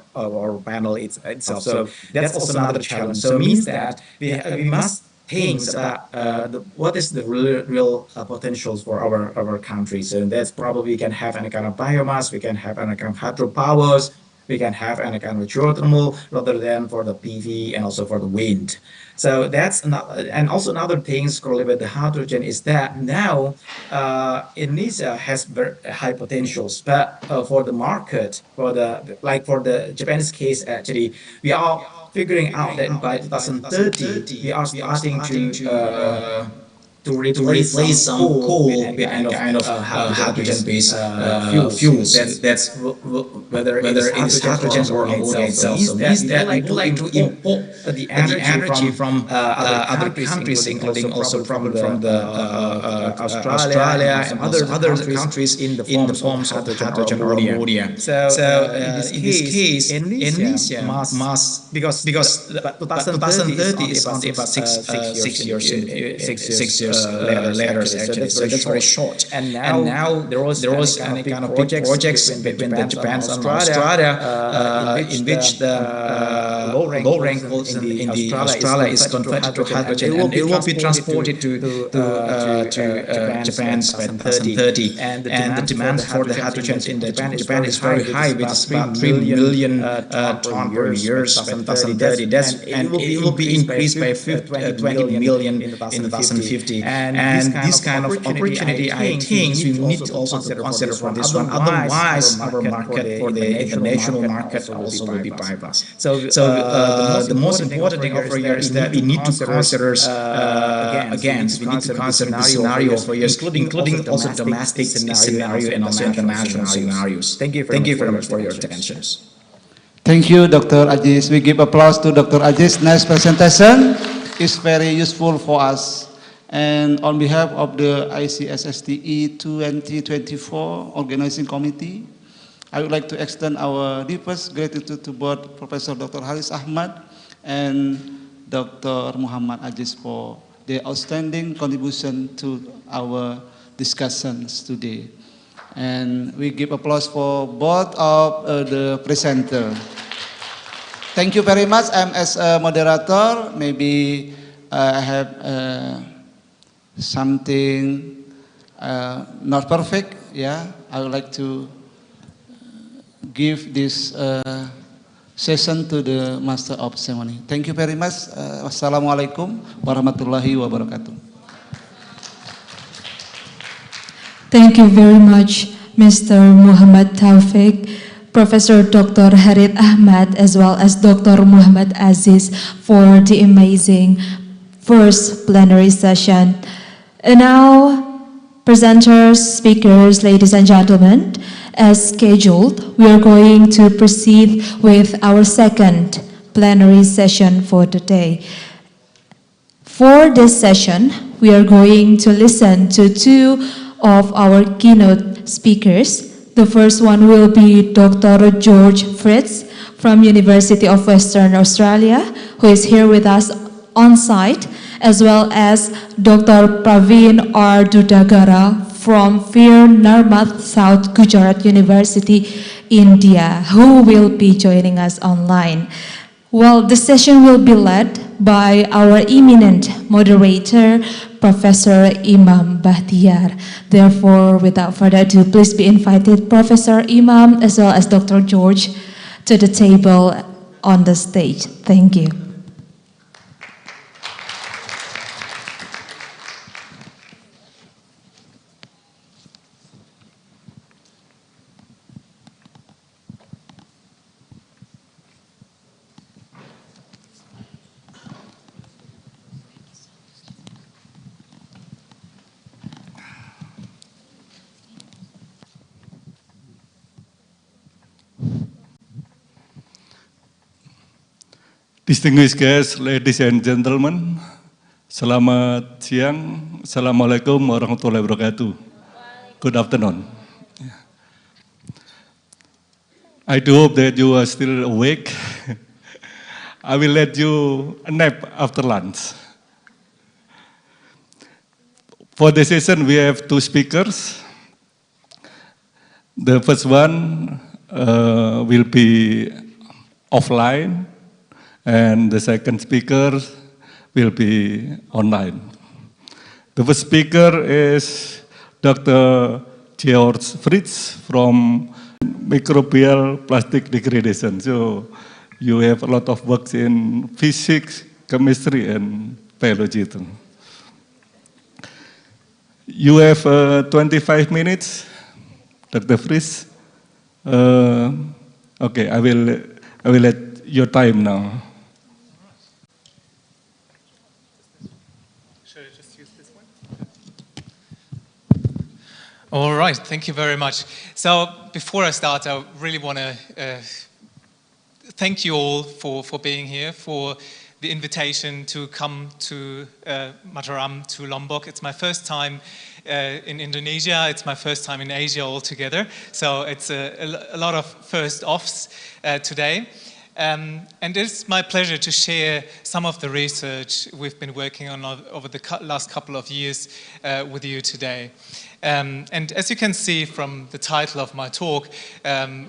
panel itself. So that's also another challenge. So it means that we must think about what is the real potentials for our country. So that's probably we can have any kind of biomass, we can have any kind of hydropowers, we can have any kind of geothermal rather than for the PV and also for the wind. So that's and also another things correlated with the hydrogen is that now Indonesia has very high potentials, but for the market, for the Japanese case, actually we are figuring out that by 2030 we are starting to replace some coal with any kind of hydrogen-based fuels. That's whether it is hydrogen or ammonia itself. So means that we would like to import the energy from other countries, including also from Australia and other countries in the forms of hydrogen or ammonia. So in this case, Indonesia must because 2030 is only about 6 years letters actually. So that's very short. And now there was any kind of big projects between the Japan and Australia, in which the low rank person in the Australia is converted to hydrogen, and it will be transported to Japan by 2030. And the demand for the hydrogen in Japan is very high, with about 3 million ton per year by 2030. And it will be increased by 20 million in 2050. And this kind of opportunity, I think, we need also to consider for this one. Otherwise, our market for the international market also will be bypassed. So the most important thing over here is that we need to consider, again, we need to consider the scenario over here, including also domestic scenario and also international scenarios. Thank you very much for your attention. Thank you, Dr. Aziz. We give applause to Dr. Aziz. Next presentation is very useful for us. And on behalf of the ICSSTE 2024 Organizing Committee, I would like to extend our deepest gratitude to both Professor Dr. Haris Ahmad and Dr. Muhammad Aziz for their outstanding contribution to our discussions today. And we give applause for both of the presenters. Thank you very much. I'm as a moderator. Maybe I have something not perfect. Yeah, I would like to give this session to the Master of Ceremony. Thank you very much. Wassalamualaikum warahmatullahi wabarakatuh. Thank you very much, Mr. Muhammad Taufik, Professor Dr. Harith Ahmad, as well as Dr. Muhammad Aziz for the amazing first plenary session. And now, presenters, speakers, ladies and gentlemen, as scheduled, we are going to proceed with our second plenary session for today. For this session, we are going to listen to two of our keynote speakers. The first one will be Dr. George Fritz from University of Western Australia, who is here with us on site, as well as Dr. Praveen R. Dudagara from Fir Narmat South Gujarat University, India, who will be joining us online. Well, the session will be led by our eminent moderator, Professor Imam Bahtiar. Therefore, without further ado, please be invited Professor Imam as well as Dr. George to the table on the stage. Thank you. Distinguished guests, ladies and gentlemen, selamat siang. Assalamualaikum warahmatullahi wabarakatuh. Good afternoon. I do hope that you are still awake. I will let you nap after lunch. For the session, we have two speakers. The first one will be offline, and the second speaker will be online. The first speaker is Dr. George Fritz from microbial plastic degradation. So you have a lot of works in physics, chemistry, and biology. You have 25 minutes, Dr. Fritz. Okay, I will let your time now. All right, thank you very much. So before I start, I really want to thank you all for being here, for the invitation to come to Mataram, to Lombok. It's my first time in Indonesia. It's my first time in Asia altogether. So it's a lot of first offs today. And it's my pleasure to share some of the research we've been working on over the last couple of years with you today. And as you can see from the title of my talk,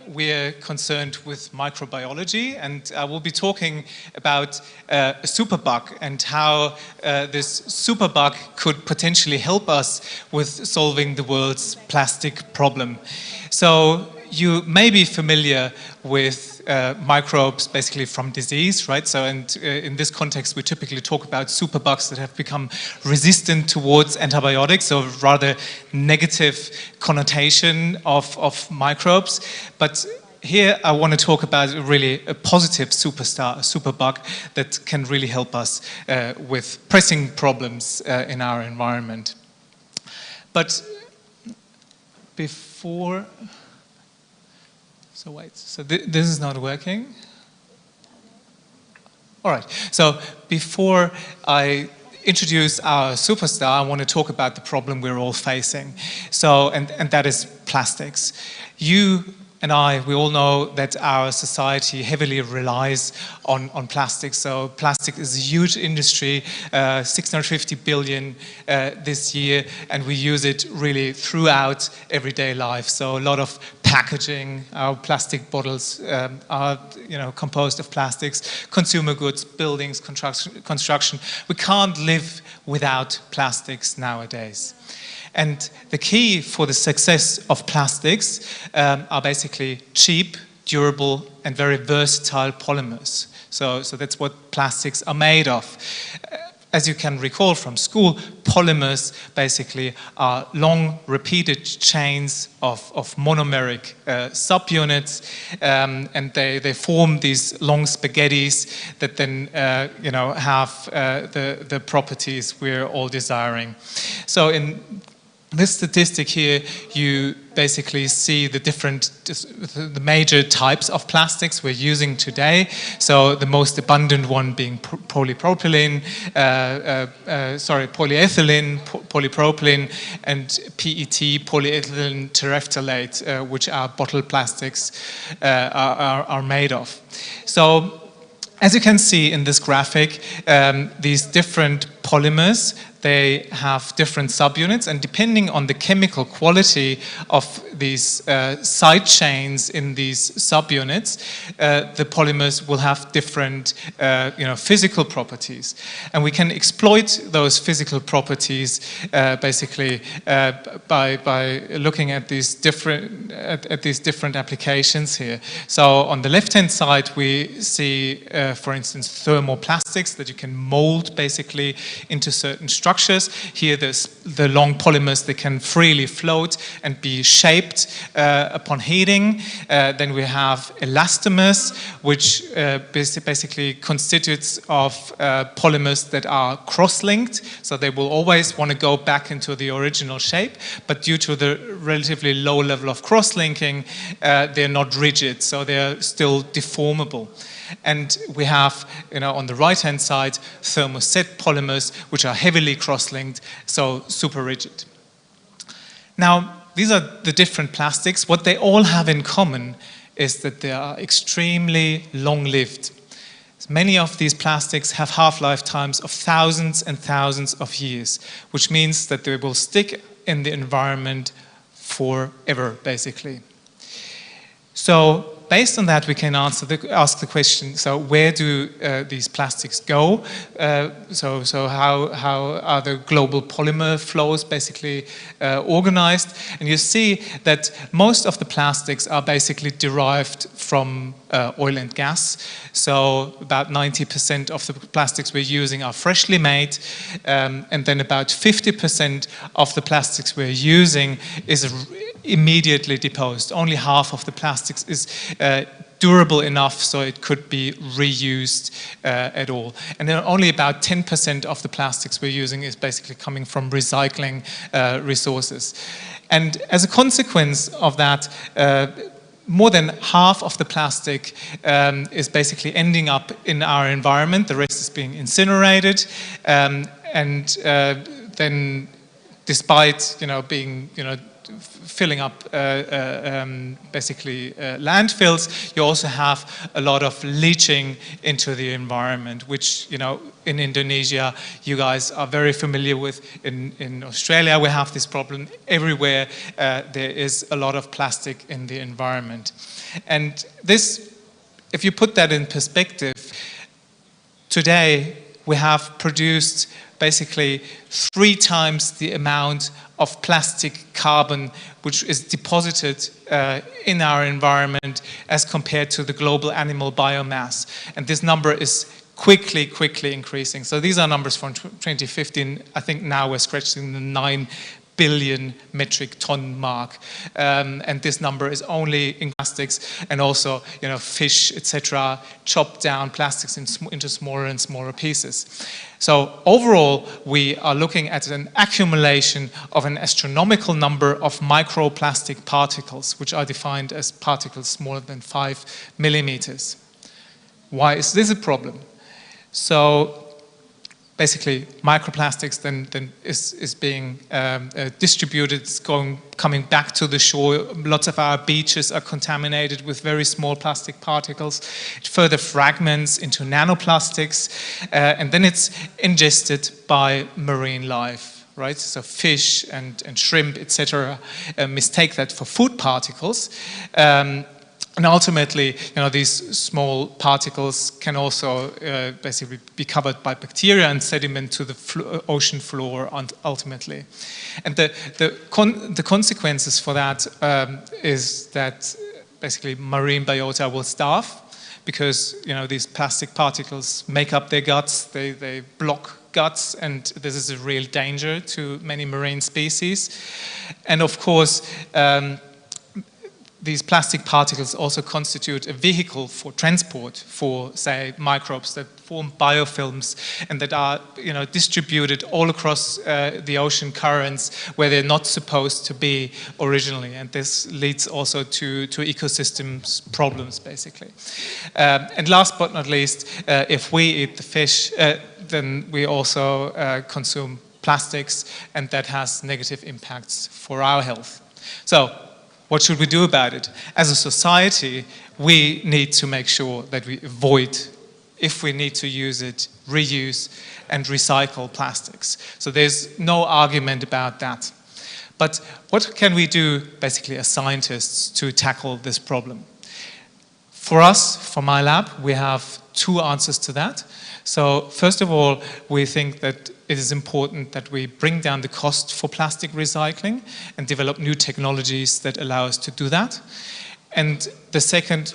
we're concerned with microbiology, and I will be talking about a superbug and how this superbug could potentially help us with solving the world's plastic problem. So you may be familiar with microbes basically from disease, right? So, and in this context, we typically talk about superbugs that have become resistant towards antibiotics, so rather negative connotation of microbes. But here I want to talk about really a positive superbug that can really help us with pressing problems in our environment. But before... So wait, so this is not working? All right, so before I introduce our superstar, I want to talk about the problem we're all facing. So, and that is plastics. You and I, we all know that our society heavily relies on plastics. So plastic is a huge industry, 650 billion this year, and we use it really throughout everyday life. So a lot of packaging, our plastic bottles are composed of plastics, consumer goods, buildings, construction. We can't live without plastics nowadays. And the key for the success of plastics are basically cheap, durable, and very versatile polymers. So that's what plastics are made of. As you can recall from school, polymers basically are long repeated chains of monomeric subunits, and they form these long spaghettis that then have the properties we're all desiring. So in this statistic here, you basically see the major types of plastics we're using today. So the most abundant one being polyethylene, polypropylene, and PET, polyethylene terephthalate, which our bottle plastics are made of. So as you can see in this graphic, these different polymers, they have different subunits, and depending on the chemical quality of these side chains in these subunits, the polymers will have different physical properties. And we can exploit those physical properties basically by looking at these different applications here. So on the left-hand side, we see, for instance, thermoplastics that you can mold basically into certain structures. Here there's the long polymers that can freely float and be shaped upon heating. Then we have elastomers, which basically constitutes of polymers that are cross-linked, so they will always want to go back into the original shape, but due to the relatively low level of cross-linking, they're not rigid, so they're still deformable. And we have, on the right-hand side, thermoset polymers, which are heavily cross-linked, so super rigid. Now, these are the different plastics. What they all have in common is that they are extremely long-lived. Many of these plastics have half-life times of thousands and thousands of years, which means that they will stick in the environment forever, basically. So based on that, we can ask the question, so where do these plastics go? So how are the global polymer flows basically organized? And you see that most of the plastics are basically derived from oil and gas. So about 90% of the plastics we're using are freshly made, and then about 50% of the plastics we're using is immediately deposed. Only half of the plastics is durable enough so it could be reused at all. And then only about 10% of the plastics we're using is basically coming from recycling resources. And as a consequence of that, more than half of the plastic is basically ending up in our environment. The rest is being incinerated, and then despite being filling up basically landfills, you also have a lot of leaching into the environment, which, you know, in Indonesia, you guys are very familiar with. In Australia, we have this problem. Everywhere there is a lot of plastic in the environment. And this, if you put that in perspective, today we have produced basically 3 times the amount of plastic carbon which is deposited in our environment as compared to the global animal biomass. And this number is quickly increasing. So these are numbers from 2015. I think now we're scratching the 9 billion metric ton mark, and this number is only in plastics, and also, you know, fish, etc., chop down plastics into smaller and smaller pieces. So overall, we are looking at an accumulation of an astronomical number of microplastic particles, which are defined as particles smaller than 5 millimeters. Why is this a problem? So basically, microplastics then is being distributed, it's coming back to the shore. Lots of our beaches are contaminated with very small plastic particles. It further fragments into nanoplastics, and then it's ingested by marine life, right? So fish and shrimp, etc., mistake that for food particles. And ultimately, you know, these small particles can also basically be covered by bacteria and sediment to the ocean floor ultimately. And the consequences for that is that basically marine biota will starve, because, you know, these plastic particles make up their guts, they block guts, and this is a real danger to many marine species. And of course, these plastic particles also constitute a vehicle for transport for, say, microbes that form biofilms and that are, you know, distributed all across the ocean currents where they're not supposed to be originally. And this leads also to ecosystems problems, basically. And last but not least, if we eat the fish, then we also consume plastics, and that has negative impacts for our health. So, what should we do about it? As a society, we need to make sure that we avoid, if we need to use it, reuse and recycle plastics. So there's no argument about that. But what can we do, basically, as scientists to tackle this problem? For us, for my lab, we have 2 answers to that. So first of all, we think that it is important that we bring down the cost for plastic recycling and develop new technologies that allow us to do that. And the second,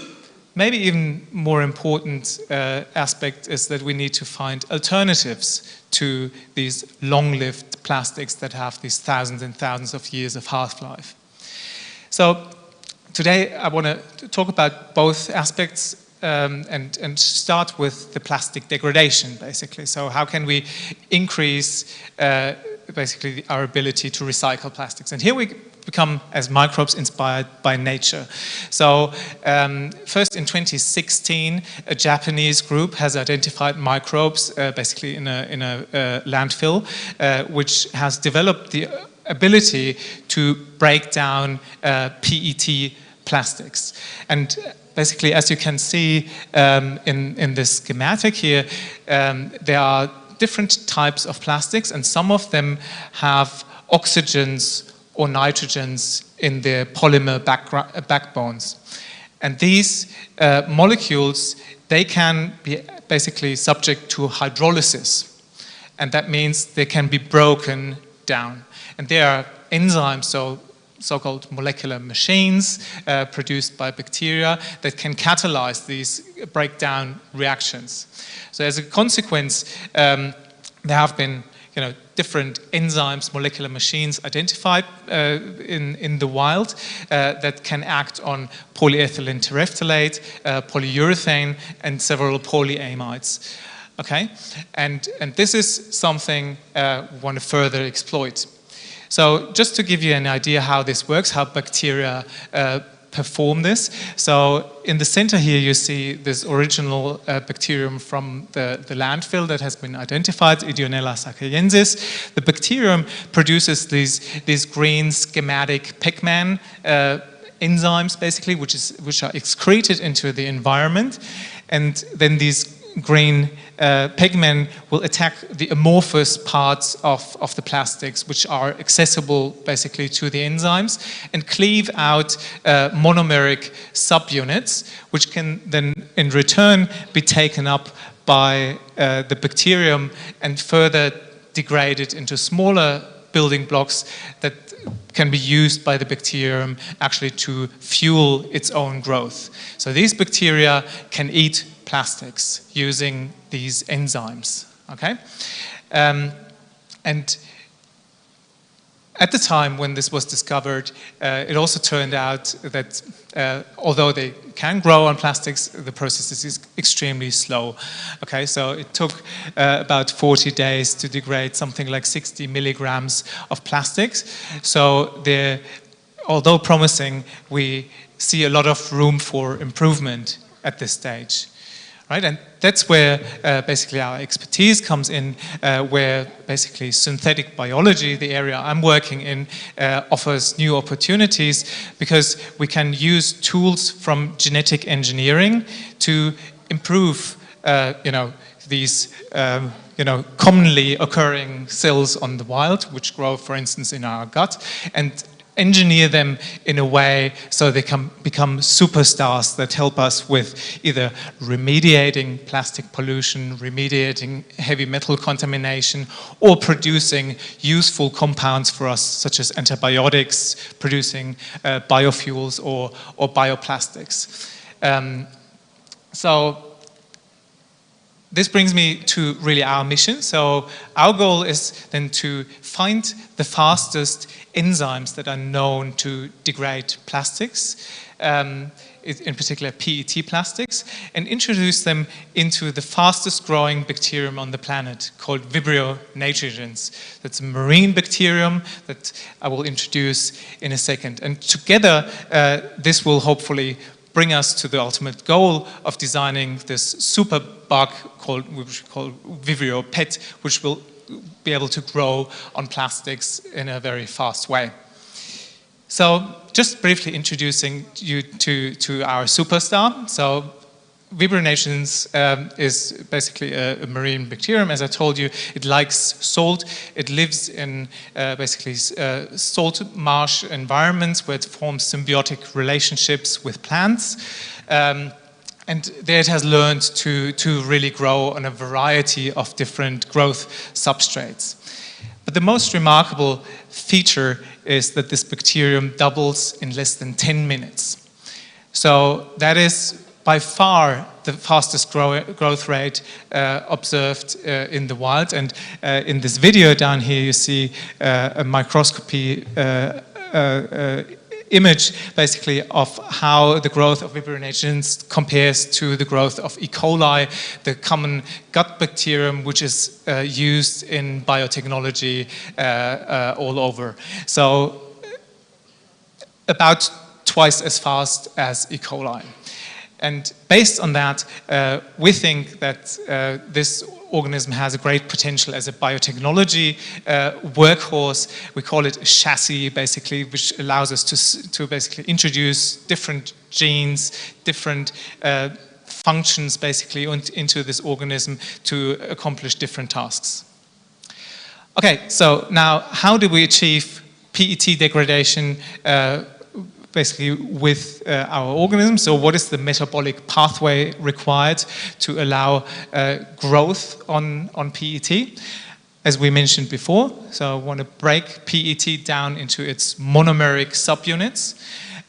maybe even more important aspect is that we need to find alternatives to these long-lived plastics that have these thousands and thousands of years of half-life. So today I want to talk about both aspects and start with the plastic degradation, basically. So how can we increase basically our ability to recycle plastics? And here we become, as microbes, inspired by nature. So first in 2016, a Japanese group has identified microbes basically in a landfill, which has developed the ability to break down PET plastics. And basically, as you can see in this schematic here, there are different types of plastics, and some of them have oxygens or nitrogens in their polymer backbones. And these molecules, they can be basically subject to hydrolysis. And that means they can be broken down. And there are enzymes, so-called molecular machines produced by bacteria that can catalyze these breakdown reactions. So as a consequence, there have been, you know, different enzymes, molecular machines identified in the wild that can act on polyethylene terephthalate, polyurethane, and several polyamides. Okay, and this is something we want to further exploit. So just to give you an idea how this works, how bacteria perform this. So in the center here you see this original bacterium from the landfill that has been identified, Ideonella sacchayensis. The bacterium produces these green schematic pigment enzymes, basically, which are excreted into the environment, and then these green pigment will attack the amorphous parts of the plastics, which are accessible basically to the enzymes, and cleave out monomeric subunits, which can then in return be taken up by the bacterium and further degraded into smaller building blocks that can be used by the bacterium actually to fuel its own growth. So these bacteria can eat plastics using these enzymes, okay? And at the time when this was discovered, it also turned out that although they can grow on plastics, the process is extremely slow. Okay, so it took about 40 days to degrade something like 60 milligrams of plastics. So although promising, we see a lot of room for improvement at this stage. Right, and that's where basically our expertise comes in, where basically synthetic biology, the area I'm working in, offers new opportunities, because we can use tools from genetic engineering to improve, these commonly occurring cells on the wild, which grow, for instance, in our gut, and engineer them in a way so they can become superstars that help us with either remediating plastic pollution, remediating heavy metal contamination, or producing useful compounds for us, such as antibiotics, producing biofuels or bioplastics. So this brings me to really our mission. So our goal is then to find the fastest enzymes that are known to degrade plastics, in particular PET plastics, and introduce them into the fastest growing bacterium on the planet called Vibrio nitrogens. That's a marine bacterium that I will introduce in a second. And together, this will hopefully bring us to the ultimate goal of designing this super bug which we call Vibrio PET, which will be able to grow on plastics in a very fast way. So just briefly introducing you to our superstar. So Vibrio nitrogens is basically a marine bacterium. As I told you, it likes salt. It lives in basically salt marsh environments where it forms symbiotic relationships with plants. And there it has learned to really grow on a variety of different growth substrates. But the most remarkable feature is that this bacterium doubles in less than 10 minutes. So that is by far the fastest growth rate observed in the wild. And in this video down here, you see a microscopy image, basically, of how the growth of Vibrio nitrogens compares to the growth of E. coli, the common gut bacterium, which is used in biotechnology all over. So about twice as fast as E. coli. And based on that, we think that this organism has a great potential as a biotechnology workhorse. We call it a chassis, basically, which allows us to basically introduce different genes, different functions, basically, into this organism to accomplish different tasks. Okay, so now how do we achieve PET degradation basically with our organism? So what is the metabolic pathway required to allow growth on PET? As we mentioned before, so I want to break PET down into its monomeric subunits.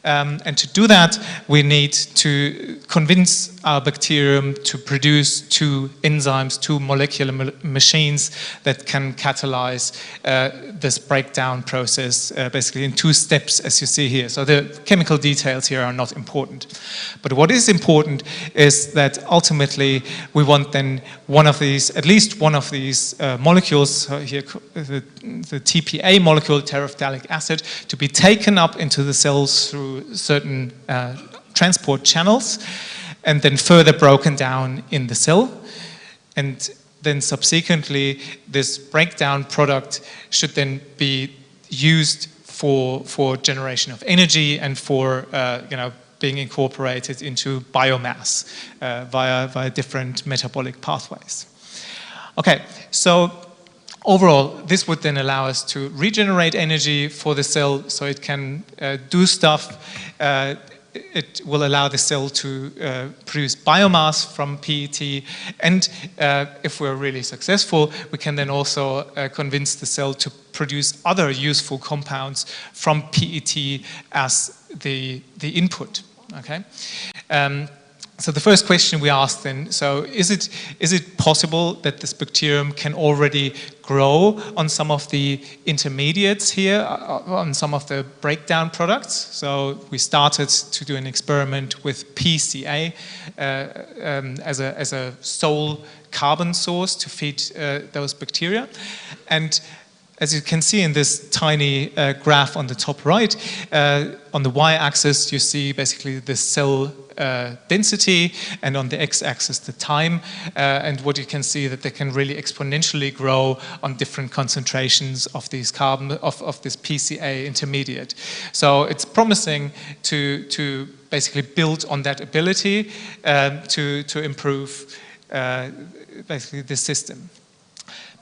And to do that, we need to convince our bacterium to produce two enzymes, two molecular machines that can catalyze this breakdown process basically in two steps, as you see here. So the chemical details here are not important. But what is important is that ultimately we want then one of these, at least one of these molecules, here the TPA molecule, terephthalic acid, to be taken up into the cells through certain transport channels, and then further broken down in the cell. And then subsequently, this breakdown product should then be used for generation of energy and for being incorporated into biomass via different metabolic pathways. Okay, so overall, this would then allow us to regenerate energy for the cell so it can do stuff. It will allow the cell to produce biomass from PET, and if we're really successful, we can then also convince the cell to produce other useful compounds from PET as the input. Okay. So the first question we asked then, so is it possible that this bacterium can already grow on some of the intermediates here, on some of the breakdown products? So we started to do an experiment with PCA as a sole carbon source to feed those bacteria. And as you can see in this tiny graph on the top right, on the y-axis you see basically the cell density, and on the x-axis the time, and what you can see that they can really exponentially grow on different concentrations of these carbon of this PCA intermediate. So it's promising to basically build on that ability to improve basically the system.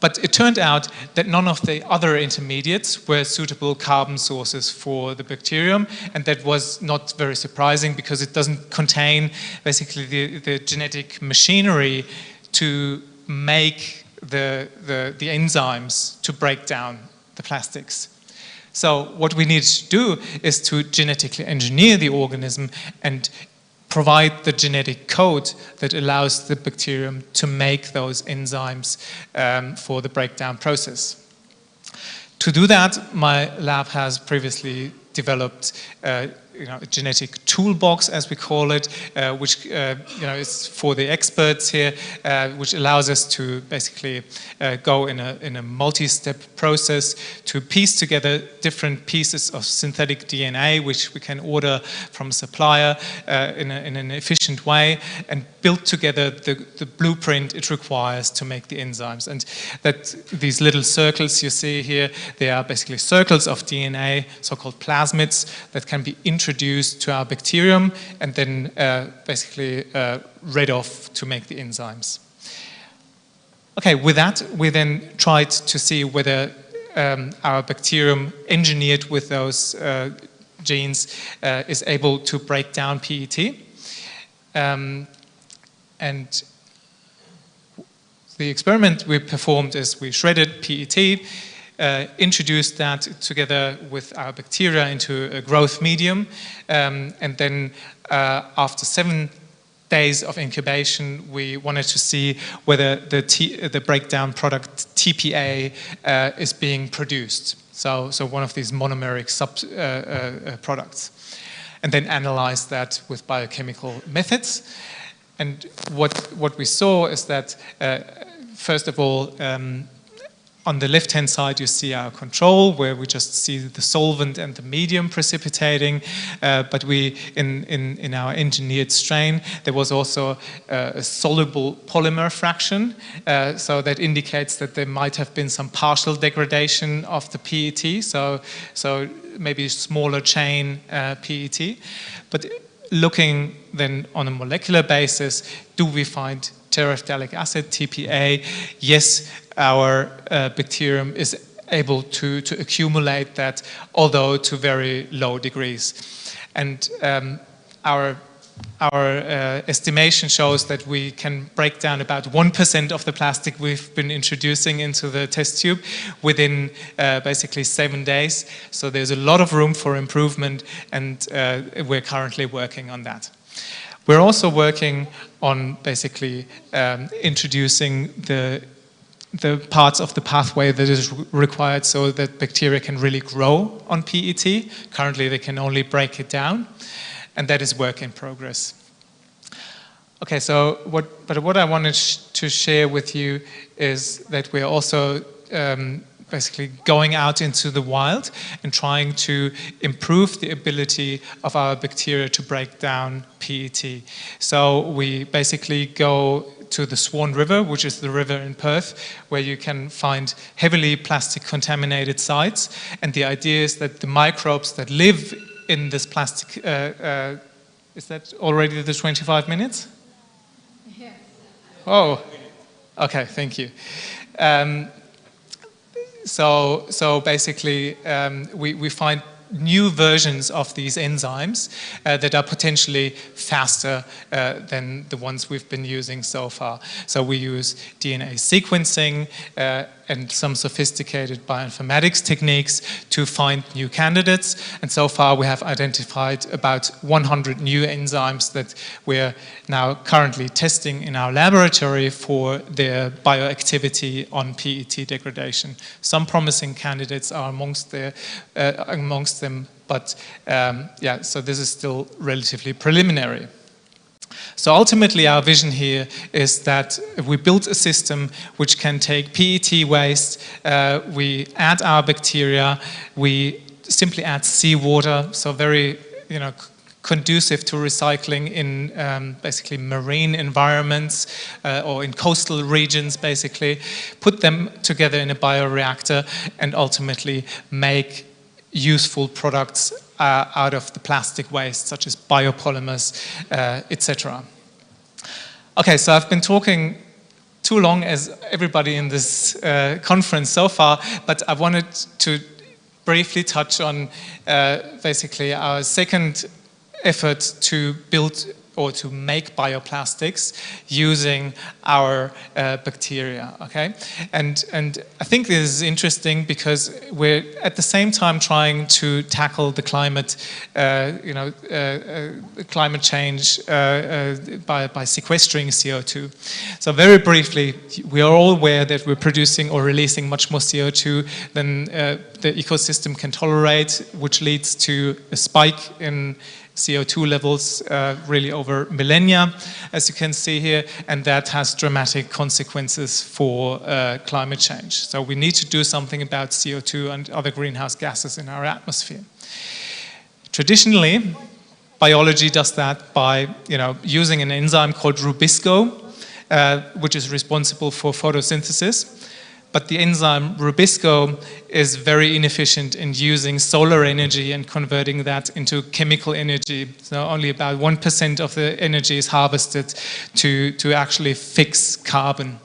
But it turned out that none of the other intermediates were suitable carbon sources for the bacterium, and that was not very surprising because it doesn't contain basically the genetic machinery to make the enzymes to break down the plastics. So what we need to do is to genetically engineer the organism and provide the genetic code that allows the bacterium to make those enzymes for the breakdown process. To do that, my lab has previously developed a genetic toolbox, as we call it, which is for the experts here, which allows us to basically go in a multi-step process to piece together different pieces of synthetic DNA, which we can order from a supplier in an efficient way, and build together the blueprint it requires to make the enzymes. And that these little circles you see here, they are basically circles of DNA, so-called plasmids, that can be introduced to our bacterium and then basically read off to make the enzymes. Okay, with that, we then tried to see whether our bacterium engineered with those genes is able to break down PET. And the experiment we performed is we shredded PET, introduced that together with our bacteria into a growth medium, and then after 7 days of incubation, we wanted to see whether the breakdown product TPA is being produced. So one of these monomeric products, and then analyze that with biochemical methods. And what we saw is that first of all, on the left-hand side, you see our control, where we just see the solvent and the medium precipitating. But in our engineered strain, there was also a soluble polymer fraction. So that indicates that there might have been some partial degradation of the PET. So maybe smaller chain PET. But looking then on a molecular basis, do we find terephthalic acid, TPA? Yes, our bacterium is able to accumulate that, although to very low degrees. And our estimation shows that we can break down about 1% of the plastic we've been introducing into the test tube within basically 7 days. So there's a lot of room for improvement, and we're currently working on that. We're also working on basically introducing the parts of the pathway that is required so that bacteria can really grow on PET. Currently, they can only break it down, and that is work in progress. Okay, so what I wanted to share with you is that we're also basically going out into the wild and trying to improve the ability of our bacteria to break down PET. So we basically go to the Swan River, which is the river in Perth, where you can find heavily plastic contaminated sites. And the idea is that the microbes that live in this plastic, is that already the 25 minutes? Yes. Oh, okay, thank you. So basically, we find new versions of these enzymes that are potentially faster than the ones we've been using so far. So we use DNA sequencing and some sophisticated bioinformatics techniques to find new candidates. And so far we have identified about 100 new enzymes that we're now currently testing in our laboratory for their bioactivity on PET degradation. Some promising candidates are amongst them, but yeah, so this is still relatively preliminary. So ultimately our vision here is that we build a system which can take PET waste, we add our bacteria, we simply add seawater, so very, conducive to recycling in basically marine environments or in coastal regions, basically, put them together in a bioreactor and ultimately make useful products out of the plastic waste, such as biopolymers, etc. Okay, so I've been talking too long as everybody in this conference so far, but I wanted to briefly touch on basically our second effort to build or to make bioplastics using our bacteria, okay? And I think this is interesting because we're at the same time trying to tackle the climate, climate change by sequestering CO2. So very briefly, we are all aware that we're producing or releasing much more CO2 than the ecosystem can tolerate, which leads to a spike in CO2 levels really over millennia, as you can see here, and that has dramatic consequences for climate change. So we need to do something about CO2 and other greenhouse gases in our atmosphere. Traditionally, biology does that by using an enzyme called rubisco, which is responsible for photosynthesis. But the enzyme rubisco is very inefficient in using solar energy and converting that into chemical energy. So only about 1% of the energy is harvested to actually fix carbon.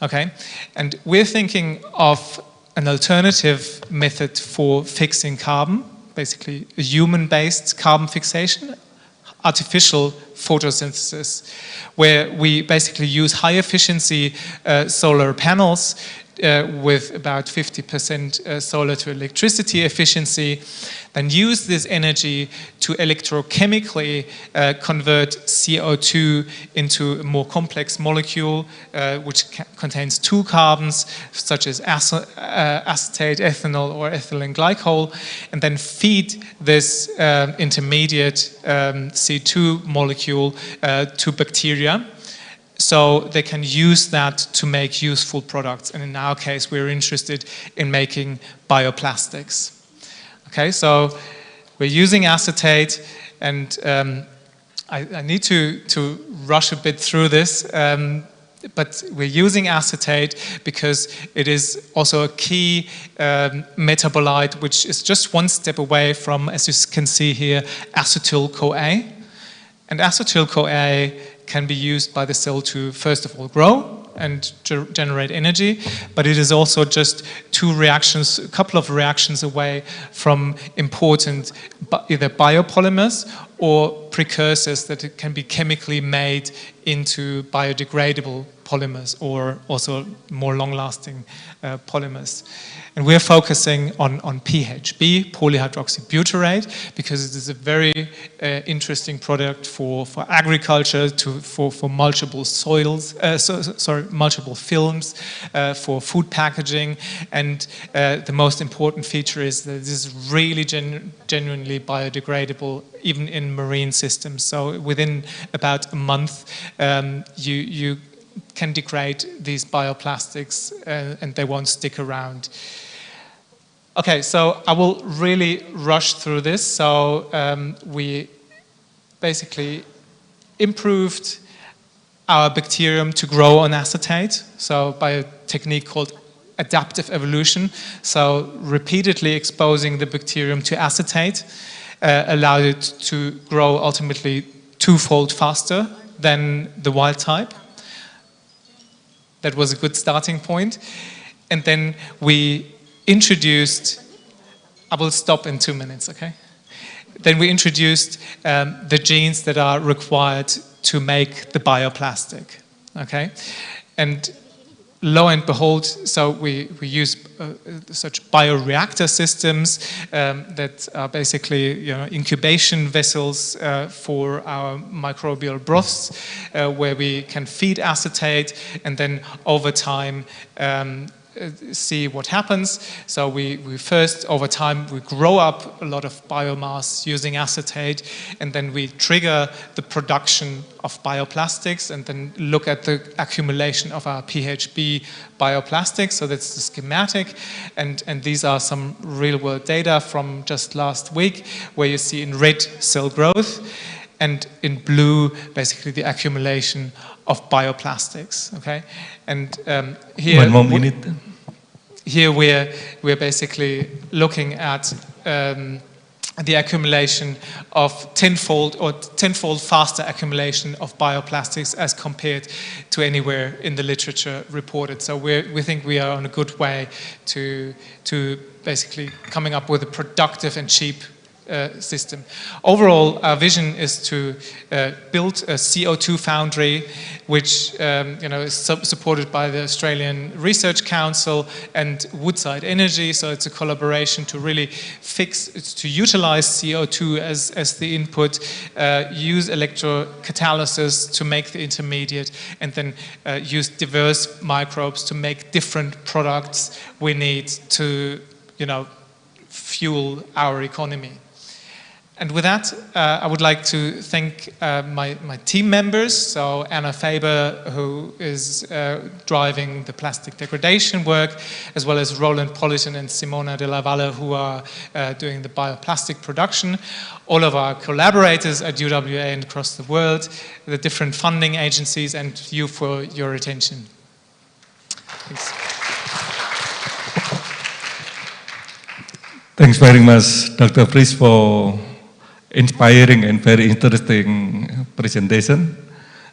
Okay? And we're thinking of an alternative method for fixing carbon, basically a human-based carbon fixation, artificial photosynthesis, where we basically use high-efficiency solar panels with about 50% solar to electricity efficiency, then use this energy to electrochemically convert CO2 into a more complex molecule which contains two carbons, such as acetate, ethanol, or ethylene glycol, and then feed this intermediate C2 molecule to bacteria, so they can use that to make useful products. And in our case, we're interested in making bioplastics. Okay, so we're using acetate, and I need to rush a bit through this, but we're using acetate because it is also a key metabolite, which is just one step away from, as you can see here, acetyl-CoA. And acetyl-CoA can be used by the cell to, first of all, grow and generate energy, but it is also just a couple of reactions away from important either biopolymers or precursors that can be chemically made into biodegradable polymers or also more long-lasting polymers. And we're focusing on PHB, polyhydroxybutyrate, because it is a very interesting product for agriculture, for multiple soils, multiple films, for food packaging. And the most important feature is that this is really genuinely biodegradable, even in marine systems. So within about a month, you can degrade these bioplastics and they won't stick around. Okay, so I will really rush through this. So we basically improved our bacterium to grow on acetate, so by a technique called adaptive evolution. So repeatedly exposing the bacterium to acetate allowed it to grow ultimately twofold faster than the wild type. That was a good starting point. And then we introduced, I will stop in 2 minutes, okay? Then we introduced the genes that are required to make the bioplastic, okay? And lo and behold, so we use such bioreactor systems that are basically incubation vessels for our microbial broths, where we can feed acetate and then over time see what happens. So we first, over time, we grow up a lot of biomass using acetate, and then we trigger the production of bioplastics and then look at the accumulation of our PHB bioplastics. So that's the schematic, and these are some real-world data from just last week, where you see in red cell growth, and in blue, basically the accumulation of bioplastics, okay? And here, 1 more minute. Here we're basically looking at the accumulation of tenfold faster accumulation of bioplastics as compared to anywhere in the literature reported. So we think we are on a good way to basically coming up with a productive and cheap system. Overall, our vision is to build a CO2 foundry, which is supported by the Australian Research Council and Woodside Energy. So it's a collaboration to really to utilize CO2 as the input, use electrocatalysis to make the intermediate, and then use diverse microbes to make different products we need to, fuel our economy. And with that, I would like to thank my team members. So Anna Faber, who is driving the plastic degradation work, as well as Roland Politan and Simona de la Valle, who are doing the bioplastic production. All of our collaborators at UWA and across the world, the different funding agencies, and you for your attention. Thanks. Thanks very much, Dr. Fries, for inspiring and very interesting presentation.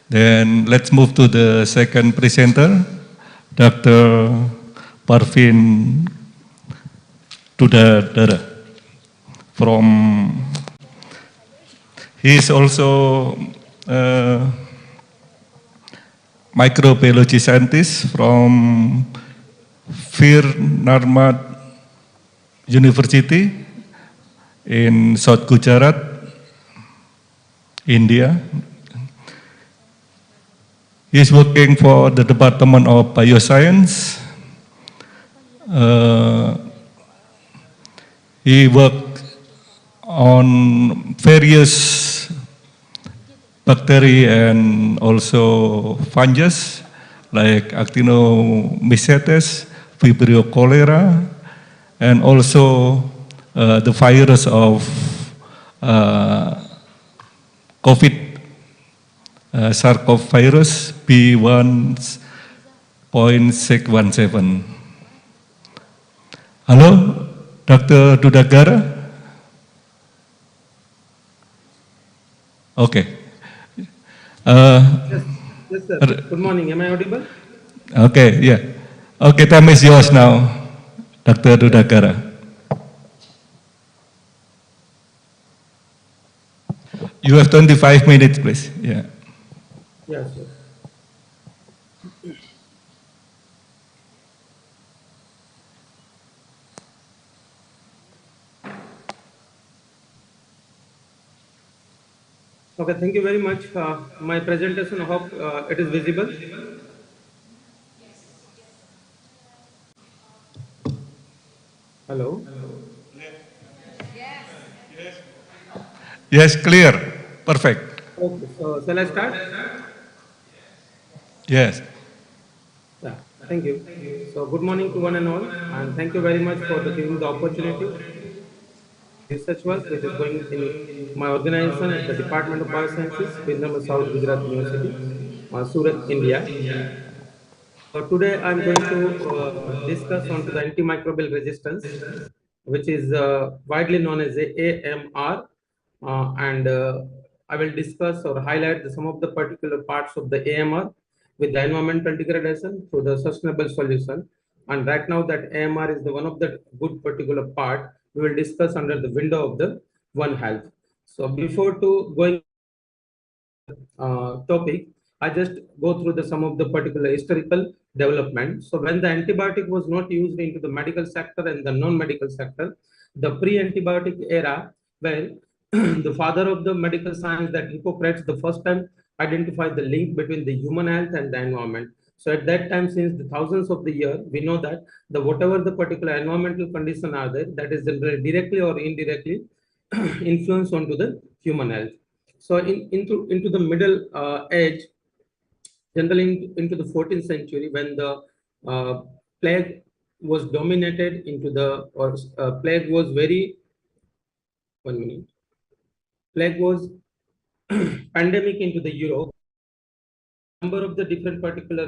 Then let's move to the second presenter, Dr. Parvin Tudadara. He is also a microbiology scientist from Veer Narmad University in South Gujarat, India. He is working for the Department of Bioscience. He worked on various bacteria and also fungus like Actinomycetes, Vibrio cholera, and also the virus of COVID, SARS-CoV virus B1.617. Hello, Dr. Dudagara? Okay. Yes, sir. Good morning. Am I audible? Okay, yeah. Okay, time is yours now, Dr. Dudagara. You have 25 minutes, please. Yeah. Yes, sir. Okay, thank you very much. My presentation, I hope it is visible. Hello. Yes, clear. Perfect. Okay, so shall I start? Yes. Yeah, thank you. So good morning to one and all, and thank you very much for giving the opportunity. Research work which is going in my organization at the Department of Biosciences, Vindham South Gujarat University, Surat, India. Today I'm going to discuss on to the antimicrobial resistance, which is widely known as the AMR, and I will discuss or highlight some of the particular parts of the AMR with the environmental degradation to the sustainable solution. And right now that AMR is the one of the good particular part we will discuss under the window of the One Health. So before to going topic, I just go through some of the particular historical development. So when the antibiotic was not used into the medical sector and the non-medical sector, the pre-antibiotic era, where the father of the medical science, that Hippocrates, the first time identified the link between the human health and the environment. So at that time, since the thousands of the year, we know that the whatever the particular environmental condition are there, that is directly or indirectly influence onto the human health. So into the middle age, generally into the 14th century, when the plague was dominated into the, or plague was very, 1 minute, plague was pandemic into the Europe. Number of the different particular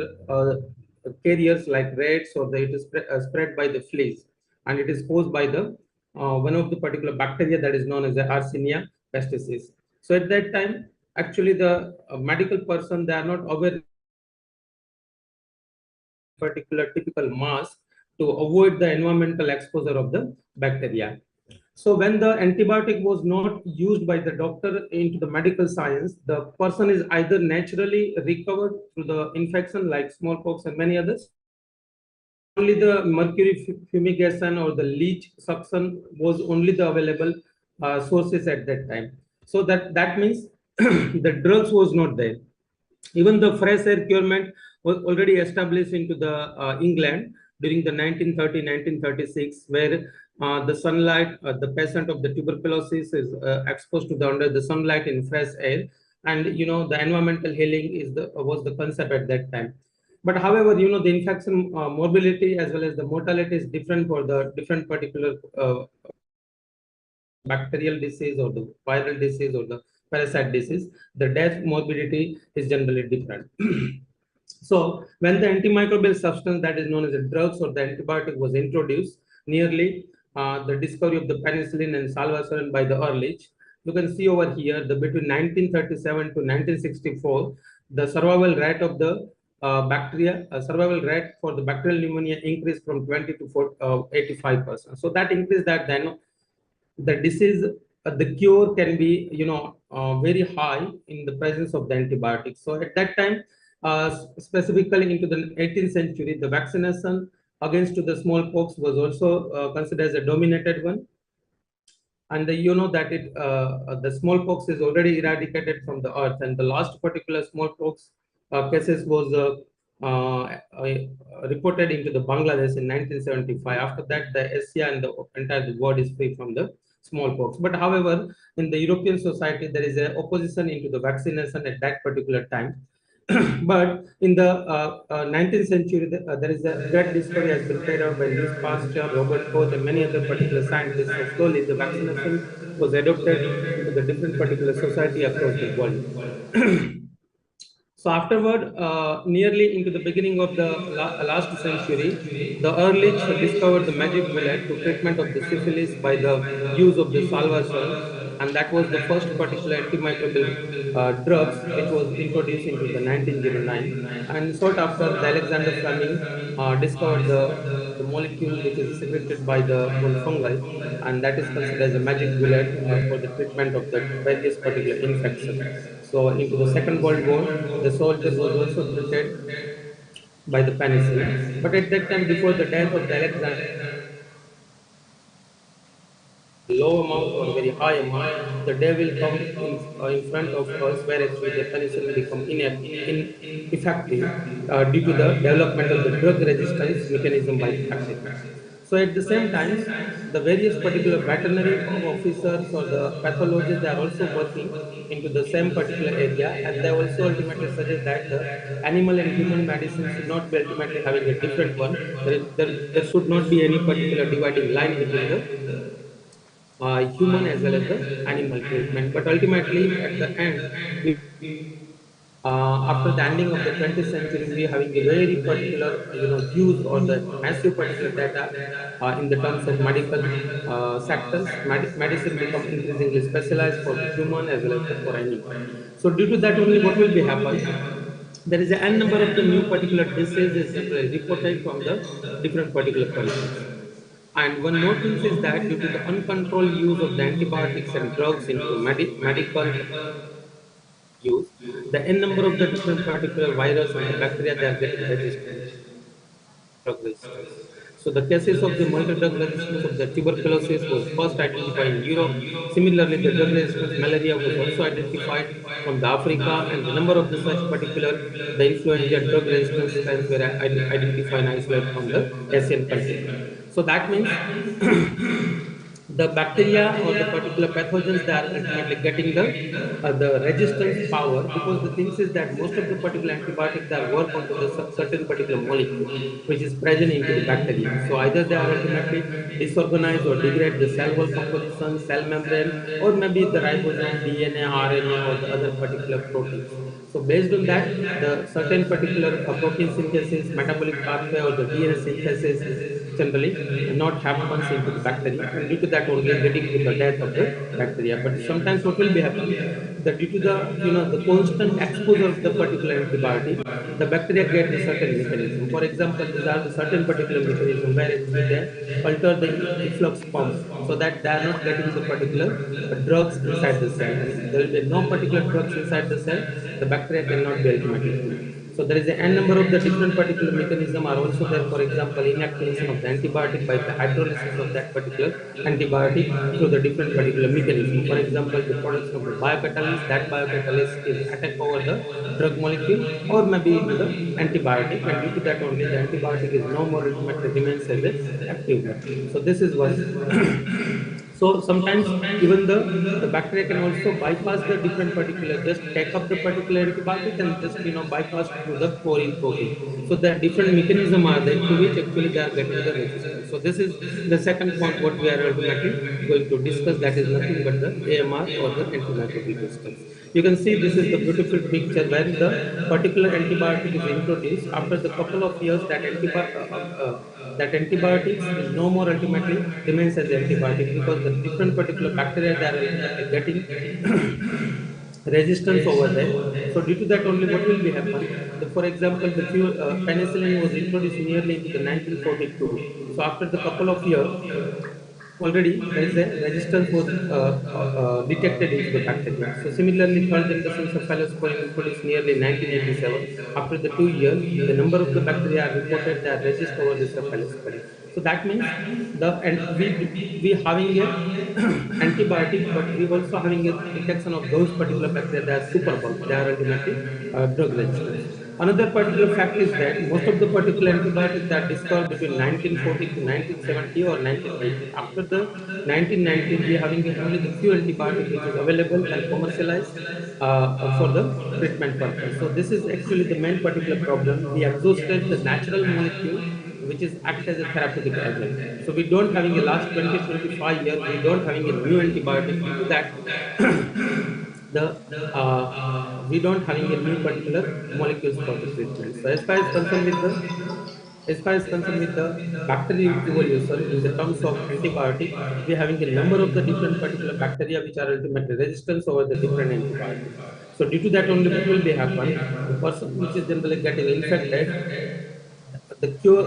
carriers like rats, or it is spread by the fleas, and it is caused by the one of the particular bacteria that is known as the Yersinia pestis. So at that time, actually the medical person, they are not aware particular typical mask to avoid the environmental exposure of the bacteria. So when the antibiotic was not used by the doctor into the medical science, the person is either naturally recovered through the infection like smallpox and many others. Only the mercury fumigation or the leech suction was only the available sources at that time. So that means the drugs was not there. Even the fresh air curement was already established into the England during the 1930-1936, where the sunlight, the patient of the tuberculosis is exposed to the under the sunlight in fresh air, and the environmental healing is was the concept at that time. But however, the infection morbidity as well as the mortality is different for the different particular bacterial disease or the viral disease or the parasite disease. The death morbidity is generally different. So when the antimicrobial substance that is known as a drugs or the antibiotic was introduced, nearly the discovery of the penicillin and salvacillin by the Ehrlich, you can see over here the between 1937 to 1964, the survival rate of the survival rate for the bacterial pneumonia increased from 20 to 85%. So that increased that then the disease, the cure can be very high in the presence of the antibiotics. So at that time, specifically into the 18th century, the vaccination against the smallpox was also considered as a dominated one. And that the smallpox is already eradicated from the earth, and the last particular smallpox cases was reported into the Bangladesh in 1975. After that, the Asia and the entire world is free from the smallpox. But however, in the European society, there is a opposition into the vaccination at that particular time. But in the 19th century, there is a great discovery has been carried out by Louis Pasteur, Robert Koch, and many other particular scientists. So slowly, the vaccination was adopted into the different particular society across the world. So afterward, nearly into the beginning of the last century, the Ehrlich discovered the magic bullet to treatment of the syphilis by the use of the salvation. and that was the first particular antimicrobial drugs which was introduced into the 1909. And short after, the Alexander Fleming discovered the molecule which is secreted by the one fungi, and that is considered as a magic bullet for the treatment of the various particular infection. So into the Second World War, the soldier was also treated by the penicillin. But at that time, before the death of the Alexander, low amount or very high amount, the day will come in front of us where actually the penicillin become ineffective due to the development of the drug resistance mechanism by the bacteria. So at the same times, the various particular veterinary officers or the pathologists, they are also working into the same particular area, and they also ultimately suggest that the animal and human medicine should not be ultimately having a different one. There should not be any particular dividing line between the human as well as the animal treatment. But ultimately, at the end, after the ending of the 20th century, we are having a very particular, use or the massive particular data in the terms of medical sectors. Medicine become increasingly specialized for the human as well as the for animal. So due to that only, what will be happen? There is a n number of the new particular diseases generally reported from the different particular countries. And one more thing is that due to the uncontrolled use of the antibiotics and drugs into the medical use, the n number of the different particular virus and the bacteria, they are getting resistant drug resistance. So the cases of the multi-drug resistance of the tuberculosis was first identified in Europe. Similarly, the drug resistance malaria was also identified from the Africa, and the number of the such particular the influenza drug resistance strains were identified and isolated from the Asian continent. So that means the bacteria or the particular pathogens, they are ultimately getting the resistance power, because the things is that most of the particular antibiotics, they are work onto the certain particular molecule which is present into the bacteria. So either they are ultimately disorganize or degrade the cell wall composition, cell membrane, or maybe the ribosome, DNA, RNA, or the other particular proteins. So based on that, the certain particular protein synthesis, metabolic pathway, or the DNA synthesis is generally not happens into the bacteria, and due to that only leading to the death of the bacteria. But sometimes what will be happen, that due to the the constant exposure of the particular antibiotic, the bacteria get the certain mechanism. For example, these are the certain particular mechanism where actually they alter the efflux pump so that they are not getting the particular drugs inside the cell, and if there will be no particular drugs inside the cell, the bacteria cannot be ultimately killed. So there is a n number of the different particular mechanism are also there. For example, inactivation of the antibiotic by the hydrolysis of that particular antibiotic through the different particular mechanism. For example, the production of the biocatalyst, that biocatalyst is attack over the drug molecule or maybe into the antibiotic, and due to that only the antibiotic is no more ultimately remains as a active drug. So this is one. So sometimes even the bacteria can also bypass the different particular, just take up the particular antibiotic and just bypass through the foreign protein. So there are different mechanism are there through which actually they are getting the resistance. So this is the second point what we are ultimately going to discuss, that is nothing but the AMR or the antimicrobial resistance. You can see this is the beautiful picture when the particular antibiotic is introduced. After the couple of years, that antibiotics is no more ultimately remains as antibiotic, because the different particular bacteria, they are ultimately getting resistance over there. So due to that only what will be happen, for example, the penicillin was introduced nearly into the 1942. So after the couple of years, already there is a resistance was detected into the bacteria. So similarly, third generation cephalosporin introduced nearly 1987. After the 2 years, the number of the bacteria are reported that resist over the cephalosporin. So that means and we having a antibiotic, but we also having a detection of those particular bacteria that are super bulk. They are ultimately drug resistance. Another particular fact is that most of the particular antibiotics that are discovered between 1940 to 1970 or 1980. After the 1990s, we are having only the few antibiotics which is available and commercialized for the treatment purpose. So this is actually the main particular problem. We exhausted the natural molecule which is act as a therapeutic agent. So we don't having a last 20-25 years, we don't having a new antibiotic. Due to that, the we don't having a new particular molecules for the treatment. So as far as concerned with the As far as concerned with the bacterial evolution in the terms of antibiotic, we are having a number of the different particular bacteria which are ultimately resistant over the different antibiotic. So due to that only, what will be happen? The person which is generally getting infected, the cure,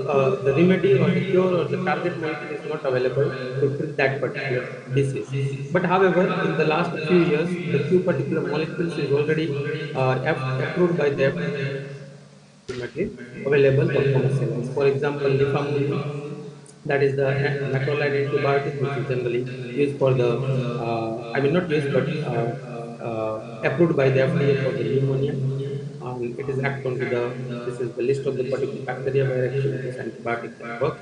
the remedy or the cure or the target molecule is not available to treat that particular disease. But however, in the last few years, the few particular molecules is already approved by the ultimately available or commercialized. For example, lifamulin, that is the macrolide antibiotic, which is generally used for the, I mean not used, but approved by the FDA for the pneumonia. It is act onto the, this is the list of the particular bacteria where actually this antibiotic can work.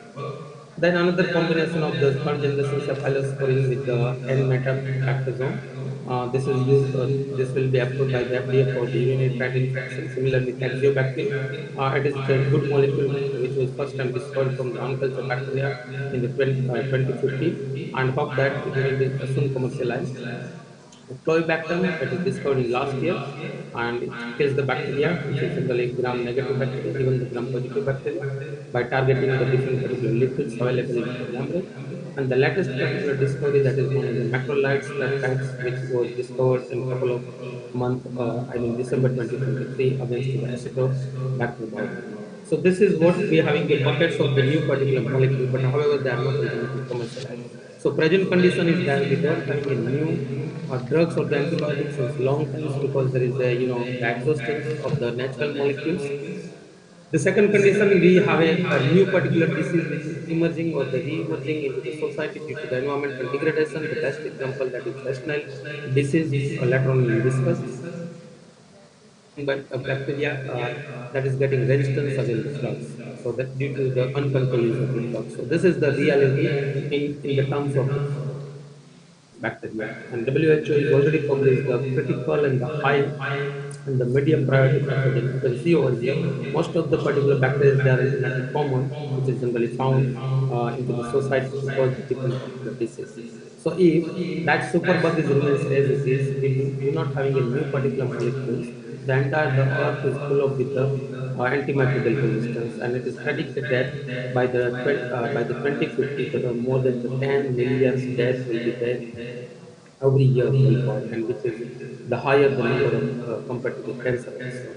Then another combination of the third generation cephalosporin with the N-metabactazone. This is used. This will be approved by the FDA for the urinary tract infection. Similarly, tazobactam. It is a good molecule which was first time discovered from the uncultured bacteria in the 2015, and hope that it will be soon commercialized. Cloibactam, it is discovered in last year, and it kills the bacteria, which is generally gram-negative bacteria, even the gram-positive bacteria, by targeting the different particular lipids available into the membrane. And the latest particular discovery that is known as the macrolides peptides, which was discovered in a couple of months, I mean December 2023, against the Acetobacter baumannii. So this is what we are having a buckets of the new particular molecule, but however they are not ultimately commercialized. So present condition is that we don't having a new drugs or the antibiotics since long times, because there is a, you know, the exhaustions of the natural molecules. The second condition, we have a new particular disease which is emerging or the re-emerging into the society due to the environmental degradation. The best example, that is West Nile disease, later on we'll discuss. But a bacteria that is getting resistance against the drugs. So that due to the uncontrolled use of the drugs. So this is the reality in the terms of the bacteria. And WHO is already published the critical and the high and the medium priority pathogen. You can see over here, most of the particular bacteria, they are ultimately common, which is generally found into the society to cause the different particular disease. So if that superbug is remains as it is, we do not having a new particular molecules, the entire the earth is full of with the antimicrobial resistance, and it is predicted that by the 2050, there are more than the 10 million deaths will be there every year worldwide, and which is the higher the number of compared to the cancer also.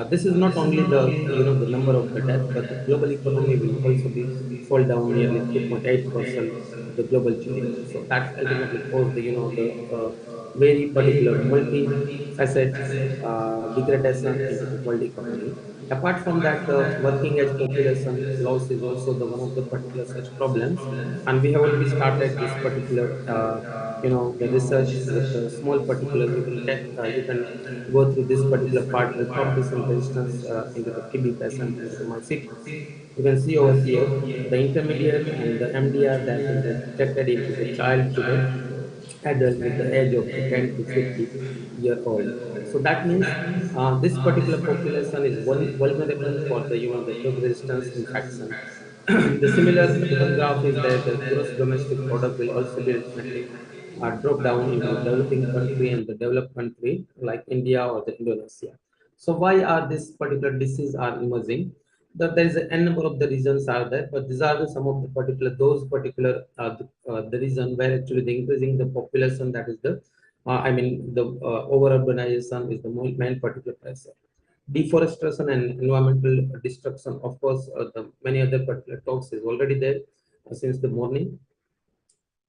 This is not only the, you know, the number of the death, but the global economy will also be fall down nearly 2.8% of the global GDP. So that ultimately caused the, you know, the very particular multi-facet degradation into the world economy. Apart from that, the working age population loss is also the one of the particular such problems, and we have already started this particular, you know, the research with the small particular. You can take, you can go through this particular part, retrompicin resistance into the TB patient into the my city. You can see over here the intermediate and the MDR that been detected into the child to the adult with the age of the 10 to 50-year old. So that means this particular population is vulnerable for the, you know, the drug resistance infection. The similar one graph is that the gross domestic product will also be ultimately drop down into the developing country and the developed country like India or the Indonesia. So why are this particular disease are emerging? That there is a n number of the reasons are there, but these are the some of the particular, those particular the reason where actually the increasing the population, that is the I mean the over urbanization is the main particular pressure. Deforestation and environmental destruction, of course, the many other particular talks is already there since the morning.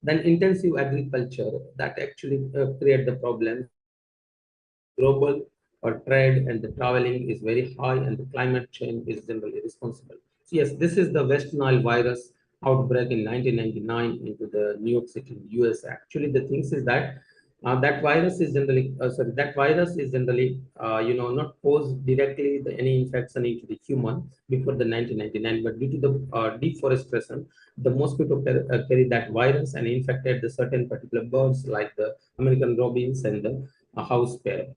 Then intensive agriculture that actually create the problems. Global or trade and the traveling is very high, and the climate change is generally responsible. So yes, this is the West Nile virus outbreak in 1999 into the New York City, US. Actually, the things is that that virus is generally that virus is generally you know, not posed directly any infection into the human before the 1999, but due to the deforestation, the mosquito carry that virus and infected the certain particular birds like the American robins and the house sparrow.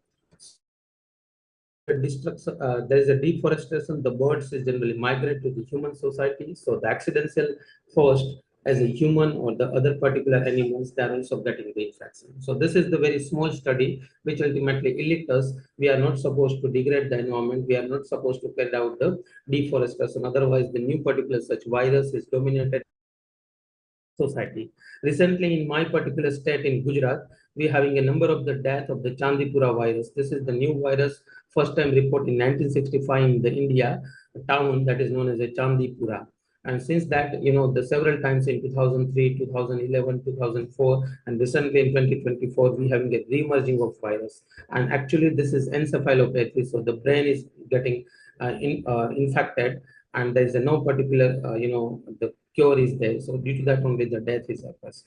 Destruction, there is a deforestation, the birds is generally migrate to the human society. So the accidental first as a human or the other particular animals, they are also getting the infection. So this is the very small study which ultimately elite us. We are not supposed to degrade the environment. We are not supposed to carry out the deforestation. Otherwise, the new particular such virus is dominated society. Recently, in my particular state in Gujarat, we are having a number of the death of the Chandipura virus. This is the new virus, first time report in 1965 in the India town that is known as a Chandipura. And since that, the several times in 2003, 2011, 2004, and recently in 2024, we having a re-emerging of virus. And actually, this is encephalopathy, so the brain is getting infected, and there is no particular, the cure is there. So due to that only the death is occurs.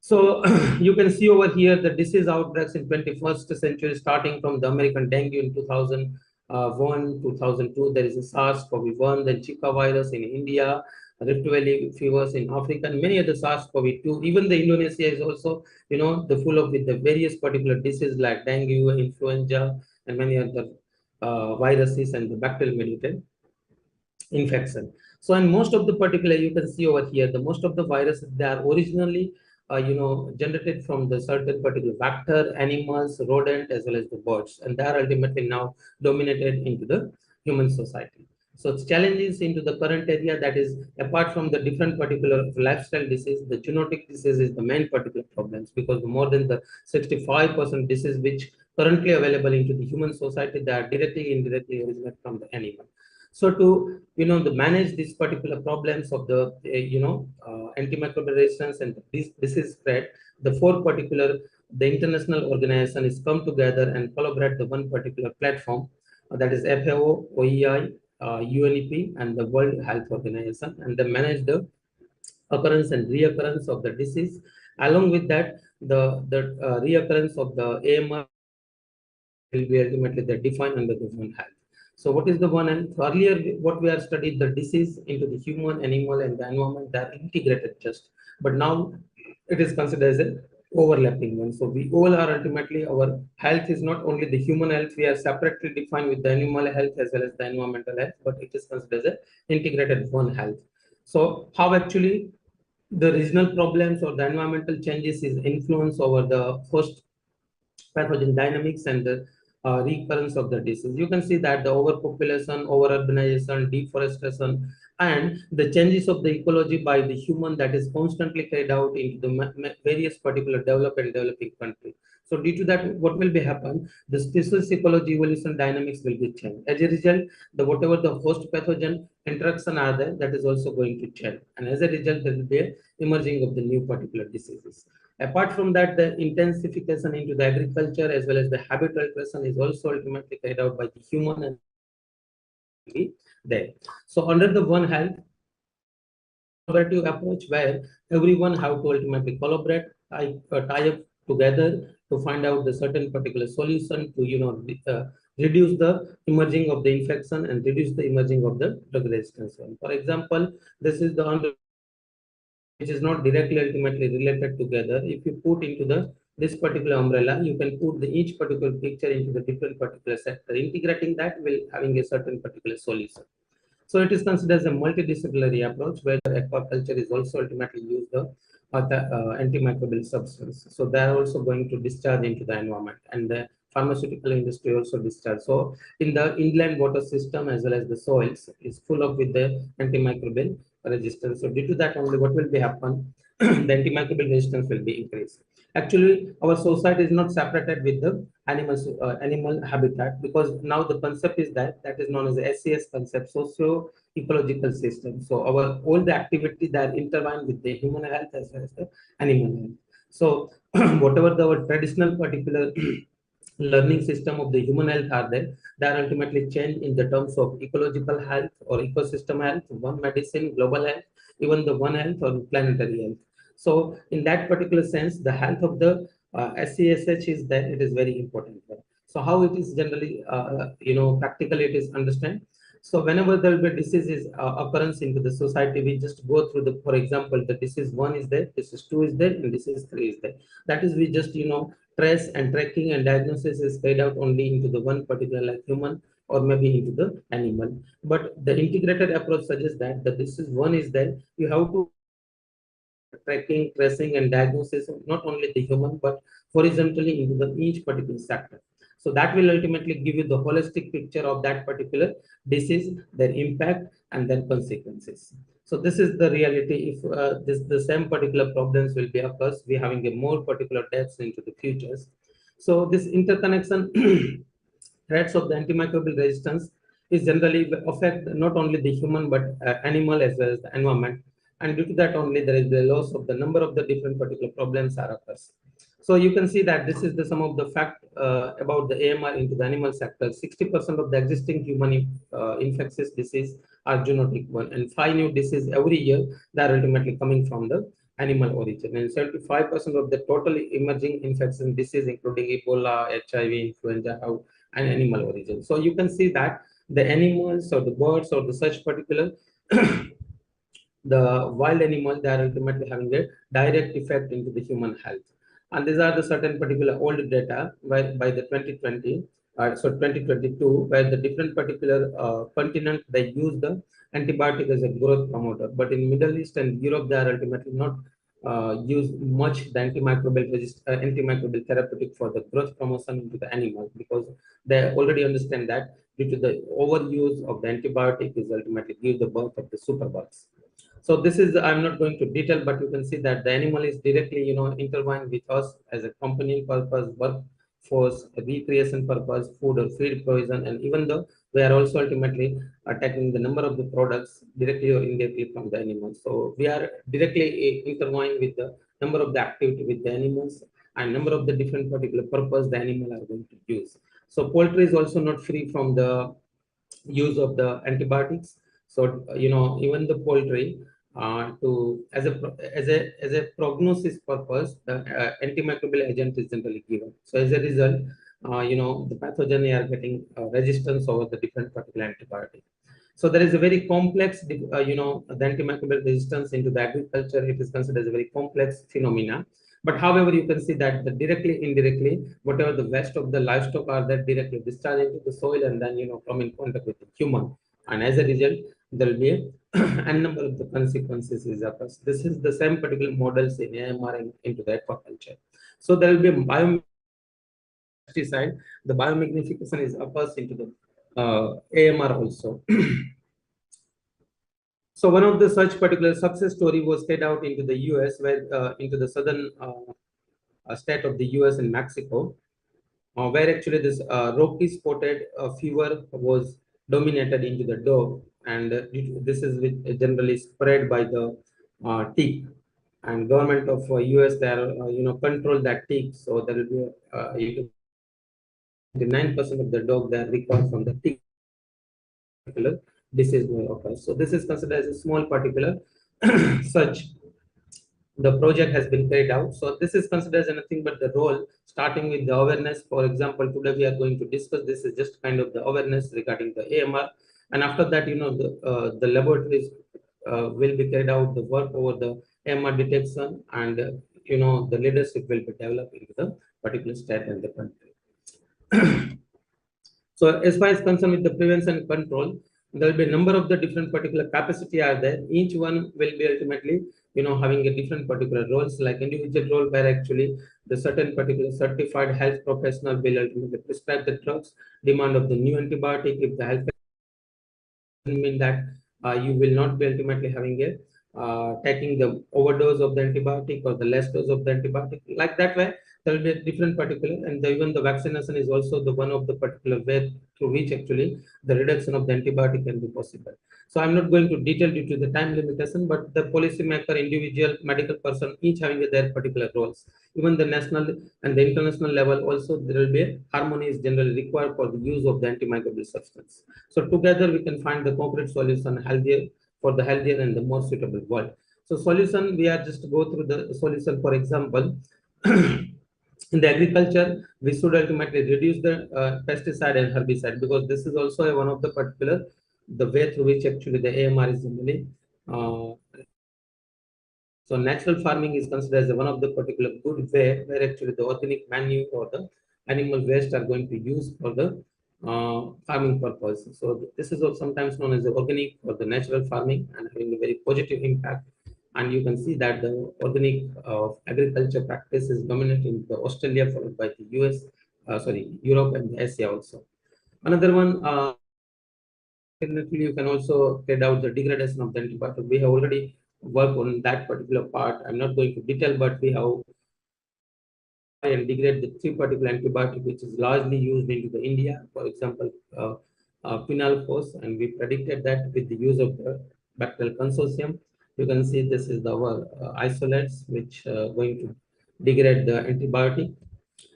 So you can see over here the disease outbreaks in 21st century, starting from the American dengue in 2001, 2002. There is a SARS-CoV-1, then Zika virus in India, Rift Valley fevers in Africa, and many other SARS-CoV-2. Even the Indonesia is also, the full of with the various particular diseases like dengue, influenza, and many other viruses and the bacterial mediated infection. So, and most of the particular, you can see over here, the most of the viruses, they are originally, generated from the certain particular vector, animals, rodent, as well as the birds, and they are ultimately now dominated into the human society. So, it's challenges into the current area, that is, apart from the different particular lifestyle disease, the zoonotic disease is the main particular problems, because more than the 65% disease which currently available into the human society, they are directly, indirectly originated from the animal. So to the manage these particular problems of the antimicrobial resistance and this disease spread, the four particular the international organization is come together and collaborate the one particular platform, that is FAO, OEI, UNEP, and the World Health Organization, and they manage the occurrence and reoccurrence of the disease. Along with that, the reoccurrence of the AMR will be ultimately defined under the One Health. So what is the One Health? Earlier, what we have studied, the disease into the human, animal, and the environment, they are integrated just. But now it is considered as an overlapping one. So we all are ultimately, our health is not only the human health, we are separately defined with the animal health as well as the environmental health, but it is considered as an integrated One Health. So how actually the regional problems or the environmental changes is influence over the host pathogen dynamics and the recurrence of the disease. You can see that the overpopulation, over-urbanization, deforestation, and the changes of the ecology by the human that is constantly carried out into the various particular developed and developing countries. So due to that, what will be happen? The species ecology evolution dynamics will be changed. As a result, whatever the host pathogen interaction are there, that is also going to change. And as a result, there will be a emerging of the new particular diseases. Apart from that, the intensification into the agriculture as well as the habitat alteration is also ultimately carried out by the human and be there. So under the One Health, collaborative approach where everyone have to ultimately collaborate, tie up together to find out the certain particular solution to reduce the emerging of the infection and reduce the emerging of the drug resistance. For example, this is the which is not directly ultimately related together. If you put into this particular umbrella, you can put each particular picture into the different particular sector. Integrating that will having a certain particular solution. So it is considered as a multidisciplinary approach where aquaculture is also ultimately used the antimicrobial substance. So they are also going to discharge into the environment, and the pharmaceutical industry also discharge. So in the inland water system as well as the soils is full of with the antimicrobial resistance. So due to that only what will be happen, the antimicrobial resistance will be increased. Actually, our society is not separated with the animal habitat, because now the concept is that is known as the SES concept, socio ecological system. So our all the activities that are intertwined with the human health as well as the animal health. So whatever our traditional particular learning system of the human health are there, they are ultimately changed in the terms of ecological health or ecosystem health, one medicine, global health, even the one health or planetary health. So in that particular sense, the health of the SCSH is that it is very important. So how it is generally, practically it is understand. So whenever there will be diseases occurrence into the society, we just go through the, for example, the disease 1 is there, disease 2 is there, and disease 3 is there. That is, we just, trace and tracking and diagnosis is carried out only into the one particular like human or maybe into the animal. But the integrated approach suggests that the disease 1 is there, you have to tracking, tracing, and diagnosis of not only the human but horizontally into the each particular sector. So that will ultimately give you the holistic picture of that particular disease, their impact, and their consequences. So this is the reality. If the same particular problems will be occurs, we having a more particular depths into the futures. So this interconnection threats of the antimicrobial resistance is generally affect not only the human but animal as well as the environment, and due to that only there is the loss of the number of the different particular problems are occurs. So you can see that this is the some of the fact about the AMR into the animal sector. 60% of the existing human infectious disease are zoonotic one, and 5 new diseases every year that are ultimately coming from the animal origin. And 75% of the total emerging infection disease, including Ebola, HIV, influenza, have an animal origin. So you can see that the animals or the birds or the such particular the wild animal, they are ultimately having a direct effect into the human health. And these are the certain particular old data by the 2020, 2022, where the different particular continent, they use the antibiotic as a growth promoter. But in Middle East and Europe, they are ultimately not use much the antimicrobial therapeutic for the growth promotion into the animal, because they already understand that due to the overuse of the antibiotic is ultimately give the birth of the superbugs. So this is, I'm not going to detail, but you can see that the animal is directly, intertwined with us as a company purpose, workforce, recreation purpose, food or feed provision, and even though we are also ultimately attacking the number of the products directly or indirectly from the animals. So we are directly intertwined with the number of the activity with the animals and number of the different particular purpose the animal are going to use. So poultry is also not free from the use of the antibiotics. So even the poultry to as a prognosis purpose, the antimicrobial agent is generally given. So as a result, the pathogen are getting resistance over the different particular antibiotic. So there is a very complex, the antimicrobial resistance into the agriculture. It is considered as a very complex phenomena. But however, you can see that the directly, indirectly, whatever the waste of the livestock are that directly discharged into the soil and then come in contact with the human, and as a result, there will be a number of the consequences is occurs. This is the same particular models in AMR into the aquaculture. So there will be a pesticide. The biomagnification is occurs into the AMR also. So one of the such particular success story was carried out into the US, where into the southern state of the US and Mexico, where actually this rocky spotted fever was dominated into the dog, and this is generally spread by the tick. And government of US there, control that tick. So there will be 99% of the dog that recall from the tick particular disease may occur. So this is considered as a small particular such the project has been carried out. So this is considered as nothing but the role, starting with the awareness. For example, today we are going to discuss, this is just kind of the awareness regarding the AMR. And after that, the laboratories will be carried out the work over the AMR detection, and the leadership will be developed into the particular state and the country. So as far as concerned with the prevention and control, there will be a number of the different particular capacity are there. Each one will be ultimately, having a different particular roles, like individual role, where actually the certain particular certified health professional will ultimately prescribe the drugs, demand of the new antibiotic. If the health mean that you will not be ultimately having a taking the overdose of the antibiotic or the less dose of the antibiotic. Like that way, there will be a different particular, and even the vaccination is also the one of the particular way through which actually the reduction of the antibiotic can be possible. So I'm not going to detail due to the time limitation, but the policymaker, individual, medical person, each having their particular roles. Even the national and the international level also, there will be a harmony is generally required for the use of the antimicrobial substance. So together we can find the concrete solution healthier for the healthier and the more suitable world. So solution, we are just go through the solution. For example, in the agriculture, we should ultimately reduce the pesticide and herbicide, because this is also one of the particular the way through which actually the AMR is generally. So natural farming is considered as one of the particular good way where actually the organic manure or the animal waste are going to use for the farming purpose. So this is sometimes known as the organic or the natural farming, and having a very positive impact. And you can see that the organic agriculture practice is dominant in the Australia, followed by the US, Europe and Asia also. Another one, definitely you can also trade out the degradation of the antibiotic. We have already worked on that particular part. I'm not going to detail, but we have and degrade the three particular antibiotic which is largely used into the India, for example, quinalphos, and we predicted that with the use of the bacterial consortium. You can see this is our isolates which going to degrade the antibiotic.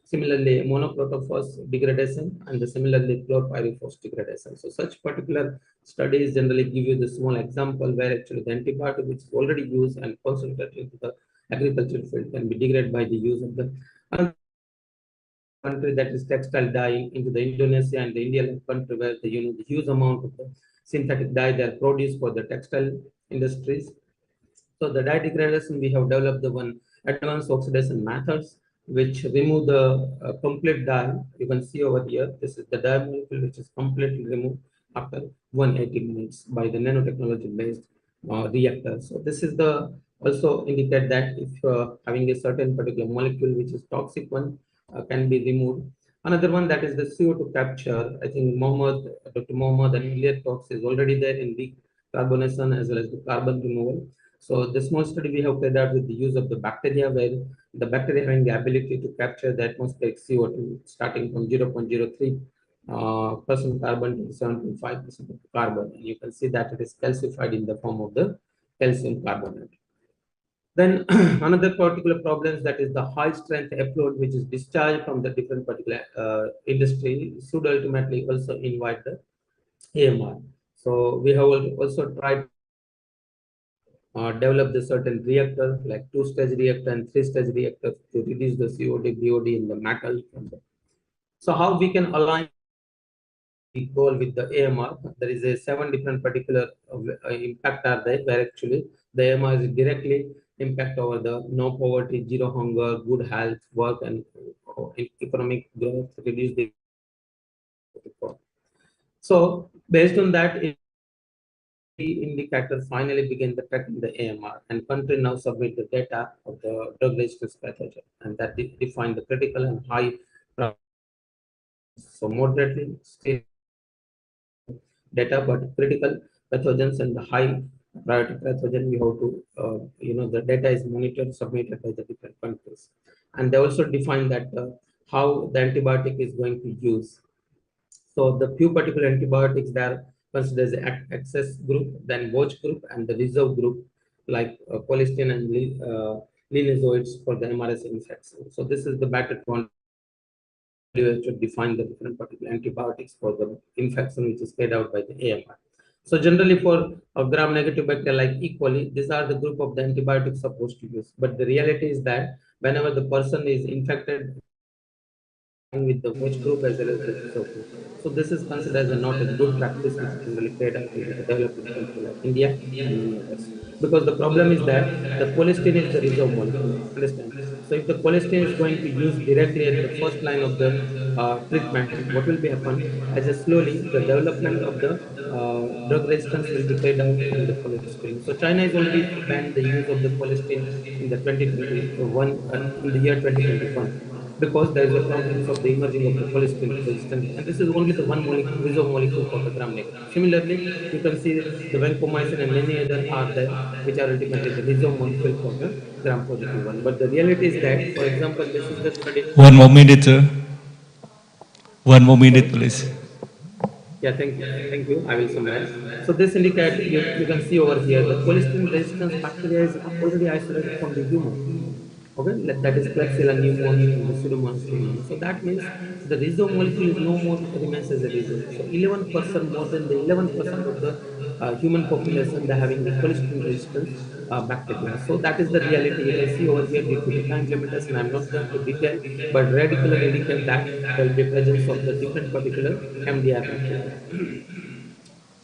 Similarly, monoprotophos degradation and the similarly chlorpyrifos degradation. So such particular studies generally give you the small example where actually the antibiotic which is already used and concentrated into the agricultural field can be degraded by the use of the country, that is textile dye, into the Indonesia and the India country where the the huge amount of the synthetic dye they are produced for the textile industries. So the dye degradation, we have developed the one advanced oxidation methods which remove the complete dye. You can see over here, this is the dye molecule which is completely removed after 180 minutes by the nanotechnology based reactor. So this is the also indicate that if having a certain particular molecule which is toxic one can be removed. Another one, that is the CO2 capture. I think Dr. Mohammed and Ilya talks is already there in decarbonation as well as the carbon removal. So the small study we have carried out with the use of the bacteria, where the bacteria having the ability to capture the atmospheric CO2 starting from 0.03 percent carbon to 7.5% of carbon. And you can see that it is calcified in the form of the calcium carbonate. Then another particular problems, that is the high strength effluent which is discharged from the different particular industry should ultimately also invite the AMR. So we have also tried develop the certain reactor like 2-stage reactor and 3-stage reactor to reduce the COD, BOD in the metal. So how we can align the goal with the AMR? There is a 7 different particular impact are there where actually the AMR is directly impact over the no poverty, zero hunger, good health, work and economic growth, reduce the. So based on that, indicator finally begin the tracking the AMR, and country now submit the data of the drug resistance pathogen, and that define the critical and high. So moderately still data, but critical pathogens and the high priority pathogen, we have to the data is monitored, submitted by the different countries, and they also define that how the antibiotic is going to use. So the few particular antibiotics that are considered as the access group, then watch group, and the reserve group, like colistin and linezolid for the MRSA infection. So this is the better one to define the different particular antibiotics for the infection which is carried out by the AMR. So generally for gram-negative bacteria like E. coli, these are the group of the antibiotics supposed to use. But the reality is that whenever the person is infected with the watch group as well as the reserve group. So this is considered as a not a good practice which is generally carried out in the developing country like India and many others. Because the problem is that the colistin is the reserve molecule. Understand? So if the colistin is going to use directly at the first line of the treatment, what will be happen? As a slowly the development of the drug resistance will be carried out on the colistin. So China has already banned the use of the colistin in the 2021 in the year 2021, because there is a problems of the emerging of the cholesterol resistance, and this is only the one molecule, reserve molecule for the gram negative. Similarly, you can see the vancomycin and many other are there, which are ultimately the reserve molecule for the gram positive one. But the reality is that, for example, this is the study. One more minute, sir. One more minute, Sorry? please. Yeah, thank you. Thank you. I will summarize. So this indicate, you can see over here, the cholesterol resistance bacteria is already isolated from the human. Okay, that is Klebsiella pneumons and the Pseudomonas pneumoniae. So that means the reserve molecule is no more remains as a reserve. So 11%, more than the 11% of the human population, they're having the cholesterol resistant bacteria. So that is the reality. You can see over here, due to the time limitation, I'm not going to detail, but radicular indicate that there will be presence of the different particular MDR bacteria.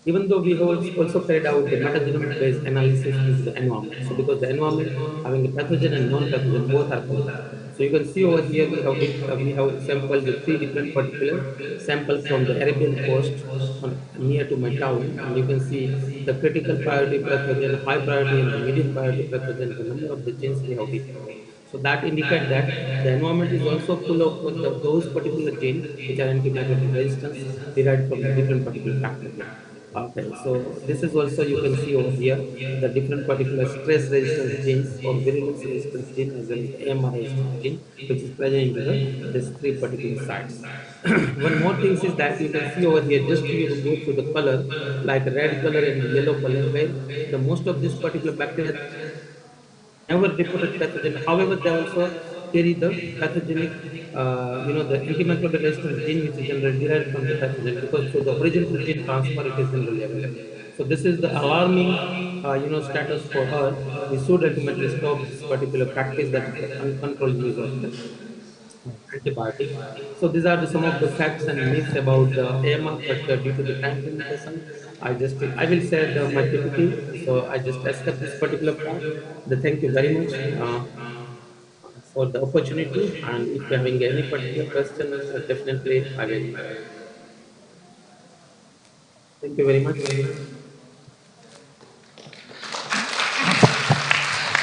even though we have also carried out the metagenomic-based analysis into the environment. So because the environment having a pathogen and non-pathogen both are present. So you can see over here we have sampled the three different particular sample from the Arabian coast near to my town, and you can see the critical priority pathogen, high priority, and the medium priority pathogen, the number of the genes we have detected. So that indicate that the environment is also full of those particular genes which are antimicrobial resistance derived from the different particular bacteria. Okay, so this is also you can see over here the different particular stress resistance genes or virulence resistance gene as well as the AMR resistance gene which is present into the these three particular sites. One more thing is that you can see over here just you go through the color like red color and the yellow color where the most of this particular bacteria never reported pathogen. However, they also carry the pathogenic, the antimicrobial resistance gene, which is generally derived from the pathogen because through the horizontal gene transfer, it is generally available. So this is the alarming, status for her. We should ultimately stop this particular practice that is the uncontrolled use of the antibiotic. So these are some of the facts and myths about the AMR, but due to the time limitation, I will share my PPT. So I just escape this particular part. Thank you very much for the opportunity. And if you're having any particular question, definitely I will. Thank you very much.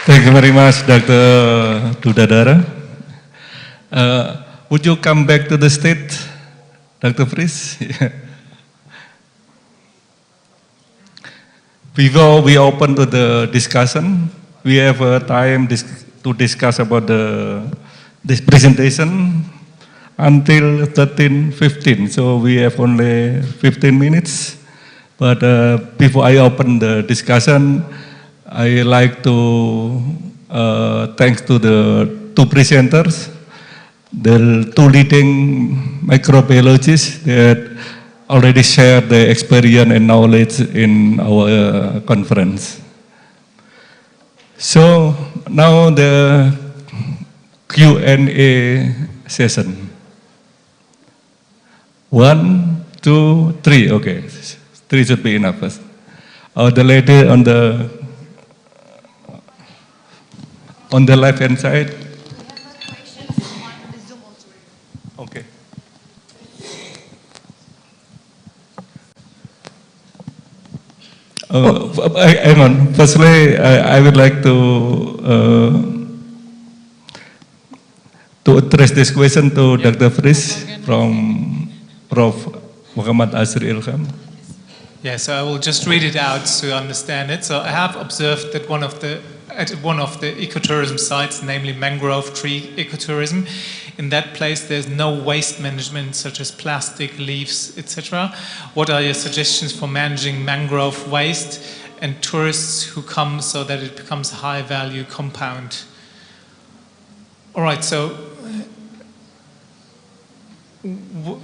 Thank you very much, Dr. Dudadara. Would you come back to the stage, Dr. Fries? Before we open to the discussion, we have time to discuss about this presentation until 13:15. So we have only 15 minutes. But before I open the discussion, I like to thanks to the two presenters, the two leading microbiologists that already shared the experience and knowledge in our conference. So now the Q&A session. 1, 2, 3. Okay, 3 should be enough. The lady on the left hand side. Okay. Hang on. Firstly, I would like to address this question to Dr. Fries from Prof. Muhammad Asri Ilham. Yeah, so I will just read it out to understand it. So I have observed that at one of the ecotourism sites, namely mangrove tree ecotourism, in that place there's no waste management such as plastic, leaves, etc. What are your suggestions for managing mangrove waste and tourists who come so that it becomes a high value compound? All right, so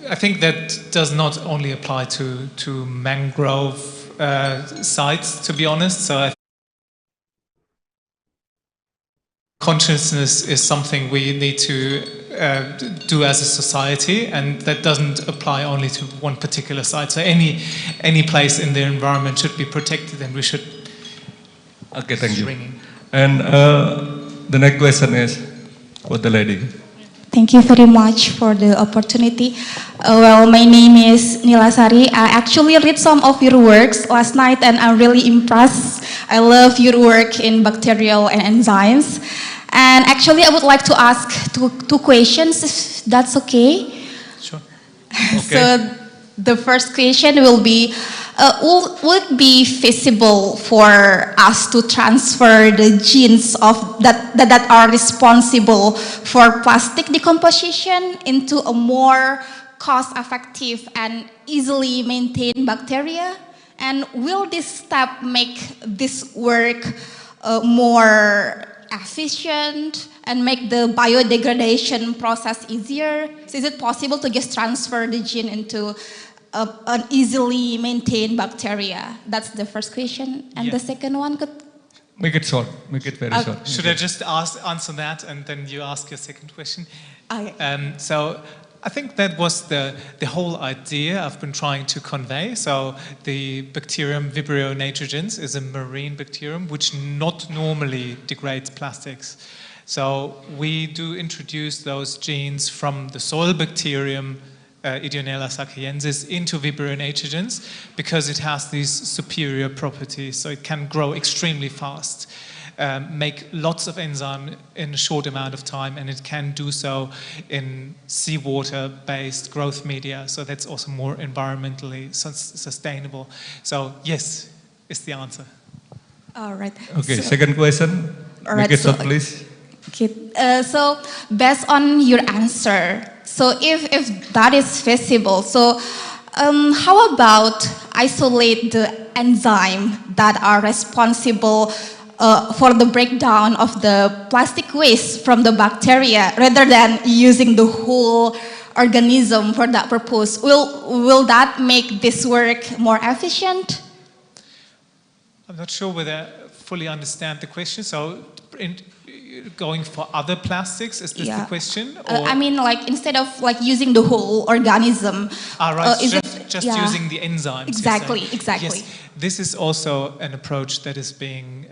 I think that does not only apply to mangrove sites, to be honest. So consciousness is something we need to do as a society, and that doesn't apply only to one particular site. So any place in the environment should be protected, and we should. Okay, thank you. And the next question is for the lady. Thank you very much for the opportunity. Well, my name is Nila Sari. I actually read some of your works last night and I'm really impressed. I love your work in bacterial and enzymes. And actually I would like to ask two questions, if that's okay. Sure. Okay. So the first question will be, would it be feasible for us to transfer the genes of that are responsible for plastic decomposition into a more cost-effective and easily maintained bacteria? And will this step make this work more efficient and make the biodegradation process easier? So is it possible to just transfer the gene into an easily maintained bacteria? That's the first question. And the second one could... Make it short. Make it very short. Should I just answer that and then you ask your second question? Okay. So I think that was the whole idea I've been trying to convey. So the bacterium Vibrio nitrogens is a marine bacterium which not normally degrades plastics. So we do introduce those genes from the soil bacterium Ideonella sacchiensis into Vibrio nitrogens because it has these superior properties. So it can grow extremely fast. Make lots of enzyme in a short amount of time, and it can do so in seawater-based growth media. So that's also more environmentally sustainable. So yes, is the answer. All right. Okay, So- second question. All Make right, it so- short, please. Okay. So based on your answer, so if that is feasible, so how about isolate the enzyme that are responsible for the breakdown of the plastic waste from the bacteria rather than using the whole organism for that purpose? Will that make this work more efficient? I'm not sure whether I fully understand the question. So going for other plastics, is this the question? I mean, like instead of like using the whole organism. Right, is just yeah. using the enzymes. Exactly, you say. exactly. Yes, this is also an approach that is being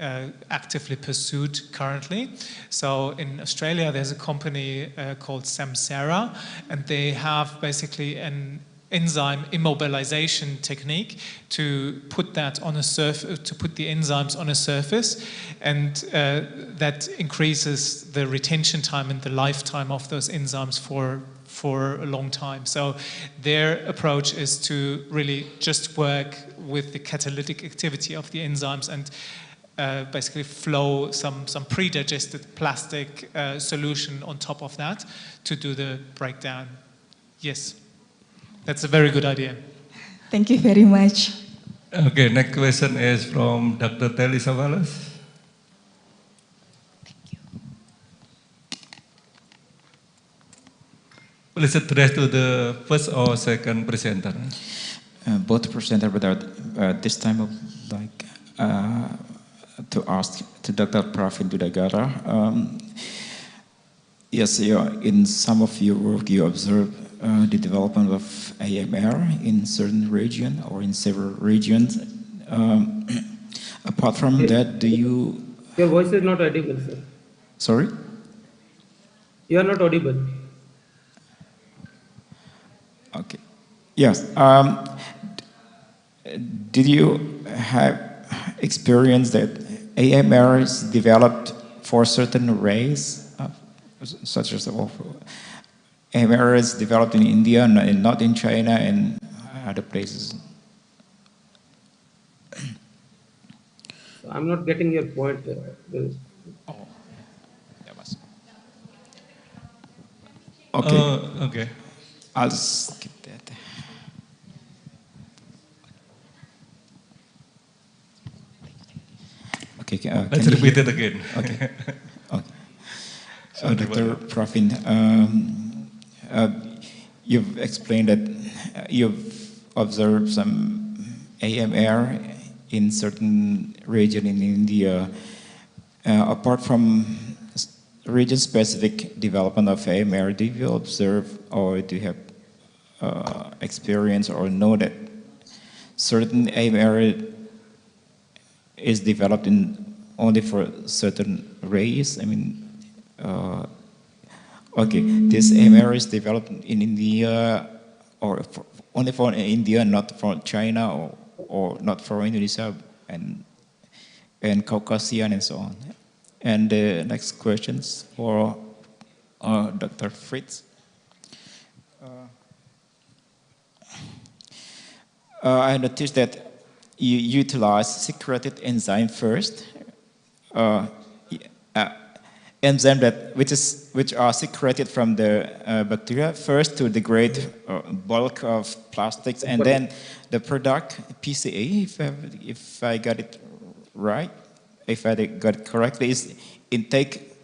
actively pursued currently. So in Australia, there's a company called Samsara, and they have basically an enzyme immobilization technique to put that on a to put the enzymes on a surface, and that increases the retention time and the lifetime of those enzymes for a long time. So their approach is to really just work with the catalytic activity of the enzymes and basically flow some pre-digested plastic solution on top of that to do the breakdown. Yes. That's a very good idea. Thank you very much. Okay, next question is from Dr. Telly Savalas. Please address to the first or second presenter. Both presenter, but this time I would like to ask to Dr. Pravin Dudagara. Yes, in some of your work you observe the development of AMR in certain region or in several regions. Apart from that, do you... Your voice is not audible, sir. Sorry? You are not audible. Okay. Yes. Did you have experience that AMR is developed for certain race, such as AMR is developed in India and not in China and other places? I'm not getting your point. Okay. Okay. I'll skip that. Okay. Let's repeat it again. Okay. Okay. Dr. Pravin, you've explained that you've observed some AMR in certain region in India. Apart from region-specific development of AMR, do you observe or do you have experience or know that certain AMR is developed only for certain race? I mean, okay, this AMR is developed in India or only for India, not for China or not for Indonesia and Caucasian and so on. And the next questions for Dr. Fritz. I noticed that you utilize secreted enzyme first. Enzyme which are secreted from the bacteria first to degrade bulk of plastics, and then the product PCA, if I got it right, if I got it correctly, is intake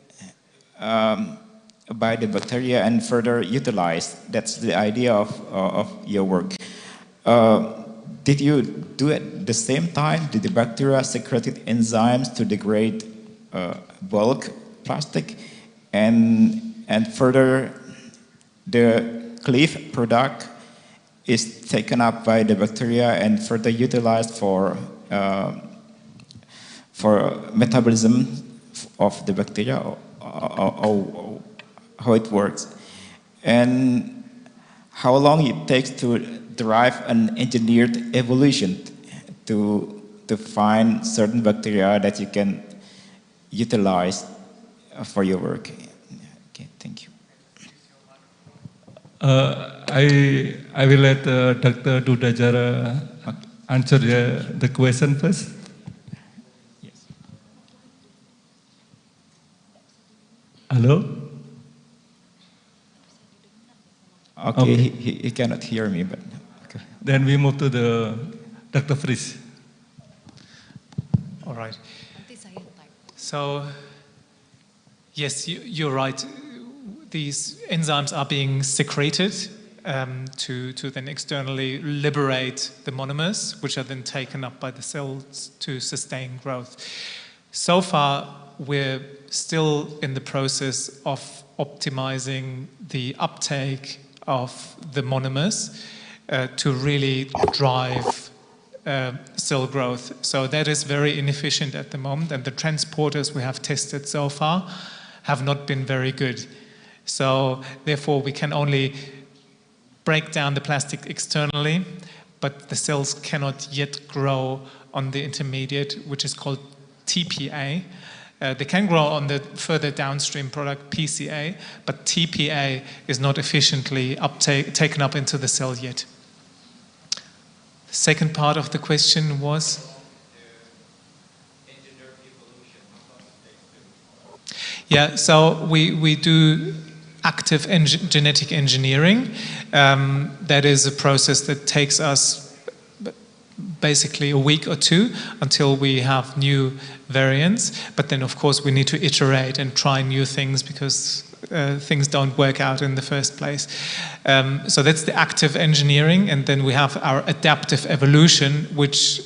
by the bacteria and further utilized. That's the idea of your work. Did you do it at the same time? Did the bacteria secreted enzymes to degrade bulk plastic and further the cleave product is taken up by the bacteria and further utilized for metabolism of the bacteria, or how it works, and how long it takes to derive an engineered evolution to find certain bacteria that you can utilize for your work. Okay, thank you. I will let Dr. Dudajara answer the question first. Yes. Hello? Okay, he cannot hear me, but okay. Then we move to the Dr. Fries. All right. So, yes, you're right. These enzymes are being secreted to then externally liberate the monomers, which are then taken up by the cells to sustain growth. So far, we're still in the process of optimizing the uptake of the monomers to really drive cell growth. So that is very inefficient at the moment, and the transporters we have tested so far have not been very good. So therefore we can only break down the plastic externally, but the cells cannot yet grow on the intermediate, which is called TPA. They can grow on the further downstream product, PCA, but TPA is not efficiently taken up into the cell yet. The second part of the question was? Yeah, so we do active genetic engineering. That is a process that takes us basically a week or two until we have new variants. But then, of course, we need to iterate and try new things because things don't work out in the first place. So that's the active engineering, and then we have our adaptive evolution, which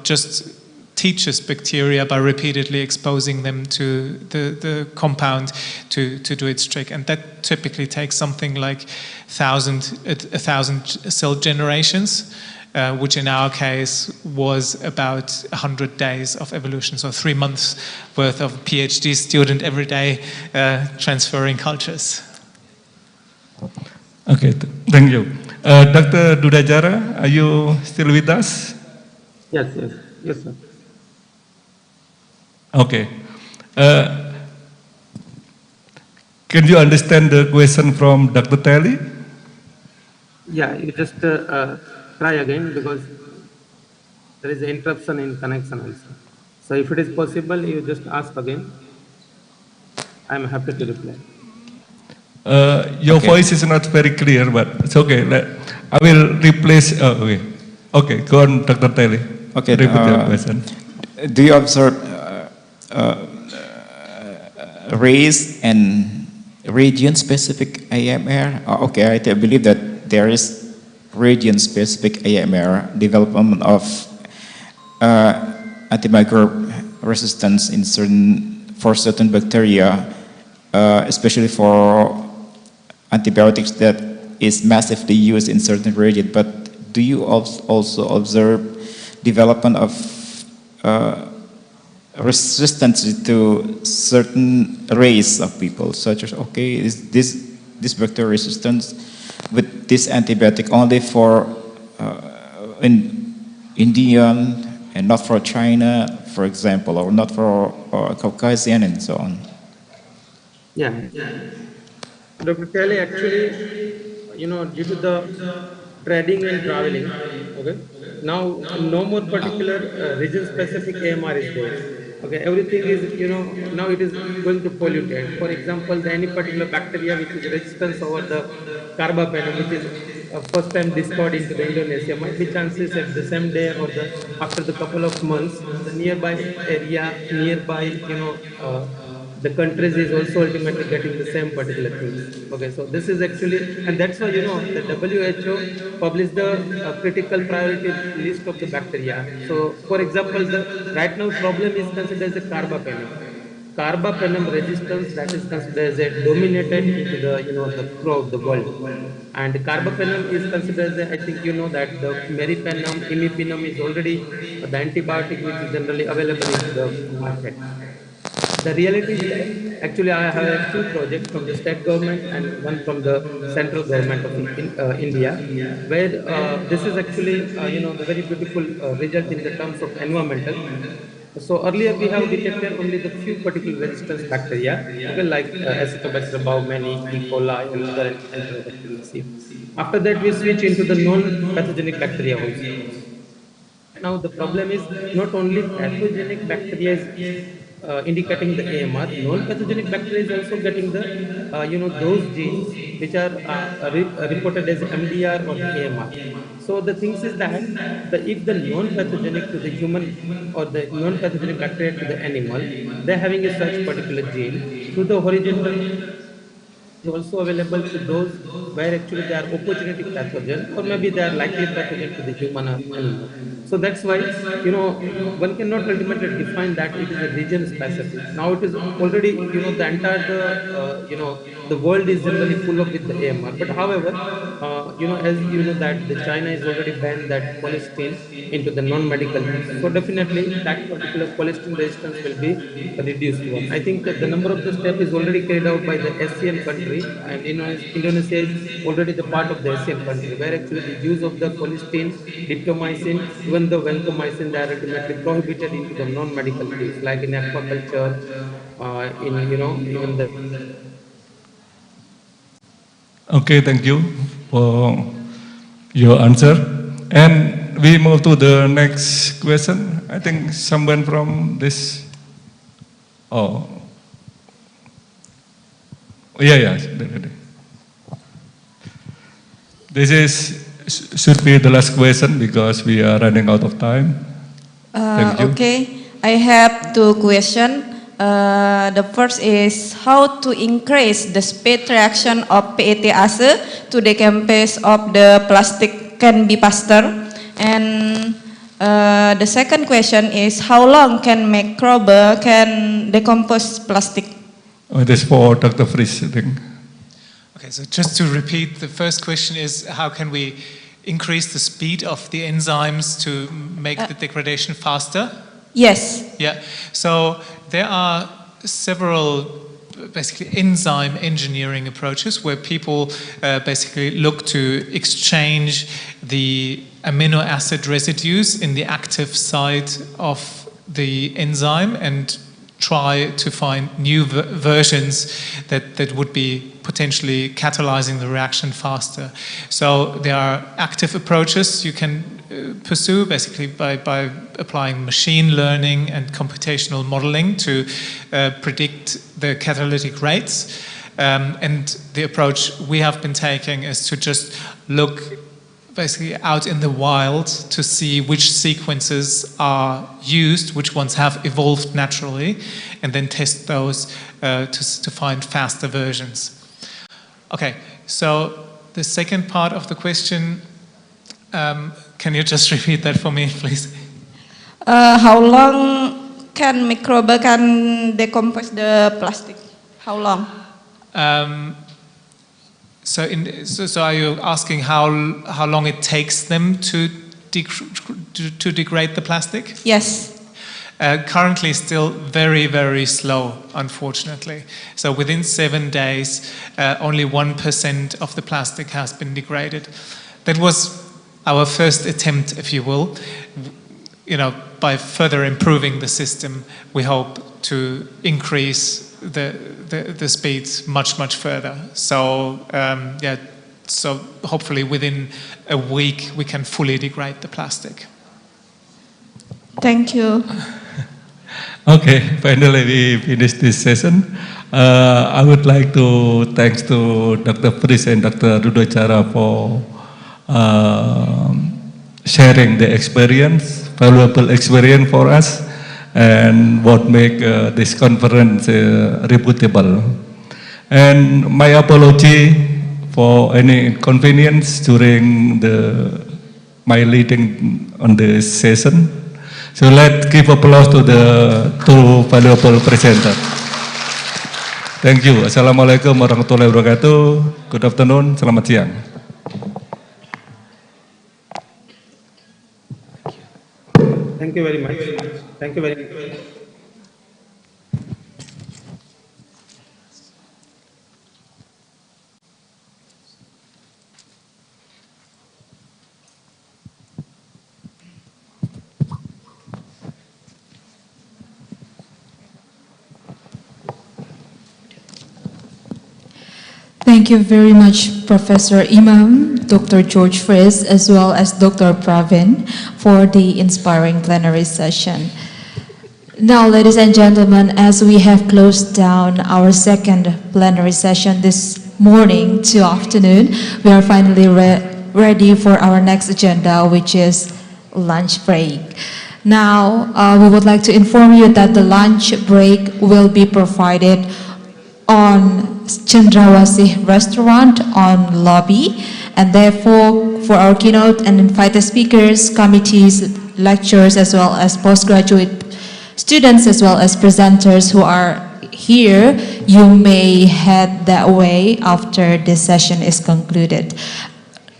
just teaches bacteria by repeatedly exposing them to the compound to do its trick. And that typically takes something like 1,000 cell generations, which in our case was about 100 days of evolution. So 3 months worth of PhD student every day transferring cultures. Okay, thank you. Dr. Dudajara, are you still with us? Yes, sir. Okay. Can you understand the question from Dr. Telly? Yeah, you just try again because there is an interruption in connection also. So if it is possible, you just ask again. I'm happy to reply. Your voice is not very clear, but it's okay. I will replace. Okay, go on, Dr. Telly. Okay, repeat your question. Do you observe race and region-specific AMR? Okay, I believe that there is region-specific AMR development of antimicrobial resistance for certain bacteria, especially for antibiotics that is massively used in certain regions. But do you also observe development of resistance to certain race of people, such as this bacterial resistance with this antibiotic only for in Indian and not for China, for example, or not for Caucasian and so on? Yeah. Dr. Kelly, actually, due to the trading and traveling, okay, now no more particular region-specific AMR is there. Okay, everything is, now it is going to polluted. For example, any particular bacteria which is resistant over the carbapenem, which is first time discovered into the Indonesia, might be chances at the same day or after the couple of months, the nearby area, the countries is also ultimately getting the same particular things. Okay, so this is actually, and that's why, the WHO published the critical priority list of the bacteria. So, for example, the right now problem is considered as a carbapenem. carbapenem resistance that is considered as a dominated into the the throughout the world. And carbapenem is considered as a, I think that the meropenem, imipenem is already the antibiotic which is generally available into the market. The reality is that actually I have a few projects from the state government and one from the central government of India, where this is actually the very beautiful result in the terms of environmental. So earlier we have detected only the few particular resistance bacteria, okay, like Acetobacter baumannii, E. coli, and other Enterobacteriaceae. After that, we switch into the non-pathogenic bacteria also. Now the problem is not only pathogenic bacteria is indicating the AMR, non-pathogenic bacteria is also getting the those genes which are reported as MDR or the AMR. So the things is that if the non-pathogenic to the human or the non-pathogenic bacteria to the animal, they're having a such particular gene through the horizontal is also available to those where actually they are opportunistic pathogen or maybe they are likely pathogen to the human or animal. So that's why one cannot ultimately define that it is a region specific. Now it is already the entire the world is generally full of with the AMR. But however, as that the China is already banned that colistin into the non-medical use. So definitely that particular colistin resistance will be a reduced one. I think the number of the step is already carried out by the ASEAN country, and Indonesia is already the part of the ASEAN country, where actually the use of the colistin, diptomycin, even the vancomycin, they are ultimately prohibited into the non-medical use, like in aquaculture, in even the. Okay, thank you for your answer. And we move to the next question. I think someone from this. Oh, yeah. This should be the last question because we are running out of time. Thank you. Okay, I have two questions. The first is how to increase the speed reaction of PETase to decompose of the plastic can be faster. And the second question is how long can microbe can decompose plastic? Oh, this is for Dr. Fries, I think. Okay, so just to repeat, the first question is how can we increase the speed of the enzymes to make the degradation faster? Yes. Yeah, so there are several basically enzyme engineering approaches where people basically look to exchange the amino acid residues in the active site of the enzyme and try to find new versions that would be potentially catalyzing the reaction faster. So there are active approaches you can pursue basically by applying machine learning and computational modeling to predict the catalytic rates. And the approach we have been taking is to just look basically out in the wild to see which sequences are used, which ones have evolved naturally, and then test those to find faster versions. Okay, so the second part of the question, can you just repeat that for me, please? How long can microbe can decompose the plastic? How long? So are you asking how long it takes them to degrade the plastic? Yes. Currently still very, very slow, unfortunately. So within 7 days, only 1% of the plastic has been degraded. That was our first attempt, if you will. By further improving the system, we hope to increase the speeds much further. So so hopefully within a week we can fully degrade the plastic. Thank you. Okay, finally we finish this session. I would like to thanks to Dr. Fries and Dr. Rudojara for sharing the experience, valuable experience for us, and what make this conference reputable. And my apology for any inconvenience during my leading on the session. So let's give applause to the two valuable presenters. Thank you. Assalamualaikum warahmatullahi wabarakatuh. Good afternoon. Selamat siang. Thank you very much. Thank you very much. Thank you very much, Professor Imam, Dr. George Fries, as well as Dr. Pravin for the inspiring plenary session. Now, ladies and gentlemen, as we have closed down our second plenary session this morning to afternoon, we are finally ready for our next agenda, which is lunch break. Now, we would like to inform you that the lunch break will be provided on Chandrawasih restaurant on lobby, and therefore for our keynote and invited speakers, committees, lecturers, as well as postgraduate students, as well as presenters who are here, you may head that way after this session is concluded.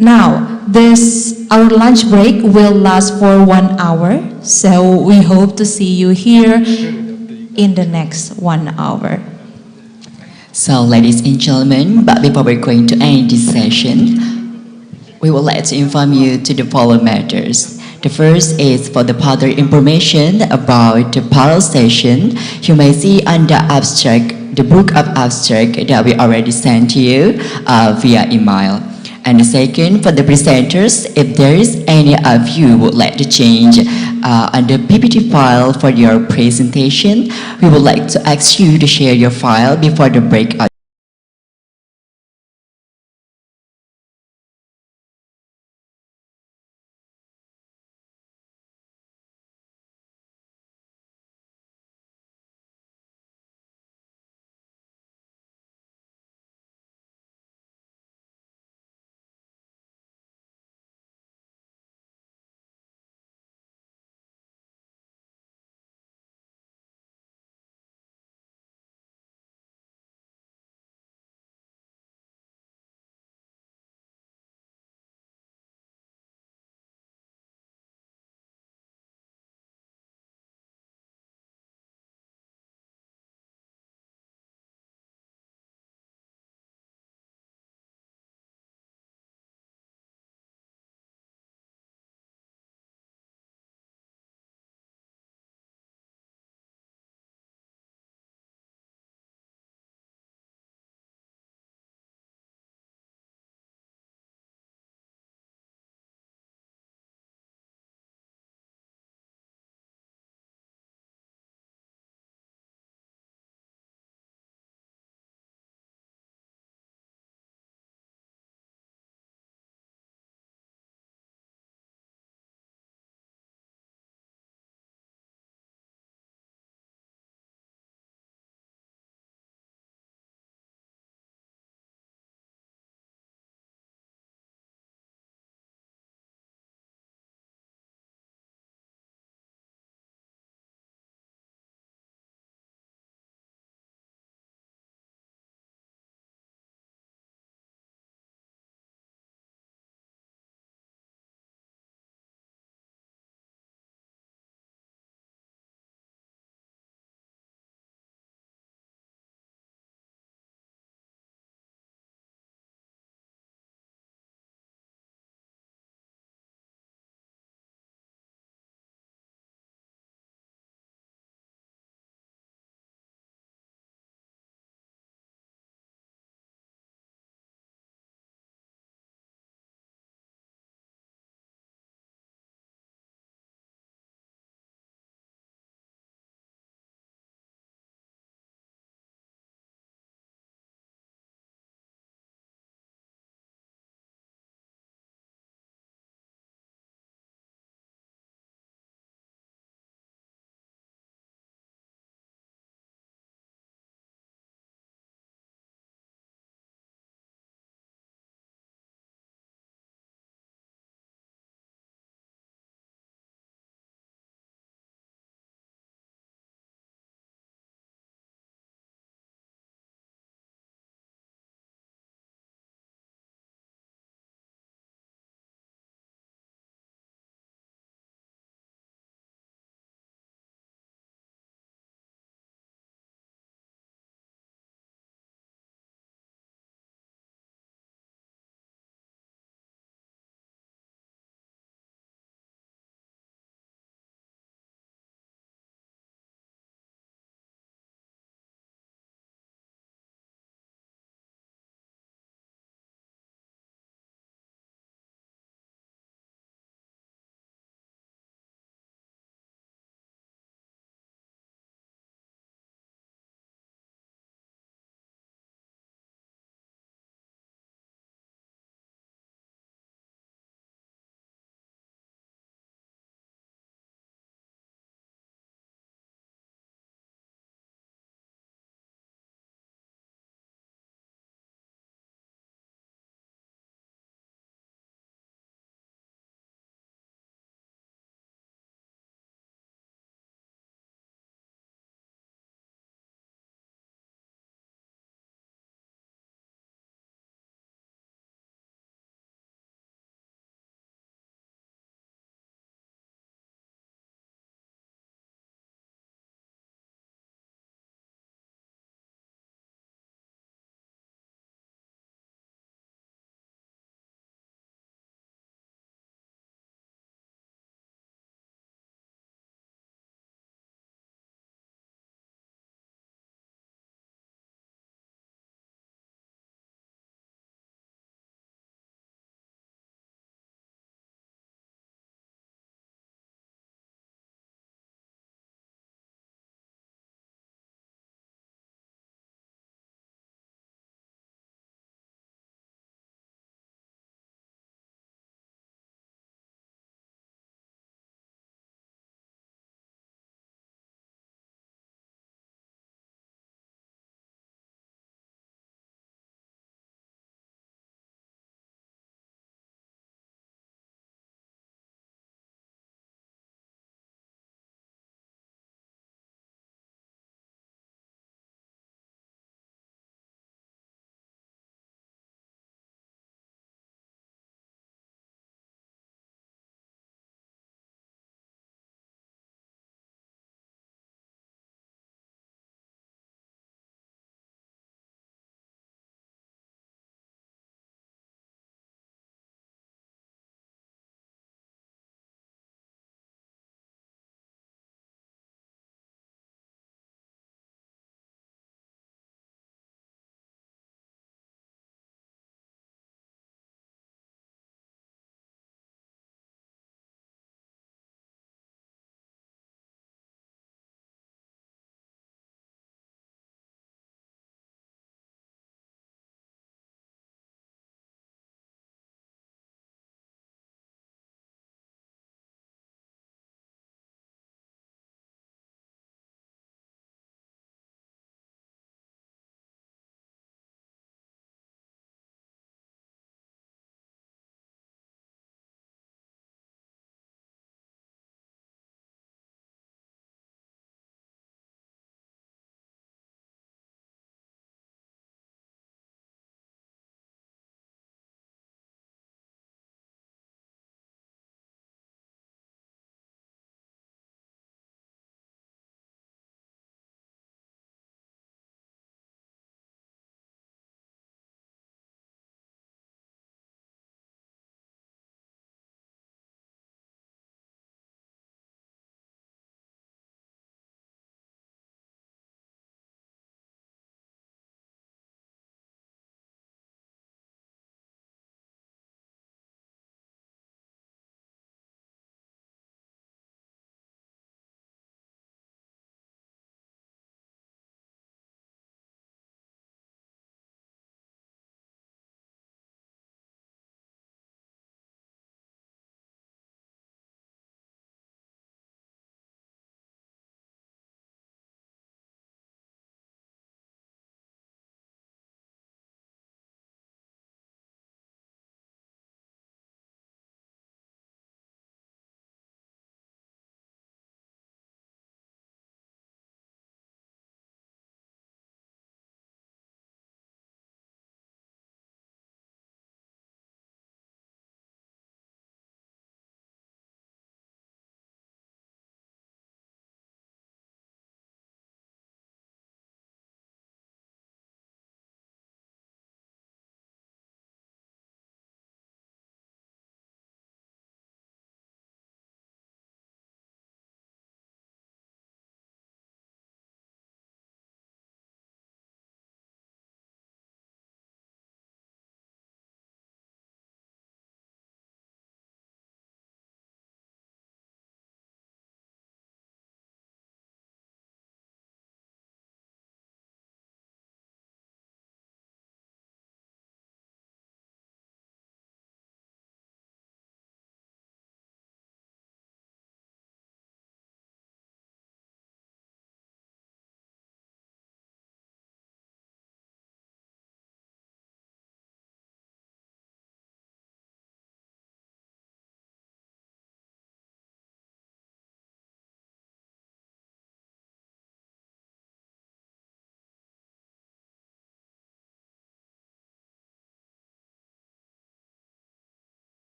Now, our lunch break will last for 1 hour, so we hope to see you here in the next 1 hour. So, ladies and gentlemen, but before we're going to end this session, we would like to inform you to the following matters. The first is for the further information about the parallel session. You may see under abstract, the book of abstract that we already sent to you via email. And the second, for the presenters, if there is any of you would like to change on the PPT file for your presentation, we would like to ask you to share your file before the breakout